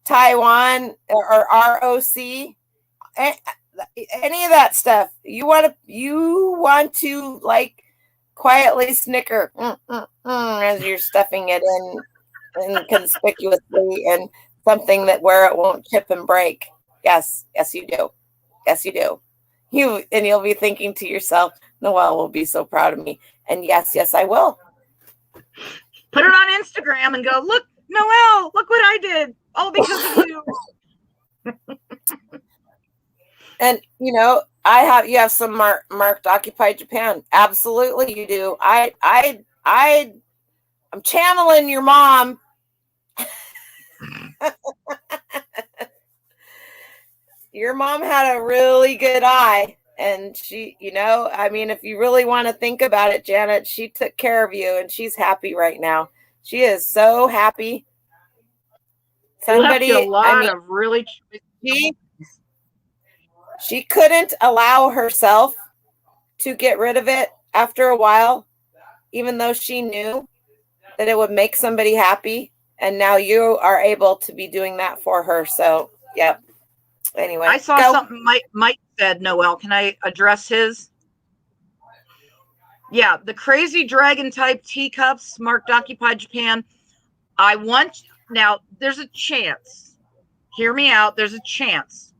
Taiwan or ROC, any of that stuff, you want to like quietly snicker as you're stuffing it in conspicuously and something that where it won't chip and break. Yes, you do. Yes, you do. You'll be thinking to yourself, Noel will be so proud of me. And yes, I will. Put it on Instagram and go, look, Noel, look what I did. All because of you. And you know, you have some marked Occupy Japan. Absolutely you do. I'm channeling your mom. Your mom had a really good eye, and she, you know, I mean, if you really want to think about it, Janet, she took care of you, and she's happy right now. She is so happy. Somebody, a lot of really. She couldn't allow herself to get rid of it after a while, even though she knew that it would make somebody happy. And now you are able to be doing that for her. So, yep. Anyway, I saw something Mike said, Noel. Can I address his? Yeah, the crazy dragon type teacups marked Occupy Japan. Now, there's a chance. Hear me out. There's a chance.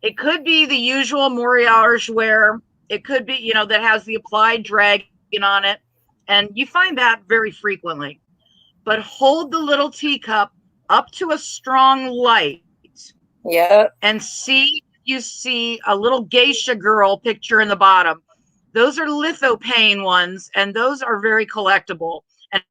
It could be the usual Moriarty ware. It could be, you know, that has the applied dragon on it. And you find that very frequently. But hold the little teacup up to a strong light. Yeah. And see if you see a little geisha girl picture in the bottom. Those are lithopane ones, and those are very collectible, and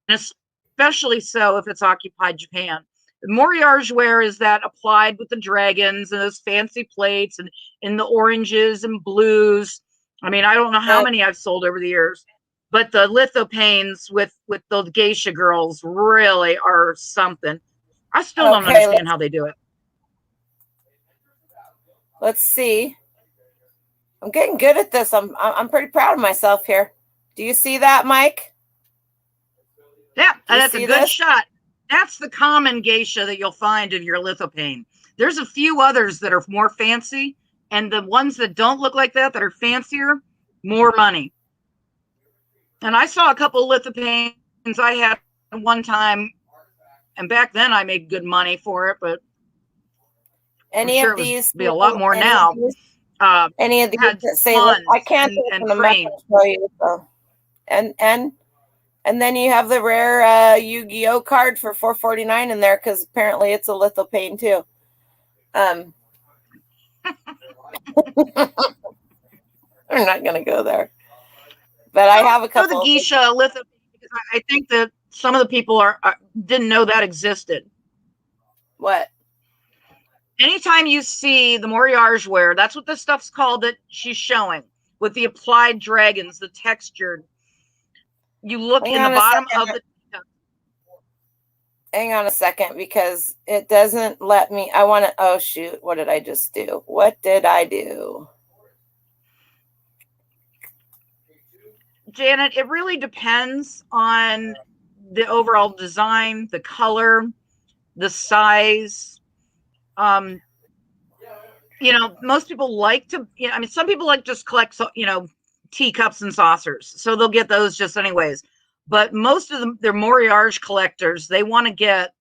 especially so if it's occupied Japan. The Moriarge ware is that applied with the dragons and those fancy plates and in the oranges and blues. I mean, I don't know how many I've sold over the years, but the lithopanes with the geisha girls really are something. I still don't understand how they do it. Let's see. I'm getting good at this. I'm pretty proud of myself here. Do you see that, Mike? Yeah, that's a good shot. That's the common geisha that you'll find in your lithopane. There's a few others that are more fancy, and the ones that don't look like that are fancier, more money. And I saw a couple of lithopanes I had one time, and back then I made good money for it, but any I'm sure of these be a lot more now. Any of these that say, I can't open them up and show you. So. And then you have the rare Yu-Gi-Oh card for $4.49 in there because apparently it's a lithopane too. I'm not gonna go there, but I have a couple. The geisha lithopane. I think that some of the people didn't know that existed. What? Anytime you see the Moriarge ware, that's what this stuff's called that she's showing with the applied dragons, the textured. You look in the bottom of the. Hang on a second because it doesn't let me. I want to. Oh, shoot. What did I just do? What did I do? Janet, it really depends on the overall design, the color, the size. Most people like to, some people like just collect, teacups and saucers. So they'll get those just anyways. But most of them, they're Moriarge collectors. They want to get,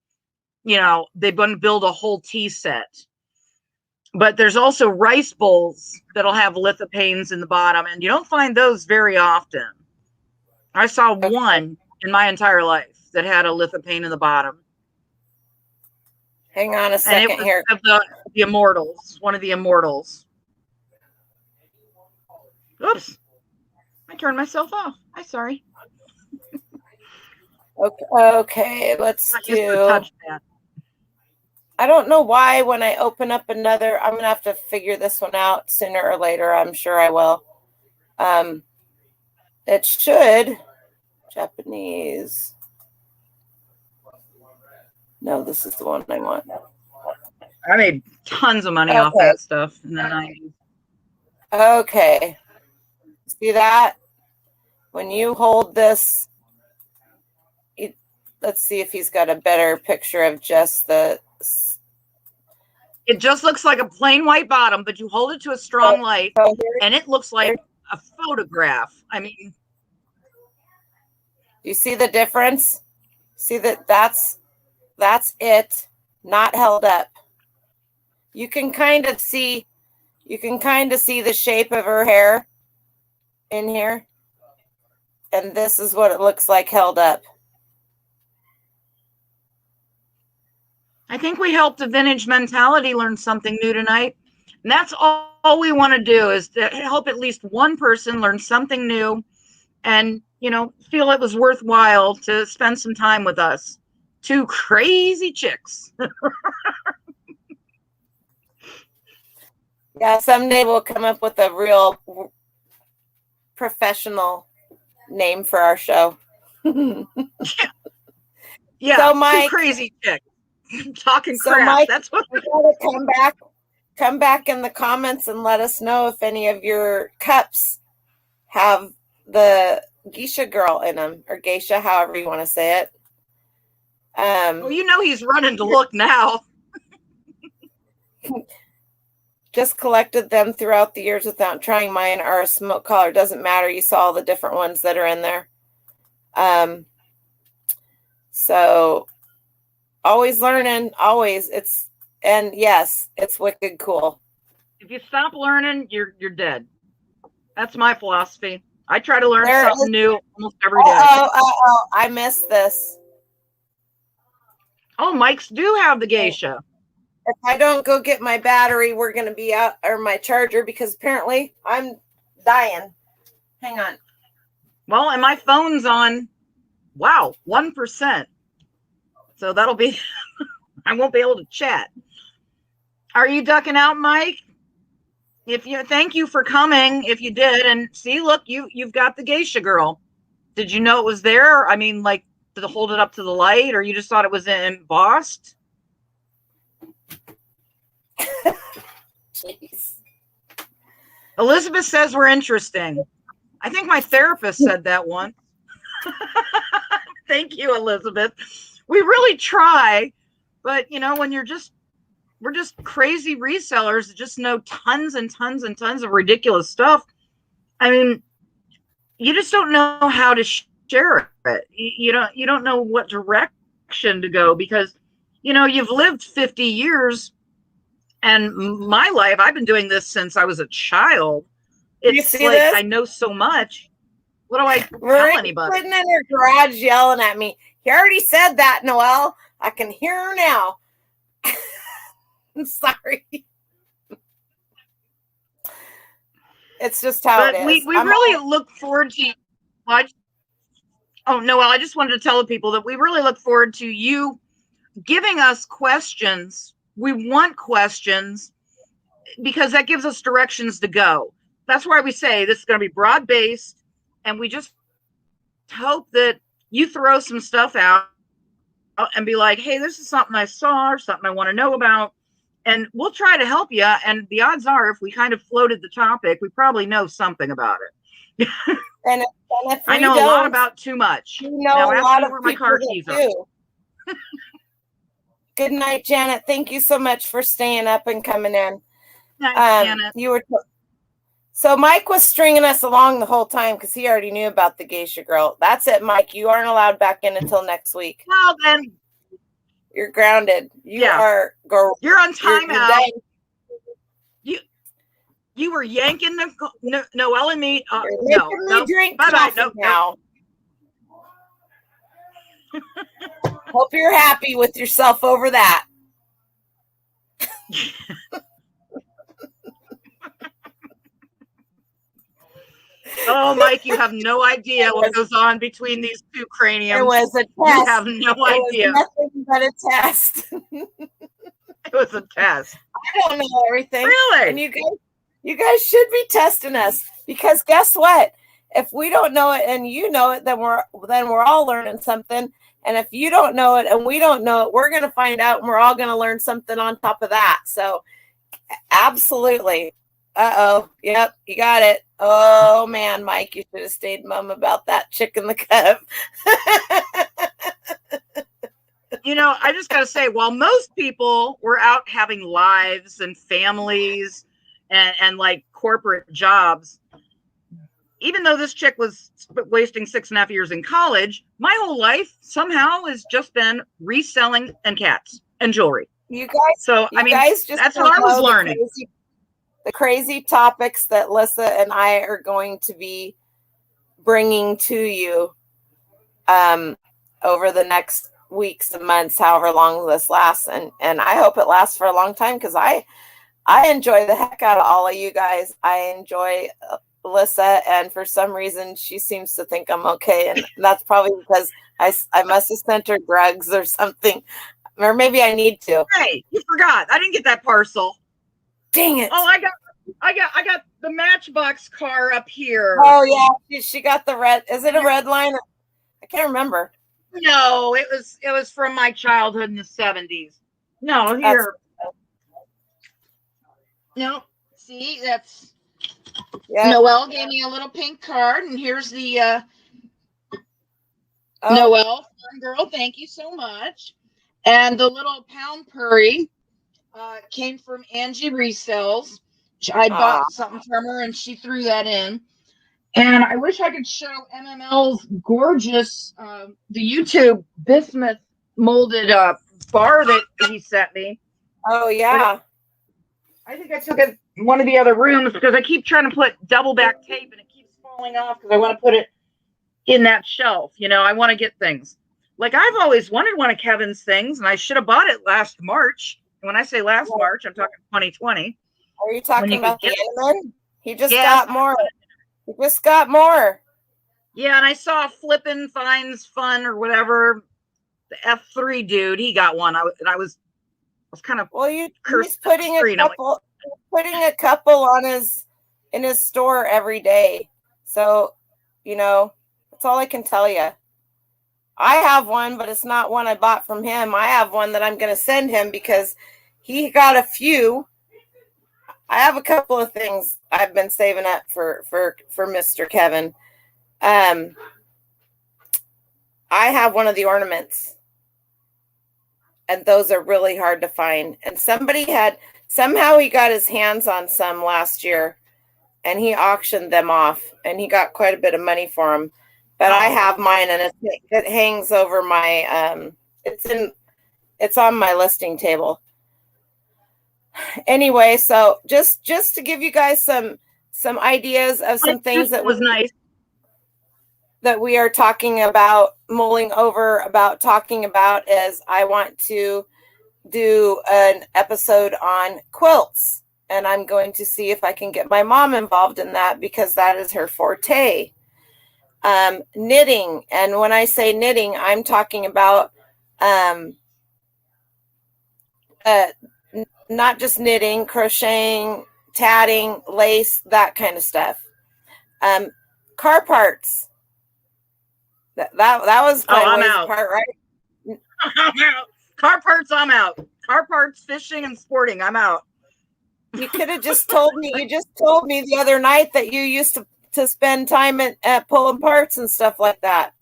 they want to build a whole tea set. But there's also rice bowls that'll have lithopanes in the bottom. And you don't find those very often. I saw one in my entire life that had a lithopane in the bottom. Hang on a second here. Of the Immortals, one of the Immortals. Oops. I turned myself off. I'm sorry. Okay, let's do. I don't know why when I open up another, I'm going to have to figure this one out sooner or later. I'm sure I will. It should. Japanese. No, this is the one I want. I made tons of money off that stuff in the 90s. Okay. See that? When you hold this, let's see if he's got a better picture of just the... It just looks like a plain white bottom, but you hold it to a strong light, and it looks like a photograph. I mean... You see the difference? See that's it, not held up. You can kind of see the shape of her hair in here. And this is what it looks like held up. I think we helped the vintage mentality learn something new tonight. And that's all we want to do is to help at least one person learn something new and, feel it was worthwhile to spend some time with us. Two crazy chicks. Yeah, someday we'll come up with a real professional name for our show. Yeah, so Mike, two crazy chicks talking crap. Mike, that's what we gotta come back in the comments and let us know if any of your cups have the geisha girl in them, or geisha, however you want to say it. Well, he's running to look now. Just collected them throughout the years without trying. Mine are a smoke collar. Doesn't matter. You saw all the different ones that are in there. So always learning, always. Yes, it's wicked cool. If you stop learning, you're dead. That's my philosophy. I try to learn something new almost every day. I missed this. Oh, Mike's do have the geisha. if I don't go get my battery, we're going to be out, or my charger, because apparently I'm dying. Hang on. Well, and my phone's on, wow, 1%. So that'll be, I won't be able to chat. Are you ducking out, Mike? Thank you for coming, if you did. And see, look, you've got the geisha girl. Did you know it was there? I mean, like, to hold it up to the light, or you just thought it was embossed? Jeez. Elizabeth says we're interesting. I think my therapist said that one. Thank you, Elizabeth. We really try, but when we're just crazy resellers that just know tons and tons and tons of ridiculous stuff. I mean, you just don't know how to share it. You don't know what direction to go, because you've lived 50 years, and my life, I've been doing this since I was a child. It's like this? I know so much. What do I tell anybody? Sitting in her garage yelling at me. He already said that, Noel. I can hear her now. I'm sorry. It's just how it is. We really look forward to. Oh, Noel, I just wanted to tell the people that we really look forward to you giving us questions. We want questions because that gives us directions to go. That's why we say this is going to be broad-based, and we just hope that you throw some stuff out and be like, hey, this is something I saw or something I want to know about, and we'll try to help you. And the odds are, if we kind of floated the topic, we probably know something about it. and if I know a lot about too much. You know now a ask lot me of where my car keys are. Good night, Janet. Thank you so much for staying up and coming in. Night, Janet. So Mike was stringing us along the whole time because he already knew about the geisha girl. That's it, Mike. You aren't allowed back in until next week. Well, then you're grounded. You're on timeout. You were yanking Noel and me. No, drink coffee now. Hope you're happy with yourself over that. Oh, Mike, you have no idea what goes on between these two craniums. It was a test. You have no idea. It was nothing but a test. It was a test. I don't know everything. Really? And you guys should be testing us, because guess what? If we don't know it and you know it, then we're all learning something. And if you don't know it and we don't know it, we're going to find out, and we're all going to learn something on top of that. So absolutely. Uh-oh. Yep, you got it. Oh, man, Mike, you should have stayed mum about that chick in the cup. I just got to say, while most people were out having lives and families and like corporate jobs, even though this chick was wasting 6.5 years in college, my whole life somehow has just been reselling and cats and jewelry. You guys, that's what I was learning. The crazy topics that Lissa and I are going to be bringing to you over the next weeks and months, however long this lasts. And I hope it lasts for a long time, because I enjoy the heck out of all of you guys. I enjoy Lissa, and for some reason she seems to think I'm okay, and that's probably because I must have sent her drugs or something, or maybe I need to. Hey, you forgot. I didn't get that parcel. Dang it. Oh, I got the Matchbox car up here. Oh yeah, she got the red. Is it a red line? I can't remember. No, it was from my childhood in the 70s. No, here. No, see, that's Noel gave me a little pink card, and here's the Noel fun girl. Thank you so much. And the little pound purry came from Angie Resells. I bought something from her, and she threw that in. And I wish I could show MML's gorgeous, the YouTube bismuth molded bar that he sent me. Oh, yeah. I think I took it in one of the other rooms, because I keep trying to put double back tape and it keeps falling off, because I want to put it in that shelf. I want to get things. Like, I've always wanted one of Kevin's things, and I should have bought it last March. When I say last March, I'm talking 2020. Are you talking you about could the Inman? He just Yes. got more. He just got more. Yeah, and I saw Flippin' Finds Fun or whatever, the F3 dude. He got one. I was kind of Well, cursed he's putting at the screen. I'm putting a couple in his store every day. So, that's all I can tell you. I have one, but it's not one I bought from him. I have one that I'm going to send him because he got a few. I have a couple of things I've been saving up for Mr. Kevin. I have one of the ornaments, and those are really hard to find. And somehow he got his hands on some last year, and he auctioned them off, and he got quite a bit of money for them. But I have mine, and it hangs over my it's on my listing table. Anyway, so just to give you guys some ideas of some things that was nice that we are talking about, mulling over about talking about, is I want to do an episode on quilts, and I'm going to see if I can get my mom involved in that because that is her forte. Knitting, and when I say knitting, I'm talking about not just knitting, crocheting, tatting, lace, that kind of stuff. Car parts. That was quite a ways apart, right? I'm out. Car parts, I'm out. Car parts, fishing, and sporting, I'm out. You could have just told me. You just told me the other night that you used to spend time at pulling parts and stuff like that.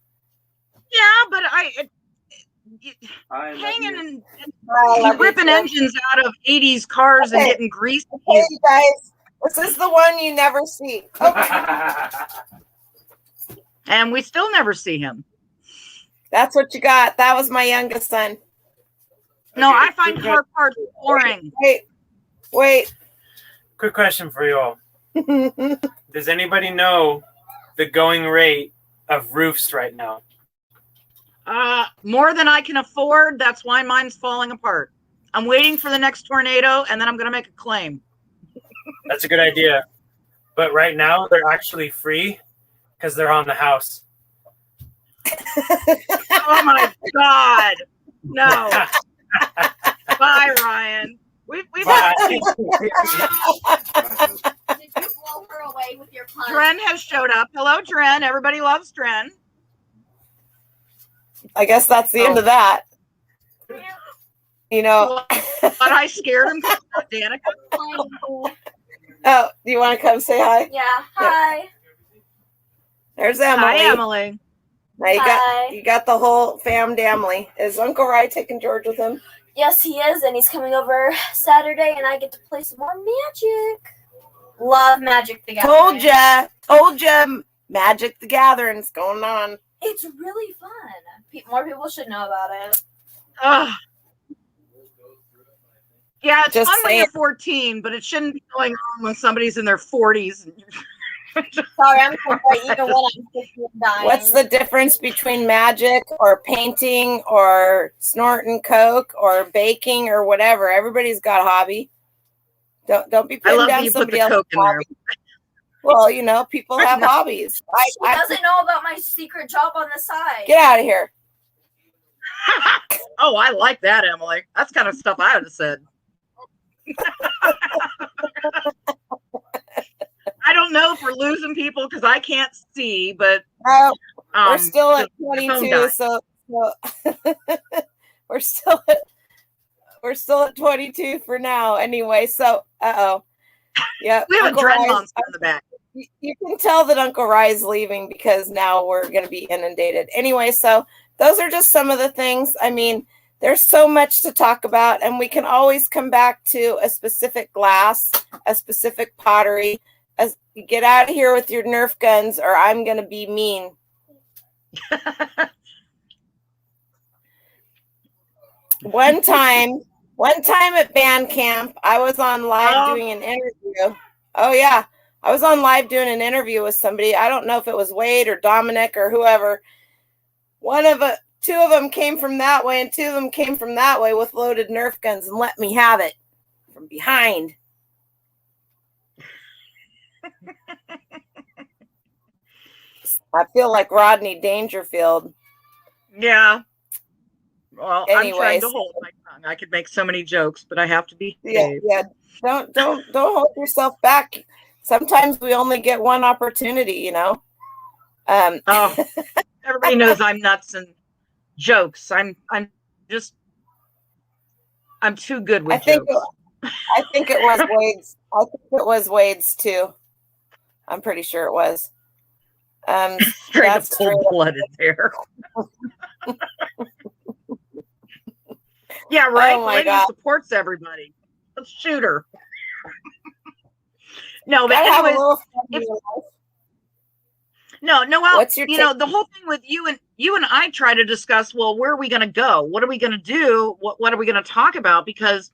Yeah, but hanging and ripping engines out of 80s cars and getting greased. Hey guys, this is the one you never see. Okay. And we still never see him. That's what you got. That was my youngest son. No, I find car parts boring. Wait. Quick question for you all. Does anybody know the going rate of roofs right now? More than I can afford. That's why mine's falling apart. I'm waiting for the next tornado, and then I'm going to make a claim. That's a good idea. But right now, they're actually free because they're on the house. Oh, my God. No. Bye, Ryan. We've Bye. Did you blow her away with your punch? Dren has showed up. Hello, Dren. Everybody loves Dren. I guess that's the end of that. But I scared him. Danica. Oh, do you want to come say hi? Yeah. Hi. There's Emily. Hi, Emily. Now you got the whole fam damily. Is Uncle Rye taking George with him? Yes, he is, and he's coming over Saturday, and I get to play some more Magic. Love Magic the Gathering. Told ya, Magic the Gathering's going on. It's really fun. More people should know about it. Yeah, it's Just fun when saying. you're 14, but it shouldn't be going on when somebody's in their 40s. Sorry, I'm so bright, even when I'm 50 and dying. What's the difference between magic or painting or snorting coke or baking or whatever? Everybody's got a hobby. Don't be I putting love that down you put somebody the else's Coke in there. hobby. Well, people have hobbies. She doesn't know about my secret job on the side. Get out of here. Oh, I like that, Emily. That's kind of stuff I would have said. I don't know if we're losing people because I can't see, but we're still at 22, so we're still at 22 for now. Anyway, so yeah, we have Uncle a dread Rye's, monster in the back. You can tell that Uncle Rye's leaving because now we're going to be inundated. Anyway, so those are just some of the things. I mean, there's so much to talk about, and we can always come back to a specific glass, a specific pottery. As you get out of here with your Nerf guns, or I'm going to be mean. One time at band camp, I was on live doing an interview. Oh yeah, I was on live doing an interview with somebody. I don't know if it was Wade or Dominic or whoever. of them came from that way and 2 of them came from that way with loaded Nerf guns and let me have it from behind. I feel like Rodney Dangerfield. Yeah. Well, I'm trying Anyways. to hold my tongue. I could make so many jokes, but I have to be. Yeah. Don't hold yourself back. Sometimes we only get one opportunity, you know. Oh, everybody knows I'm nuts and jokes. I'm too good with jokes. I think it was Wade's. I think it was Wade's too. I'm pretty sure it was. Straight up cold-blooded there. Yeah, right. Oh my Lady God. supports everybody. Let's shoot her. No, but Gotta have a anyways, little fun in your life. Noel, What's your you know, the whole thing with you and I try to discuss, well, where are we going to go? What are we going to do? What are we going to talk about? Because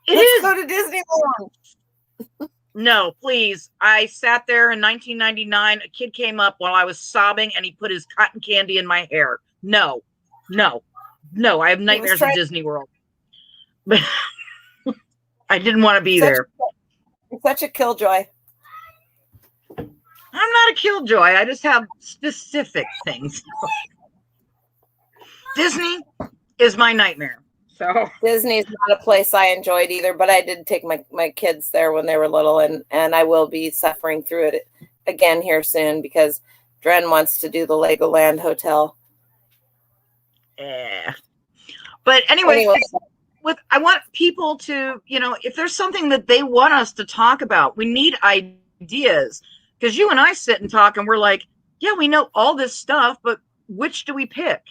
Let's go to Disneyland. No, please. I sat there in 1999. A kid came up while I was sobbing and he put his cotton candy in my hair. No. I have nightmares of Disney World. I didn't want to be there. You're such a killjoy. I'm not a killjoy. I just have specific things. Disney is my nightmare. So Disney's not a place I enjoyed either, but I did take my kids there when they were little, and I will be suffering through it again here soon because Dren wants to do the Legoland Hotel. Yeah. But anyway, I want people to, you know, if there's something that they want us to talk about, we need ideas. Because you and I sit and talk and we're like, yeah, we know all this stuff, but which do we pick?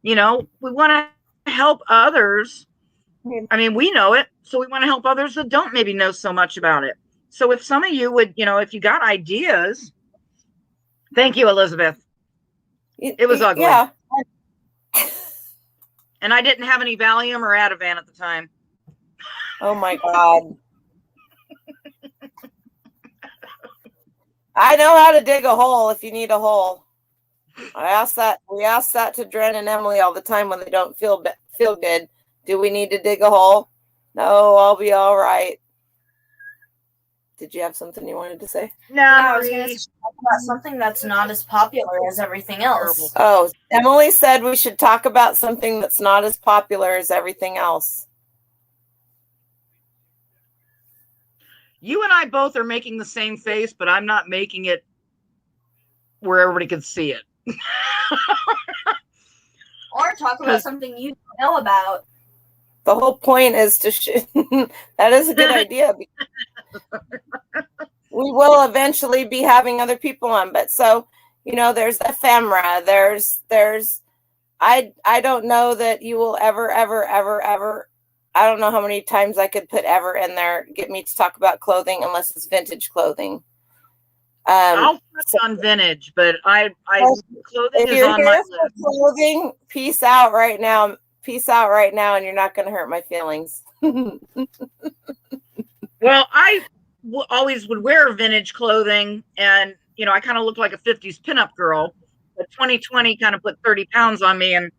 You know, we want to help others. I mean, we know it, so we want to help others that don't maybe know so much about it. So if some of you would, you know, if you got ideas, thank you, Elizabeth. It was ugly. Yeah. And I didn't have any Valium or Ativan at the time. Oh my God. I know how to dig a hole if you need a hole. We ask that to Dren and Emily all the time when they don't feel good. Do we need to dig a hole? No, I'll be all right. Did you have something you wanted to say? No, I was going to talk about something that's not as popular as everything else. Oh, Emily said we should talk about something that's not as popular as everything else. You and I both are making the same face, but I'm not making it where everybody can see it. Or talk about something you don't know about. The whole point is to that is a good idea. We will eventually be having other people on, but so, you know, there's ephemera. There's I don't know that you will ever. I don't know how many times I could put ever in there, get me to talk about clothing unless it's vintage clothing. I'll touch on vintage, but I clothing is on my list. Clothing, peace out right now. Peace out right now, and you're not going to hurt my feelings. Well, I always would wear vintage clothing, and you know, I kind of look like a 50s pinup girl. But 2020 kind of put 30 pounds on me, and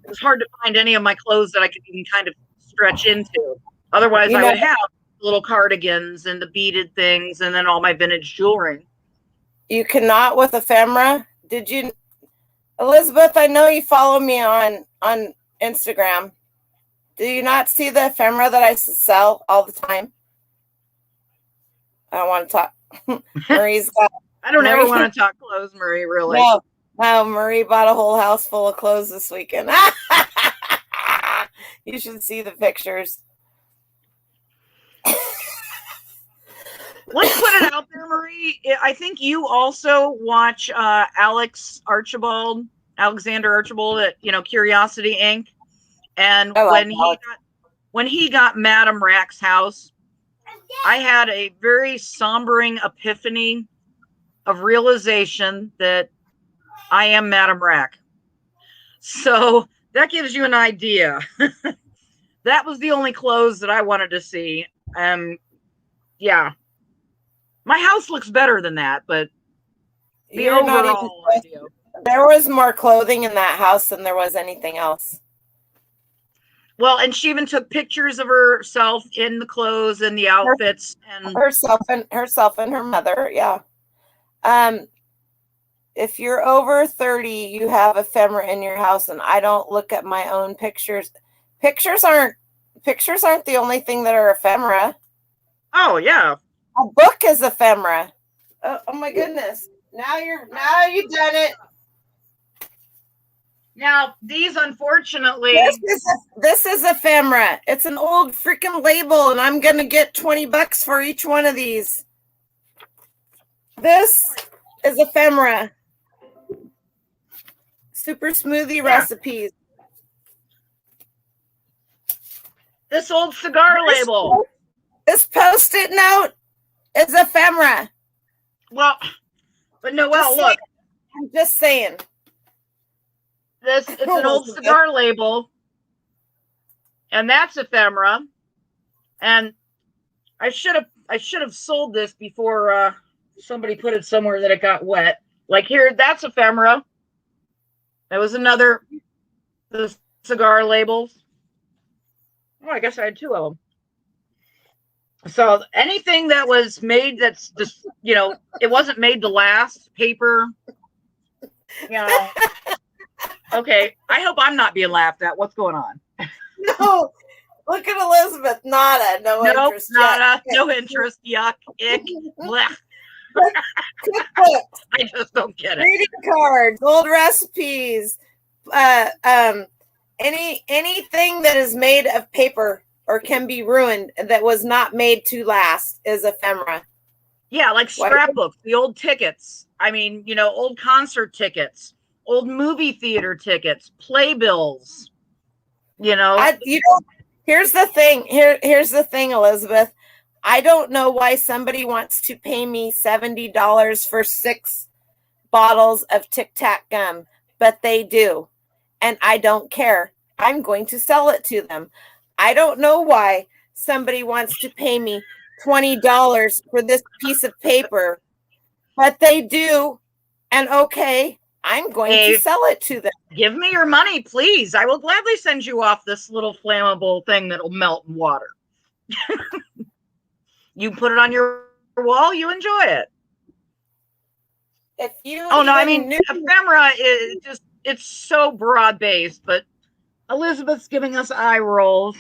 it was hard to find any of my clothes that I could even kind of stretch into. Otherwise, I would have little cardigans and the beaded things, and then all my vintage jewelry. You cannot with ephemera. Did you, Elizabeth? I know you follow me on Instagram. Do you not see the ephemera that I sell all the time? I don't want to talk. Marie's got. I don't ever want to talk clothes, Marie. Really? No. Marie bought a whole house full of clothes this weekend. You should see the pictures. Let's put it out there, Marie. I think you also watch Alexander Archibald at Curiosity Inc. And when he got Madame Rack's house, I had a very sombering epiphany of realization that I am Madame Rack. So that gives you an idea. That was the only clothes that I wanted to see. Yeah. My house looks better than that, but the overall idea. There was more clothing in that house than there was anything else. Well, and she even took pictures of herself in the clothes and the outfits and Herself and her mother, yeah. If you're over 30, you have ephemera in your house, and I don't look at my own pictures. Pictures aren't the only thing that are ephemera. oh yeah. A book is ephemera. Oh my goodness. Now you've done it. Now these, unfortunately, This is ephemera. It's an old freaking label, and I'm gonna get $20 for each one of these. This is ephemera. Super smoothie recipes. this old cigar label. This Post-it note is ephemera. Well, but Noel, Just look, I'm just saying. it's an old cigar label, and that's ephemera. And I should have sold this before somebody put it somewhere that it got wet. Like here, that's ephemera. That was another the cigar labels. Oh, I guess I had two of them. So anything that was made that's just, it wasn't made to last, paper, Okay, I hope I'm not being laughed at. What's going on? No, look at Elizabeth. Nada. No interest. Nada. No interest. Yuck. Ick. Blech. Cookbooks, I just don't get it. reading cards, old recipes, anything that is made of paper or can be ruined that was not made to last is ephemera. Yeah, like scrapbooks, the old tickets. I mean, old concert tickets, old movie theater tickets, playbills. Here's the thing. Here's the thing, Elizabeth. I don't know why somebody wants to pay me $70 for 6 bottles of Tic Tac gum, but they do. And I don't care. I'm going to sell it to them. I don't know why somebody wants to pay me $20 for this piece of paper, but they do. And okay, I'm going to sell it to them. Give me your money, please. I will gladly send you off this little flammable thing that'll melt in water. You put it on your wall, you enjoy it. If you ephemera is just, it's so broad based, but Elizabeth's giving us eye rolls.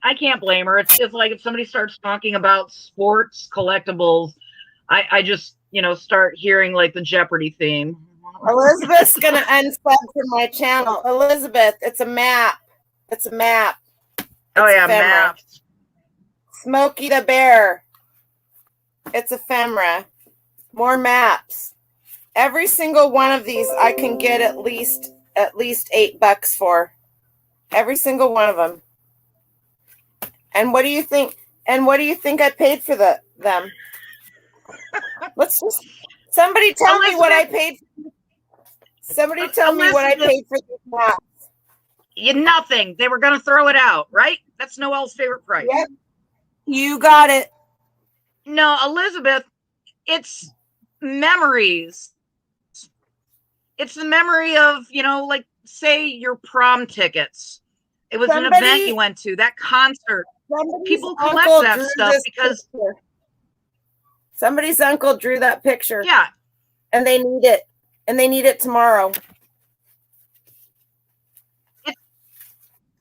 I can't blame her. It's just like if somebody starts talking about sports collectibles, I just, start hearing like the Jeopardy theme. Elizabeth's going to unsub from my channel. Elizabeth, it's a map. It's a map. Oh, yeah, ephemera. maps. Smokey the Bear. It's ephemera. More maps. Every single one of these I can get at least $8 for. Every single one of them. And what do you think? And what do you think I paid for them? Let's just somebody tell me what I paid. Somebody tell me what I paid for these maps. Nothing. They were going to throw it out, right? That's Noel's favorite price. Yep. You got it. No, Elizabeth, it's memories. It's the memory of, like, say your prom tickets. It was an event you went to, that concert. People collect that stuff because somebody's uncle drew that picture. Yeah. And they need it. And they need it tomorrow. It's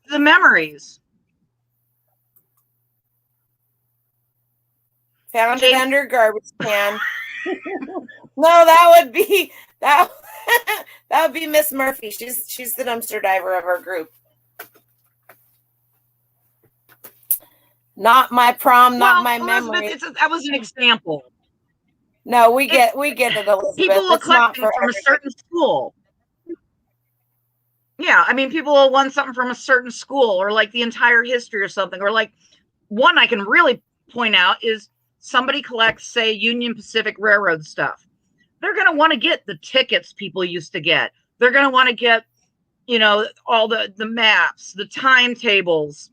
the memories. Found it under garbage can. No, that would be Miss Murphy. She's the dumpster diver of our group. Not my prom, not my memory. That was an example. No, we get it, Elizabeth. People will collect from a certain school. Yeah, I mean, people will want something from a certain school or like the entire history or something. Or like one I can really point out is somebody collects, say, Union Pacific Railroad stuff. They're going to want to get the tickets people used to get. They're going to want to get, all the maps, the timetables,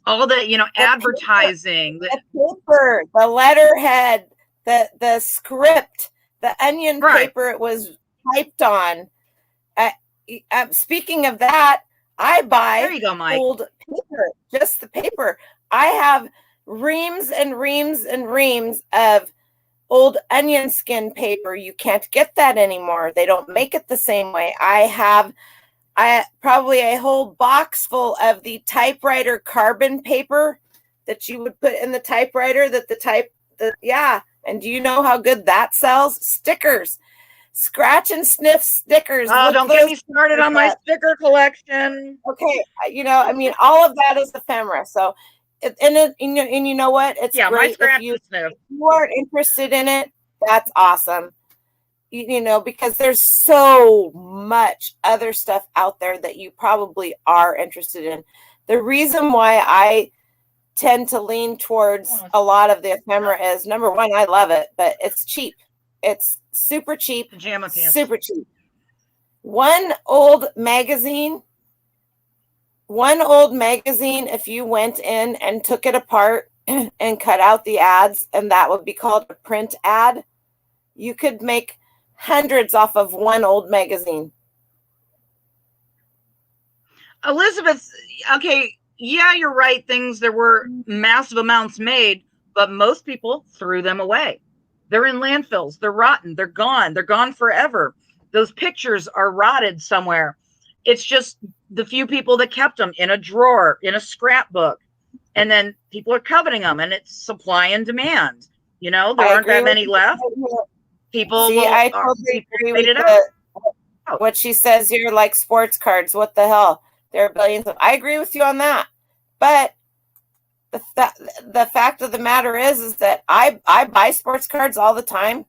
all the, advertising. The paper, the letterhead, the script, the onion paper it was typed on, speaking of that, I buy There you go, Mike. old paper, just the paper. I have reams and reams and reams of old onion skin paper. You can't get that anymore. They don't make it the same way. I probably a whole box full of the typewriter carbon paper that you would put in the typewriter and do you know how good that sells? Stickers. Scratch and sniff stickers. Oh, don't get me started on my sticker collection. Okay, all of that is ephemera. So, and you know what? It's my great scratch if you and sniff. aren't interested in it. That's awesome. Because there's so much other stuff out there that you probably are interested in. The reason why I tend to lean towards a lot of the ephemera is, number one, I love it, but it's cheap. It's super cheap. Pajama pants. Super cheap. One old magazine, if you went in and took it apart and cut out the ads, and that would be called a print ad, you could make hundreds off of one old magazine. Elizabeth, okay, yeah, you're right. There were massive amounts made, but most people threw them away. They're in landfills. They're rotten. They're gone. They're gone forever. Those pictures are rotted somewhere. It's just the few people that kept them in a drawer, in a scrapbook. And then people are coveting them, and it's supply and demand. There aren't that many left. People I totally agree with what she says here, like sports cards. What the hell? There are billions of. I agree with you on that. But the fact of the matter is that I buy sports cards all the time.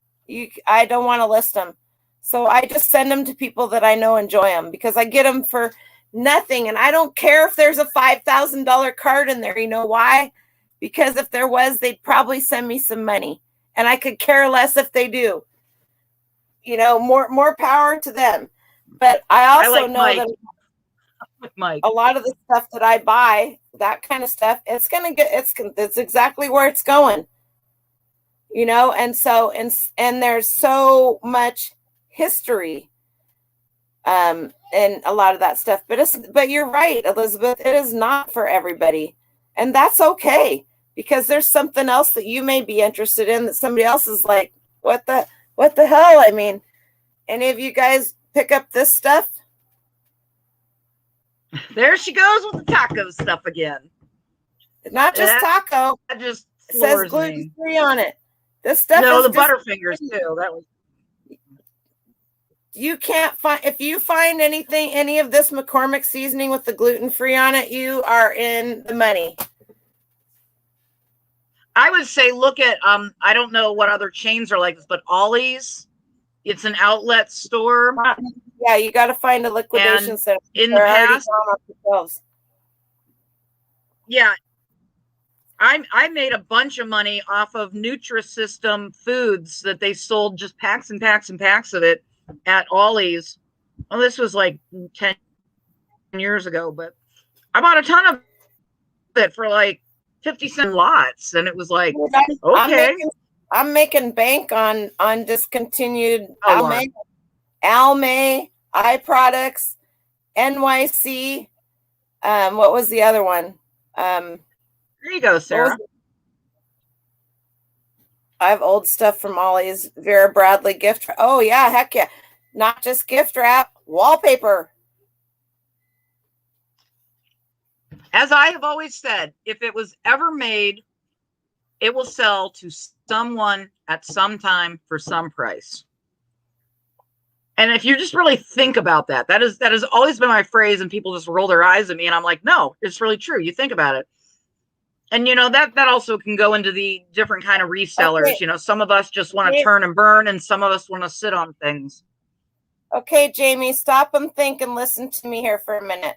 I don't want to list them. So I just send them to people that I know enjoy them, because I get them for nothing. And I don't care if there's a $5,000 card in there. You know why? Because if there was, they'd probably send me some money. And I could care less if they do. More power to them. But I also know Mike. that With Mike, a lot of the stuff that I buy, that kind of stuff, it's exactly where it's going. And so and there's so much history in a lot of that stuff. But you're right, Elizabeth, it is not for everybody. And that's okay, because there's something else that you may be interested in that somebody else is like, what the hell? Any of you guys pick up this stuff? there she goes with the taco stuff again. Not just taco. That just It says gluten free on it. This stuff No, is the just, Butterfingers too. That was. You can't find, if you find any of this McCormick seasoning with the gluten free on it, you are in the money. I would say look at I don't know what other chains are like this, but Ollie's. It's an outlet store. Yeah, you got to find a liquidation center. In the past, yeah, I made a bunch of money off of Nutrisystem foods that they sold, just packs and packs and packs of it at Ollie's. Well, this was like 10 years ago, but I bought a ton of it for like 50-cent lots, and it was like, okay. I'm making bank on discontinued Almay, iProducts, NYC. What was the other one? There you go, Sarah. I have old stuff from Ollie's. Vera Bradley gift. Oh yeah, heck yeah! Not just gift wrap, wallpaper. As I have always said, if it was ever made, it will sell to someone at some time for some price. And if you just really think about that, that has always been my phrase, and people just roll their eyes at me, and I'm like, no, it's really true. You think about it. And that also can go into the different kind of resellers. Okay. Some of us just want to turn and burn, and some of us want to sit on things. Okay, Jamie, stop and think and listen to me here for a minute.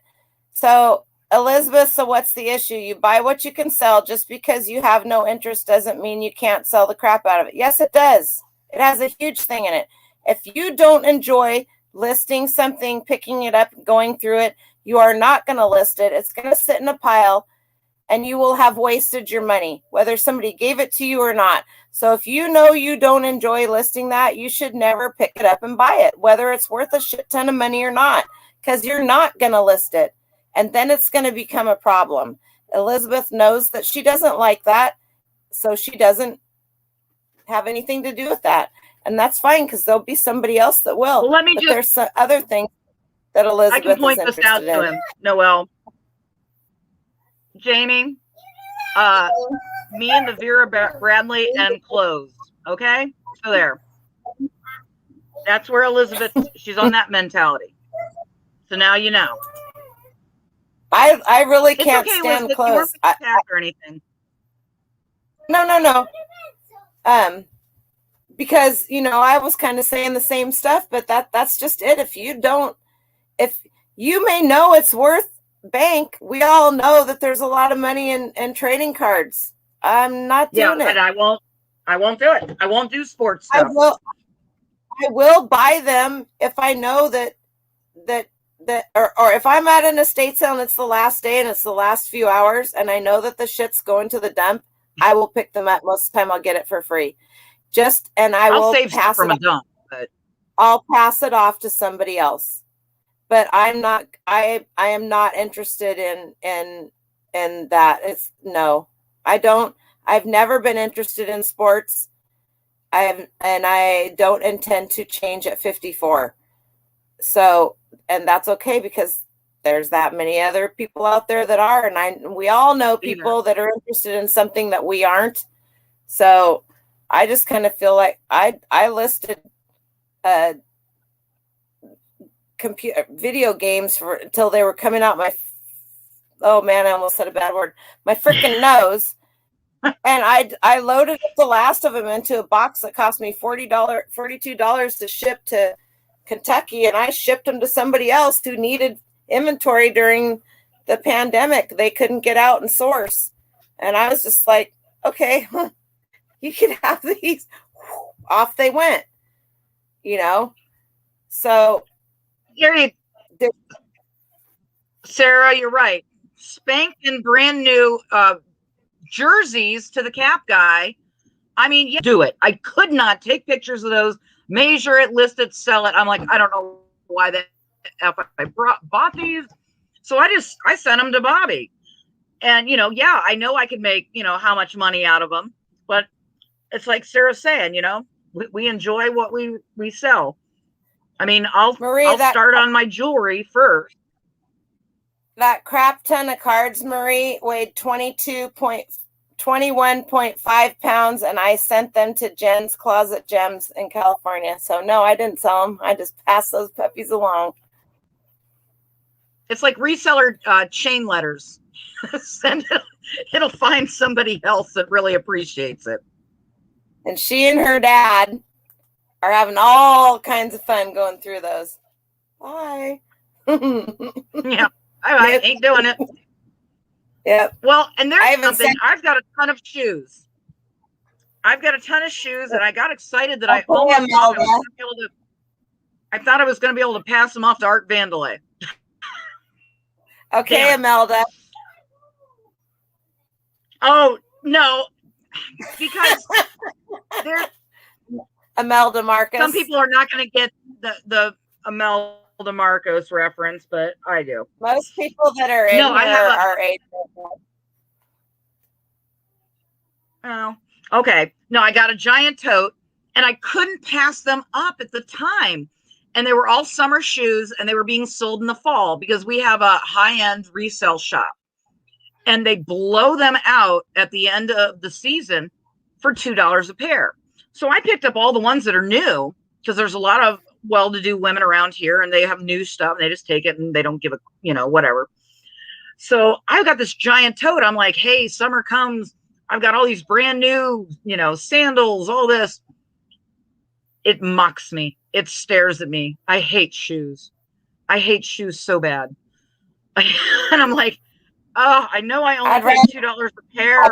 So, Elizabeth, so what's the issue? You buy what you can sell. Just because you have no interest doesn't mean you can't sell the crap out of it. Yes, it does. It has a huge thing in it. If you don't enjoy listing something, picking it up, going through it, you are not going to list it. It's going to sit in a pile, and you will have wasted your money, whether somebody gave it to you or not. So if you know you don't enjoy listing that, you should never pick it up and buy it, whether it's worth a shit ton of money or not. because you're not going to list it. And then it's going to become a problem. Elizabeth knows that she doesn't like that. So she doesn't have anything to do with that. And that's fine, because there'll be somebody else that will. Well, let me but just, there's some other things that Elizabeth I can point is this out interested to in. him, Noel. Jamie, me and the Vera Bradley and closed. Okay? So there. That's where Elizabeth, she's on that mentality. So now you know. I really It's can't okay, stand Elizabeth. You weren't clothes. attacked or anything. No. Because, you know, I was kind of saying the same stuff, but that's just it. If you may know it's worth bank, we all know that there's a lot of money in trading cards. I'm not doing it. And I won't do it. I won't do sports stuff. I will buy them if I know that or if I'm at an estate sale and it's the last day and it's the last few hours and I know that the shit's going to the dump, I will pick them up. Most of the time I'll get it for free. I'll save some from a dump, but I'll pass it off to somebody else. But I am not interested in that. I've never been interested in sports. I don't intend to change at 54. So, and that's okay, because there's that many other people out there that are, and we all know people that are interested in something that we aren't. So I just kind of feel like I listed computer video games until they were coming out oh man, I almost said a bad word, my freaking nose. And I loaded up the last of them into a box that cost me $42 to ship to Kentucky, and I shipped them to somebody else who needed inventory during the pandemic. They couldn't get out and source. And I was just like, okay, you can have these. Off they went, you know? So Sarah, you're right. Spanking brand new jerseys to the cap guy. I mean, yeah, do it. I could not take pictures of those, measure it, list it, sell it. I'm like, I don't know why I bought these. So I sent them to Bobby. And, you know, yeah, I know I could make, you know, how much money out of them. But it's like Sarah's saying, you know, we enjoy what we sell. I mean, I'll start on my jewelry first. That crap ton of cards, Marie, weighed 21.5 pounds, and I sent them to Jen's Closet Gems in California. So no, I didn't sell them. I just passed those puppies along. It's like reseller chain letters. Send it, it'll find somebody else that really appreciates it. And she and her dad are having all kinds of fun going through those. Bye. Yeah, I ain't doing it. Yep. Well, and there's something. I've got a ton of shoes. And I got excited that I thought I was going to be able to pass them off to Art Vandelay. Okay, Imelda. Oh, no. Because there's Imelda Marcos. Some people are not going to get the Imelda Marcos reference, but I do. Most people that are in here are age. Oh, okay. No, I got a giant tote, and I couldn't pass them up at the time. And they were all summer shoes, and they were being sold in the fall because we have a high-end resale shop. And they blow them out at the end of the season for $2 a pair. So I picked up all the ones that are new, because there's a lot of well-to-do women around here, and they have new stuff, and they just take it, and they don't give a, you know, whatever. So I got this giant tote. I'm like, hey, summer comes. I've got all these brand new, you know, sandals, all this. It mocks me. It stares at me. I hate shoes. I hate shoes so bad. And I'm like, oh, I know I only paid $2 a pair.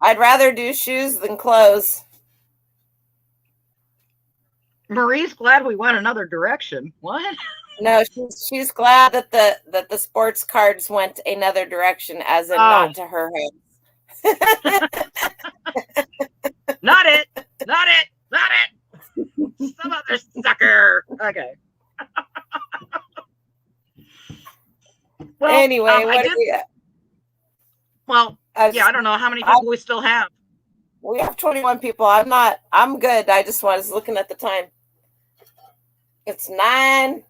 I'd rather do shoes than clothes. Marie's glad we went another direction. What? No, she's glad that the sports cards went another direction, as in not to her hands. Not it. Some other sucker. Okay. Well, Anyway, I what did. do we got? Well, I yeah, I don't know how many people we still have. We have 21 people. I'm good. I just was looking at the time. It's 9.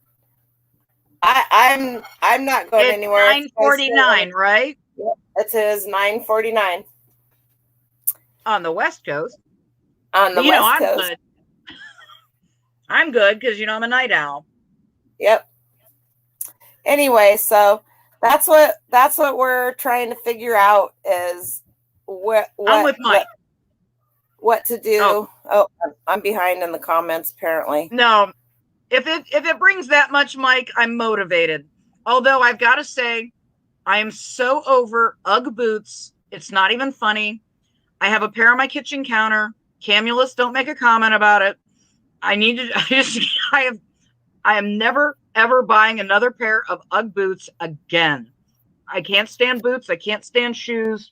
I'm not going It's anywhere. 9:49, right? Yep, it is 9:49 On the West Coast. on the Well, West I'm Coast. good. I'm good because I'm a night owl. Yep. Anyway, so that's what we're trying to figure out is I'm with Mike. what to do. Oh, I'm behind in the comments apparently. No, if it brings that much, Mike, I'm motivated. Although I've got to say, I am so over UGG boots. It's not even funny. I have a pair on my kitchen counter. Camulus, don't make a comment about it. I am never ever buying another pair of UGG boots again. I can't stand boots. I can't stand shoes.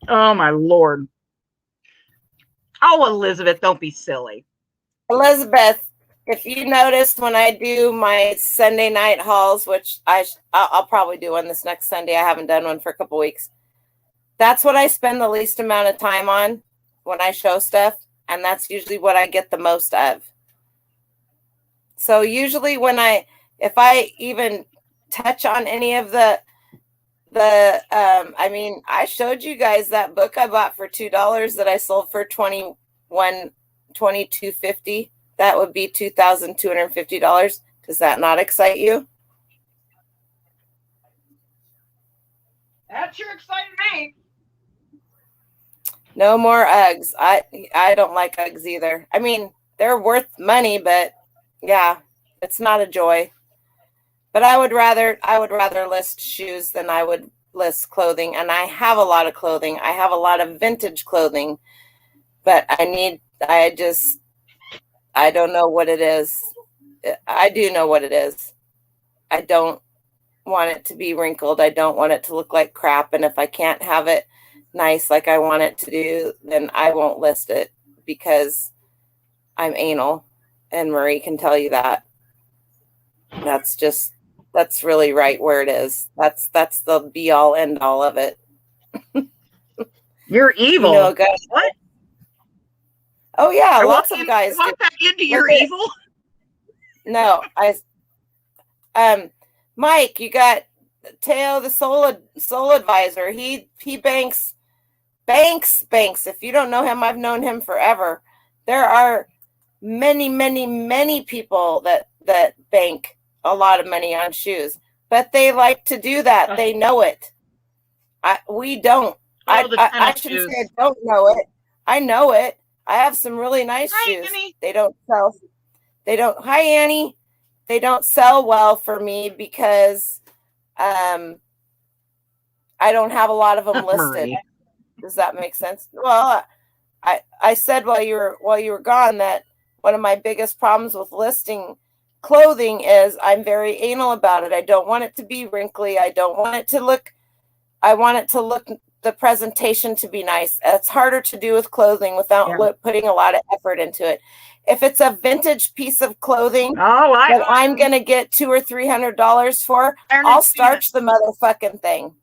Oh my Lord. Oh, Elizabeth, don't be silly. Elizabeth, if you noticed when I do my Sunday night hauls, which I'll probably do one this next Sunday. I haven't done one for a couple weeks. That's what I spend the least amount of time on when I show stuff, and that's usually what I get the most of. So usually if I even touch on any of I mean, I showed you guys that book I bought for $2 that I sold for $22.50. That would be $2,250. Does that not excite you? That sure excited me. No more Uggs. I don't like Uggs either. I mean, they're worth money, but yeah, it's not a joy. But I would rather list shoes than I would list clothing. And I have a lot of clothing. I have a lot of vintage clothing, but I don't know what it is. I do know what it is. I don't want it to be wrinkled. I don't want it to look like crap. And if I can't have it nice like I want it to do, then I won't list it because I'm anal. And Marie can tell you that. That's really right where it is. That's the be all end all of it. You're evil. You know, guys. What? Oh yeah, lots of guys. Walk back into your evil. No, Mike, you got Teo, the soul advisor. He banks. If you don't know him, I've known him forever. There are many people that bank a lot of money on shoes, but they like to do that. They know it. We don't. I shouldn't say I don't know it. I know it. I have some really nice shoes. Annie. They don't sell. Hi, Annie. They don't sell well for me because I don't have a lot of them listed. Marie. Does that make sense? Well, I said while you were gone that one of my biggest problems with listing clothing is I'm very anal about it. I don't want it to be wrinkly. I want it to look the presentation to be nice. It's harder to do with clothing without putting a lot of effort into it. If it's a vintage piece of clothing that I'm going to get $200 or $300 for, I'll starch the motherfucking thing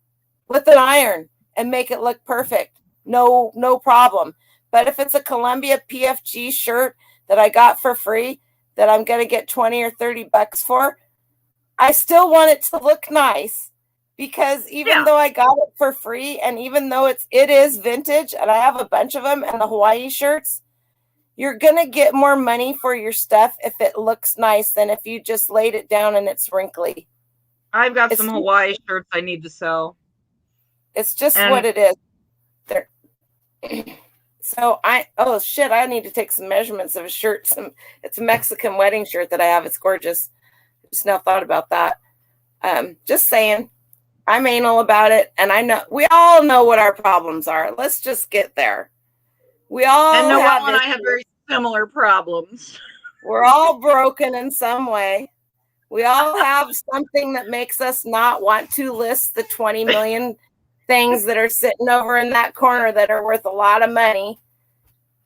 with an iron and make it look perfect. No problem. But if it's a Columbia PFG shirt that I got for free that I'm going to get $20 or $30 for, I still want it to look nice because even though I got it for free and even though it is vintage and I have a bunch of them and the Hawaii shirts, you're going to get more money for your stuff if it looks nice than if you just laid it down and it's wrinkly. I've got some Hawaii shirts I need to sell. It's just what it is. So I need to take some measurements of a shirt. It's a Mexican wedding shirt that I have. It's gorgeous. Just now thought about that. Just saying, I'm anal about it, and I know we all know what our problems are. Let's just get there. We all and Noel and I have very similar problems. We're all broken in some way. We all have something that makes us not want to list the 20 million things that are sitting over in that corner that are worth a lot of money.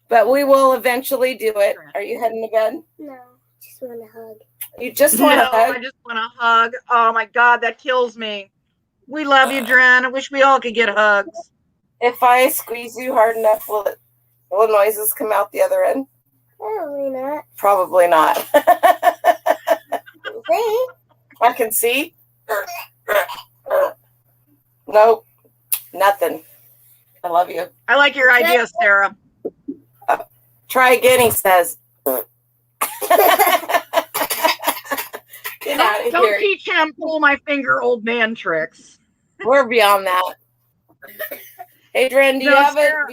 But we will eventually do it. Are you heading to bed? No, just want to hug. You just want No, to hug? I just want a hug. Oh my God, that kills me. We love you, Dren. I wish we all could get hugs. If I squeeze you hard enough, will noises come out the other end? Probably not. Probably not. See? I can see. Nope. Nothing. I love you. I like your idea, Sarah. Try again, he says. Get out of Don't here. teach him pull my finger old man tricks. We're beyond that. Adrian, do No, you have Sarah.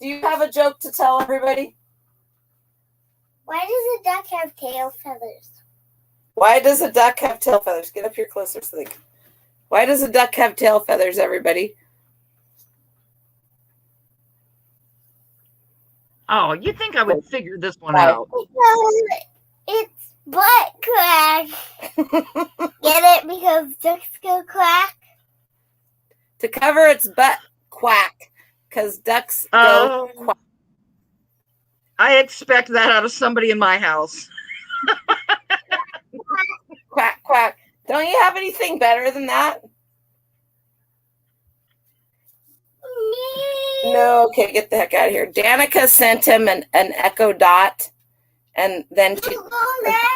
do you have a joke to tell everybody? Why does a duck have tail feathers? Why does a duck have tail feathers? Get up here closer so they can. Why does a duck have tail feathers, everybody? Oh, you think I would figure this one Why? out? Because it's butt crack. Get it? Because ducks go quack. To cover its butt quack, because ducks go Oh. quack. I expect that out of somebody in my house. Quack, quack. Don't you have anything better than that? No, okay, get the heck out of here. Danica sent him an Echo Dot, and then she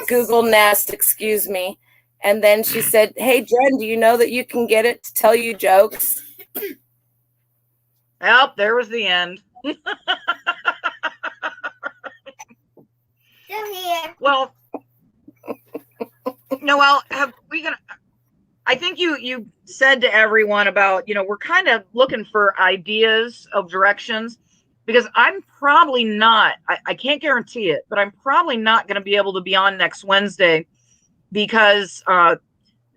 Google Nest, excuse me. And then she said, "Hey, Dren, do you know that you can get it to tell you jokes?" Yep, there was the end. Still here. Well, Noel, have we gonna? I think you said to everyone about, we're kind of looking for ideas of directions, because I'm probably not. I can't guarantee it, but I'm probably not going to be able to be on next Wednesday because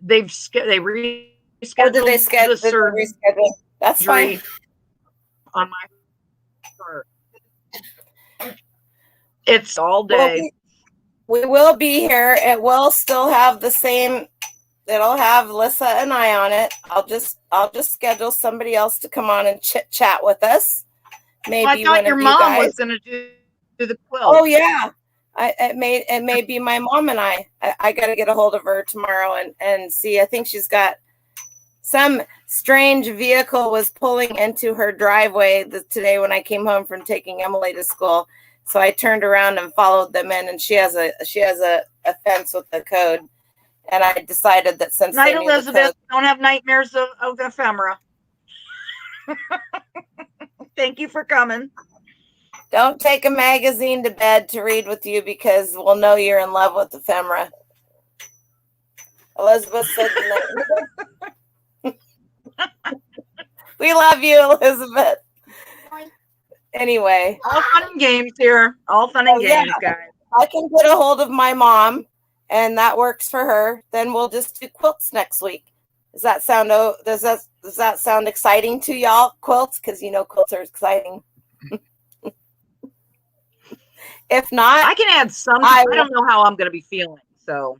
they rescheduled Or did they schedule? the surgery Reschedule? That's fine. on my part. It's all day. We will be here. It will still have the same. It'll have Lissa and I on it. I'll just schedule somebody else to come on and chit chat with us. Maybe I thought one your of you mom guys. was going to do the quilt. Oh yeah, it may be my mom and I got to get a hold of her tomorrow and see. I think she's got some strange vehicle was pulling into her driveway today when I came home from taking Emily to school. So I turned around and followed them in, and she has a fence with the code. And I decided that since Night, they knew Elizabeth. the code, Don't have nightmares of ephemera. Thank you for coming. don't take a magazine to bed to read with you because we'll know you're in love with ephemera. Elizabeth said we love you, Elizabeth. Anyway, All fun and games here. All fun and games, guys. I can get a hold of my mom, and that works for her. Then we'll just do quilts next week. Does that sound exciting to y'all? Quilts, because quilts are exciting. If not, I can add some. I don't know how I'm going to be feeling. So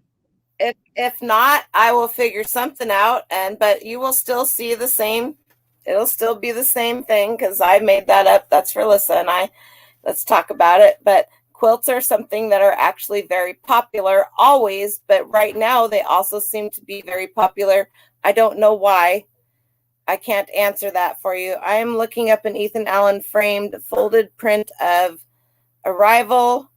if not, I will figure something out. But you will still see the same. It'll still be the same thing because I made that up. That's for Lissa and I. Let's talk about it. But quilts are something that are actually very popular always. But right now, they also seem to be very popular. I don't know why. I can't answer that for you. I am looking up an Ethan Allen framed folded print of Arrival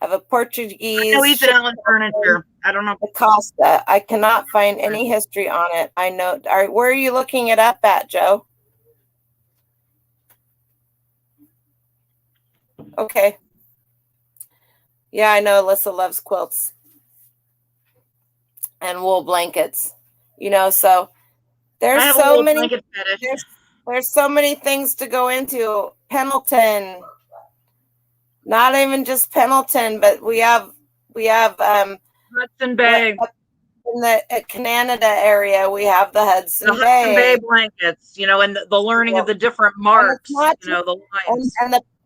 of a Portuguese. no Ethan Allen furniture. I don't know. Acosta. I cannot find any history on it. I know. Where are you looking it up at, Joe? Okay. Yeah, I know Alyssa loves quilts and wool blankets. So there's I have a so little many. blanket fetish. There's so many things to go into. Pendleton. Not even just Pendleton, but we have Hudson Bay. in the Canada area, we have the Hudson The Hudson Bay Bay. blankets, and the learning of the different marks, not the lines.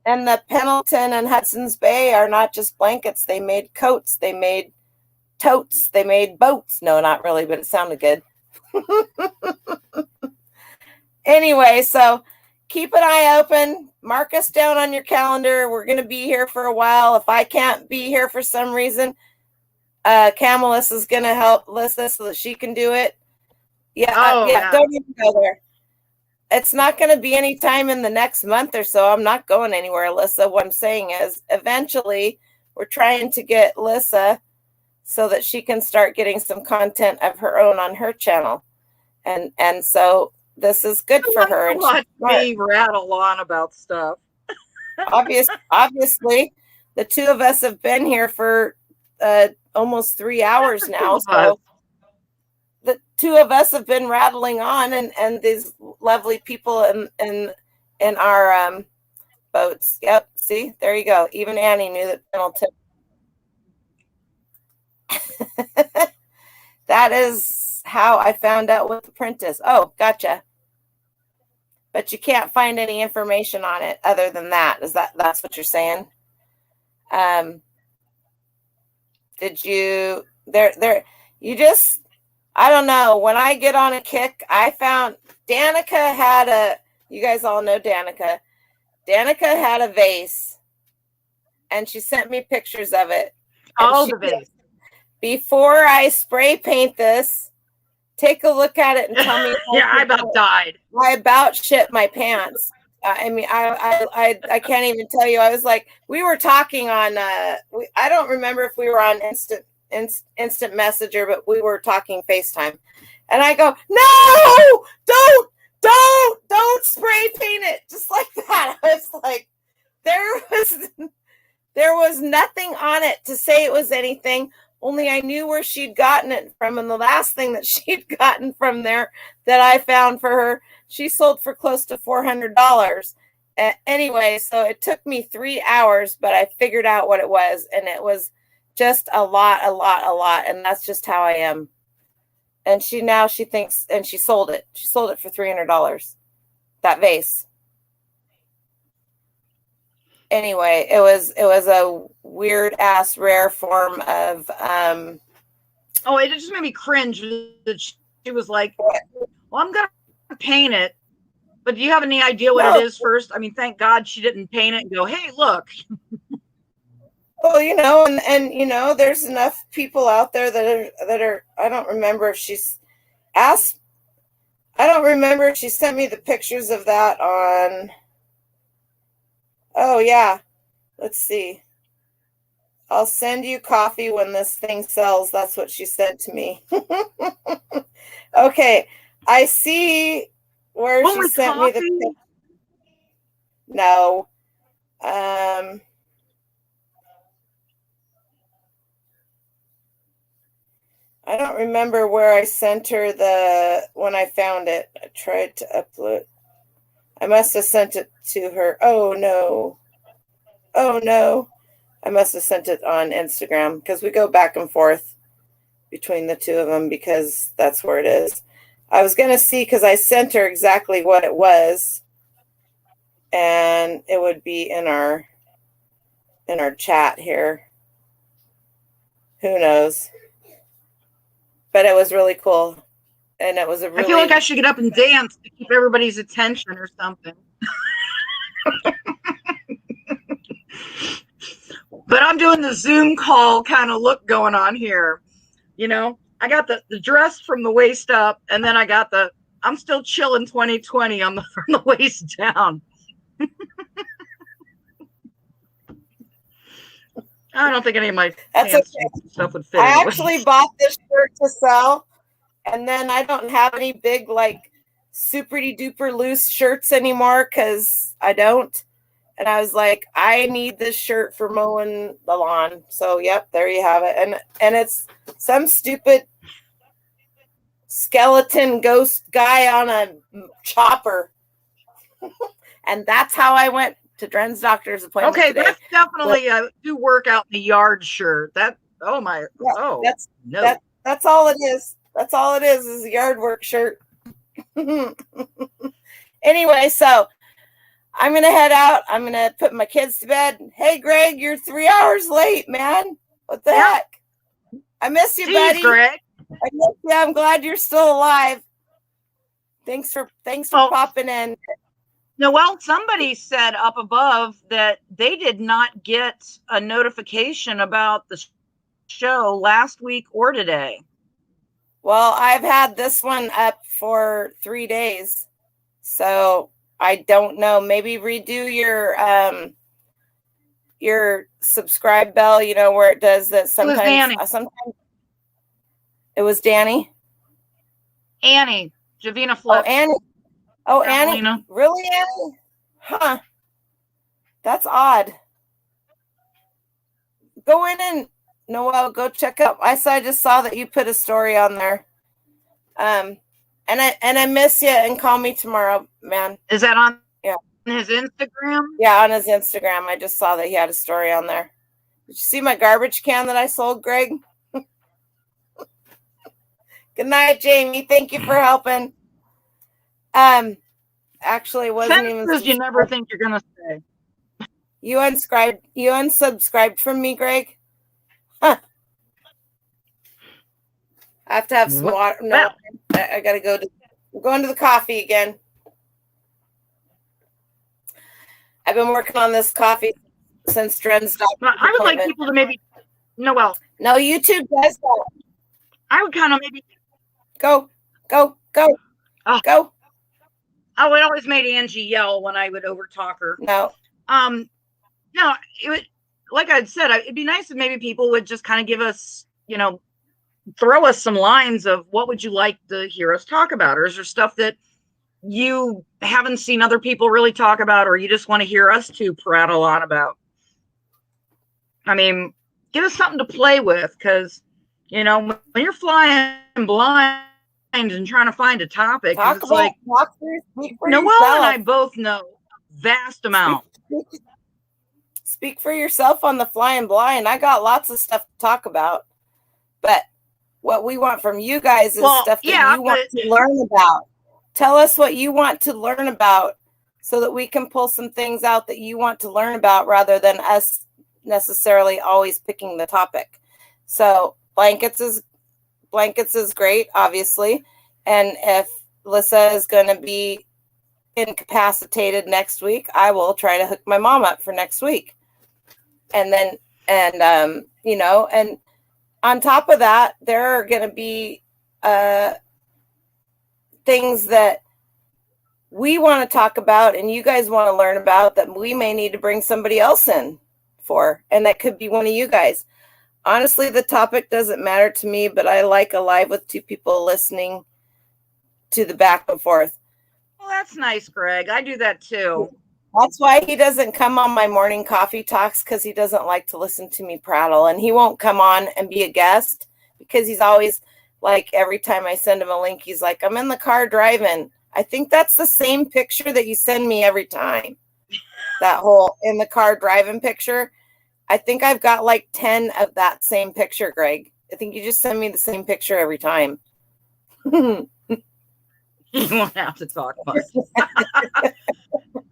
And the Pendleton and Hudson's Bay are not just blankets. They made coats. They made totes. They made boats. No, not really, but it sounded good. Anyway, so keep an eye open. Mark us down on your calendar. We're going to be here for a while. If I can't be here for some reason, Camelis is going to help Lissa so that she can do it. Yeah, don't even go there. It's not going to be any time in the next month or so. I'm not going anywhere, Lissa. What I'm saying is eventually we're trying to get Lissa so that she can start getting some content of her own on her channel. And so this is good for her. And watch me rattle on about stuff. Obviously, the two of us have been here for almost 3 hours now. So the two of us have been rattling on, and these lovely people in our boats. Yep. See, there you go. Even Annie knew that channel tip. That is how I found out what the print is. Oh, gotcha. But you can't find any information on it other than that. That's what you're saying? Did you you just, I don't know. When I get on a kick, I found Danica had you guys all know Danica. Danica had a vase and she sent me pictures of it. Oh, the vase. Before I spray paint this, take a look at it and tell me. Yeah, I about died. I about shit my pants. I mean, I can't even tell you. I was like, we were talking on. I don't remember if we were on instant messenger, but we were talking FaceTime, and I go, no, don't spray paint it, just like that. I was like, there was nothing on it to say it was anything. Only I knew where she'd gotten it from. And the last thing that she'd gotten from there that I found for her, she sold for close to $400. Anyway, so it took me 3 hours, but I figured out what it was. And it was just a lot. And that's just how I am. And she thinks, and she sold it. She sold it for $300, that vase. Anyway, it was a weird ass rare form of oh, it just made me cringe that she was like, well, I'm gonna paint it, but do you have any idea what it is first? I mean, thank God she didn't paint it and go, hey, look. Well, and there's enough people out there that are I don't remember if she's asked, I don't remember if she sent me the pictures of that on. Oh, yeah. Let's see. I'll send you coffee when this thing sells. That's what she said to me. Okay. I see where she sent me the picture. No. I don't remember where I sent her when I found it. I tried to upload. I must have sent it to her. Oh, no. I must have sent it on Instagram because we go back and forth between the two of them because that's where it is. I was going to see because I sent her exactly what it was, and it would be in our chat here. Who knows? But it was really cool. And it was a really... I feel like I should get up and dance to keep everybody's attention or something. But I'm doing the Zoom call kind of look going on here. I got the dress from the waist up, and then I got I'm still chilling 2020 from the waist down. I don't think any of my stuff would fit. I actually bought this shirt to sell. And then I don't have any big, super duper loose shirts anymore because I don't. And I was like, I need this shirt for mowing the lawn. So, yep, there you have it. And it's some stupid skeleton ghost guy on a chopper. And that's how I went to Dren's doctor's appointment. Okay, today. That's definitely a do work out in the yard shirt. That's all it is. That's all it is a yard work shirt. Anyway, so I'm going to head out. I'm going to put my kids to bed. Hey, Greg, you're 3 hours late, man. What the heck? I miss you, buddy. Greg. I miss you. I'm glad you're still alive. Thanks for popping in. Noel, somebody said up above that they did not get a notification about the show last week or today. Well, I've had this one up for 3 days, so I don't know. Maybe redo your subscribe bell. You know where it does that sometimes. Sometimes it was Danny. Annie, Javina Oh, Flip. Annie. Oh, Annie. Carolina. Really, Annie? Huh. That's odd. Go in and Noel, go check out. I just saw that you put a story on there. And I miss you, and call me tomorrow, man. Is that on Yeah. his Instagram? Yeah, on his Instagram. I just saw that he had a story on there. Did you see my garbage can that I sold, Greg? Good night, Jamie. Thank you for helping. Actually, it wasn't even. You never think you're gonna say. You unsubscribed from me, Greg? Huh. I have to have some water. No, I gotta go to. I'm going to the coffee again. I've been working on this coffee since Dren's doctor. I would like people to maybe. Noel. No, YouTube does that. I would kind of maybe go. Oh. Go. Oh, it always made Angie yell when I would overtalk her. No. No, it would, like I said, it'd be nice if maybe people would just kind of give us, throw us some lines of what would you like to hear us talk about? Or is there stuff that you haven't seen other people really talk about, or you just want to hear us two prattle on about? I mean, give us something to play with, because, when you're flying blind and trying to find a topic, it's like Noel and I both know vast amount. Speak for yourself on the flying blind. I got lots of stuff to talk about, but what we want from you guys is stuff that you want to learn about. Tell us what you want to learn about so that we can pull some things out that you want to learn about rather than us necessarily always picking the topic. So blankets is great, obviously. And if Lissa is going to be incapacitated next week, I will try to hook my mom up for next week. And then, and on top of that, there are going to be things that we want to talk about and you guys want to learn about that we may need to bring somebody else in for. And that could be one of you guys. Honestly, the topic doesn't matter to me, but I like a live with two people listening to the back and forth. Well, that's nice, Greg. I do that too. That's why he doesn't come on my morning coffee talks, because he doesn't like to listen to me prattle. And he won't come on and be a guest because he's always like, every time I send him a link, he's like, I'm in the car driving. I think that's the same picture that you send me every time. That whole in the car driving picture. I think I've got like 10 of that same picture, Greg. I think you just send me the same picture every time. You won't have to talk much.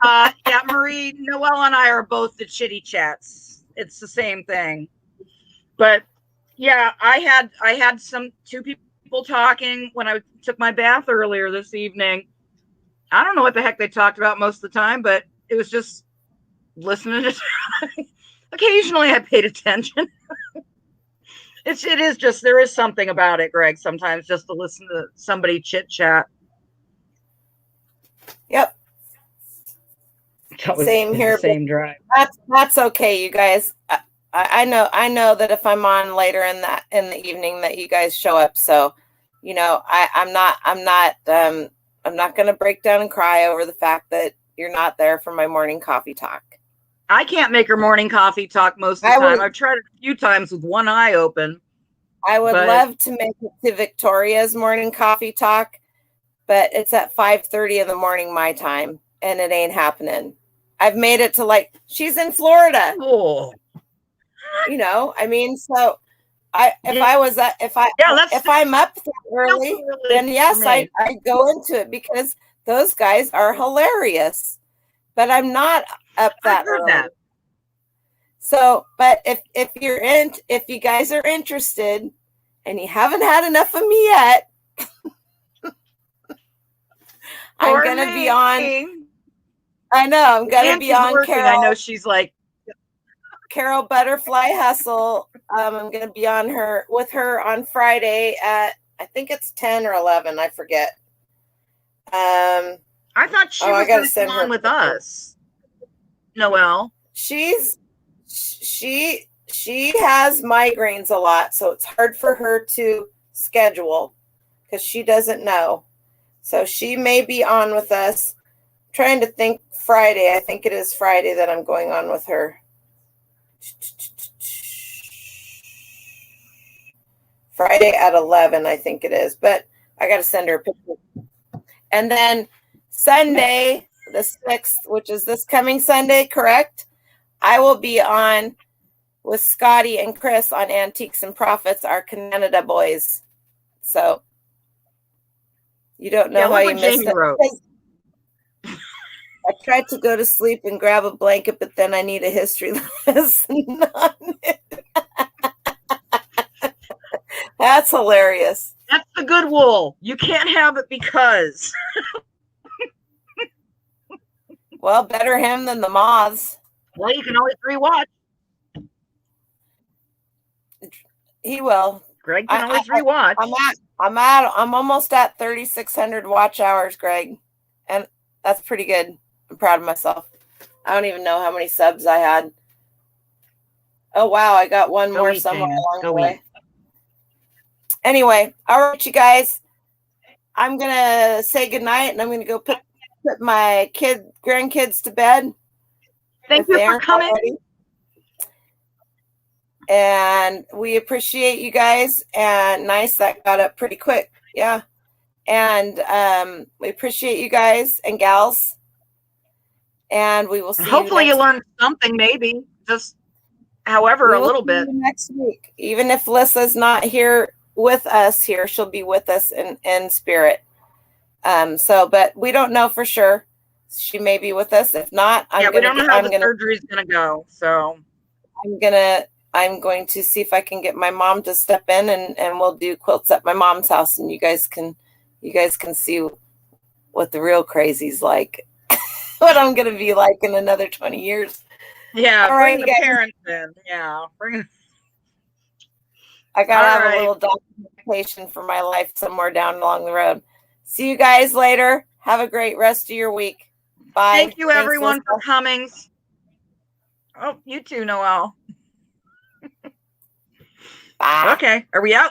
Yeah, Marie, Noel and I are both the chitty chats. It's the same thing. But yeah, I had two people talking when I took my bath earlier this evening. I don't know what the heck they talked about most of the time, but it was just listening to occasionally I paid attention. It is just, there is something about it, Greg, sometimes just to listen to somebody chit chat. Yep. Same here. Same drive. That's okay, you guys. I know that if I'm on later in the evening that you guys show up. So, I'm not going to break down and cry over the fact that you're not there for my morning coffee talk. I can't make her morning coffee talk most of the time. I've tried it a few times with one eye open. I would love to make it to Victoria's morning coffee talk, but it's at 5:30 in the morning my time, and it ain't happening. I've made it to she's in Florida. Oh. So if I'm up early, then yes, I go into it because those guys are hilarious. But I'm not up that early. That. So, but if you guys are interested and you haven't had enough of me yet, I'm gonna be on. I know. I'm gonna And be she's on working. I know she's like, Carol Butterfly Hustle. I'm gonna be on her with her on Friday at I think it's 10 or 11. I forget. I thought she I was gotta going to send come her on a with picture. us. Noel. She has migraines a lot, so it's hard for her to schedule because she doesn't know. So she may be on with us. I'm trying to think Friday. I think it is Friday that I'm going on with her. Friday at 11, I think it is. But I got to send her a picture. And then Sunday, the 6th, which is this coming Sunday, correct? I will be on with Scotty and Chris on Antiques and Profits, our Canada boys. So you don't know how look you what missed Jamie it. wrote. I tried to go to sleep and grab a blanket, but then I need a history lesson on it. That's hilarious. That's the good wool. You can't have it because. Well, better him than the moths. Well, you can always rewatch. He will. Greg can always rewatch. I'm almost at 3,600 watch hours, Greg. And that's pretty good. I'm proud of myself. I don't even know how many subs I had. Oh, wow. I got one more somewhere along the way. Anyway, all right, you guys. I'm going to say goodnight and I'm going to go put my grandkids to bed. Thank you for coming. Already. And we appreciate you guys. And nice, that got up pretty quick. Yeah. And we appreciate you guys and gals. And we will see Hopefully you you learned something, maybe. Just however, a little bit. Next week. Even if Lissa's not here with us here, she'll be with us in spirit. But we don't know for sure. She may be with us. If not, we don't know how the surgery's gonna go. So I'm going to see if I can get my mom to step in and we'll do quilts at my mom's house and you guys can see what the real crazy's like. What I'm gonna be like in another 20 years. Yeah, all bring right, the parents in. Yeah, bring. I gotta have a little documentation for my life somewhere down along the road. See you guys later. Have a great rest of your week. Bye. Thank you, everyone, for coming. Oh, you too, Noel. Bye. Okay, are we out?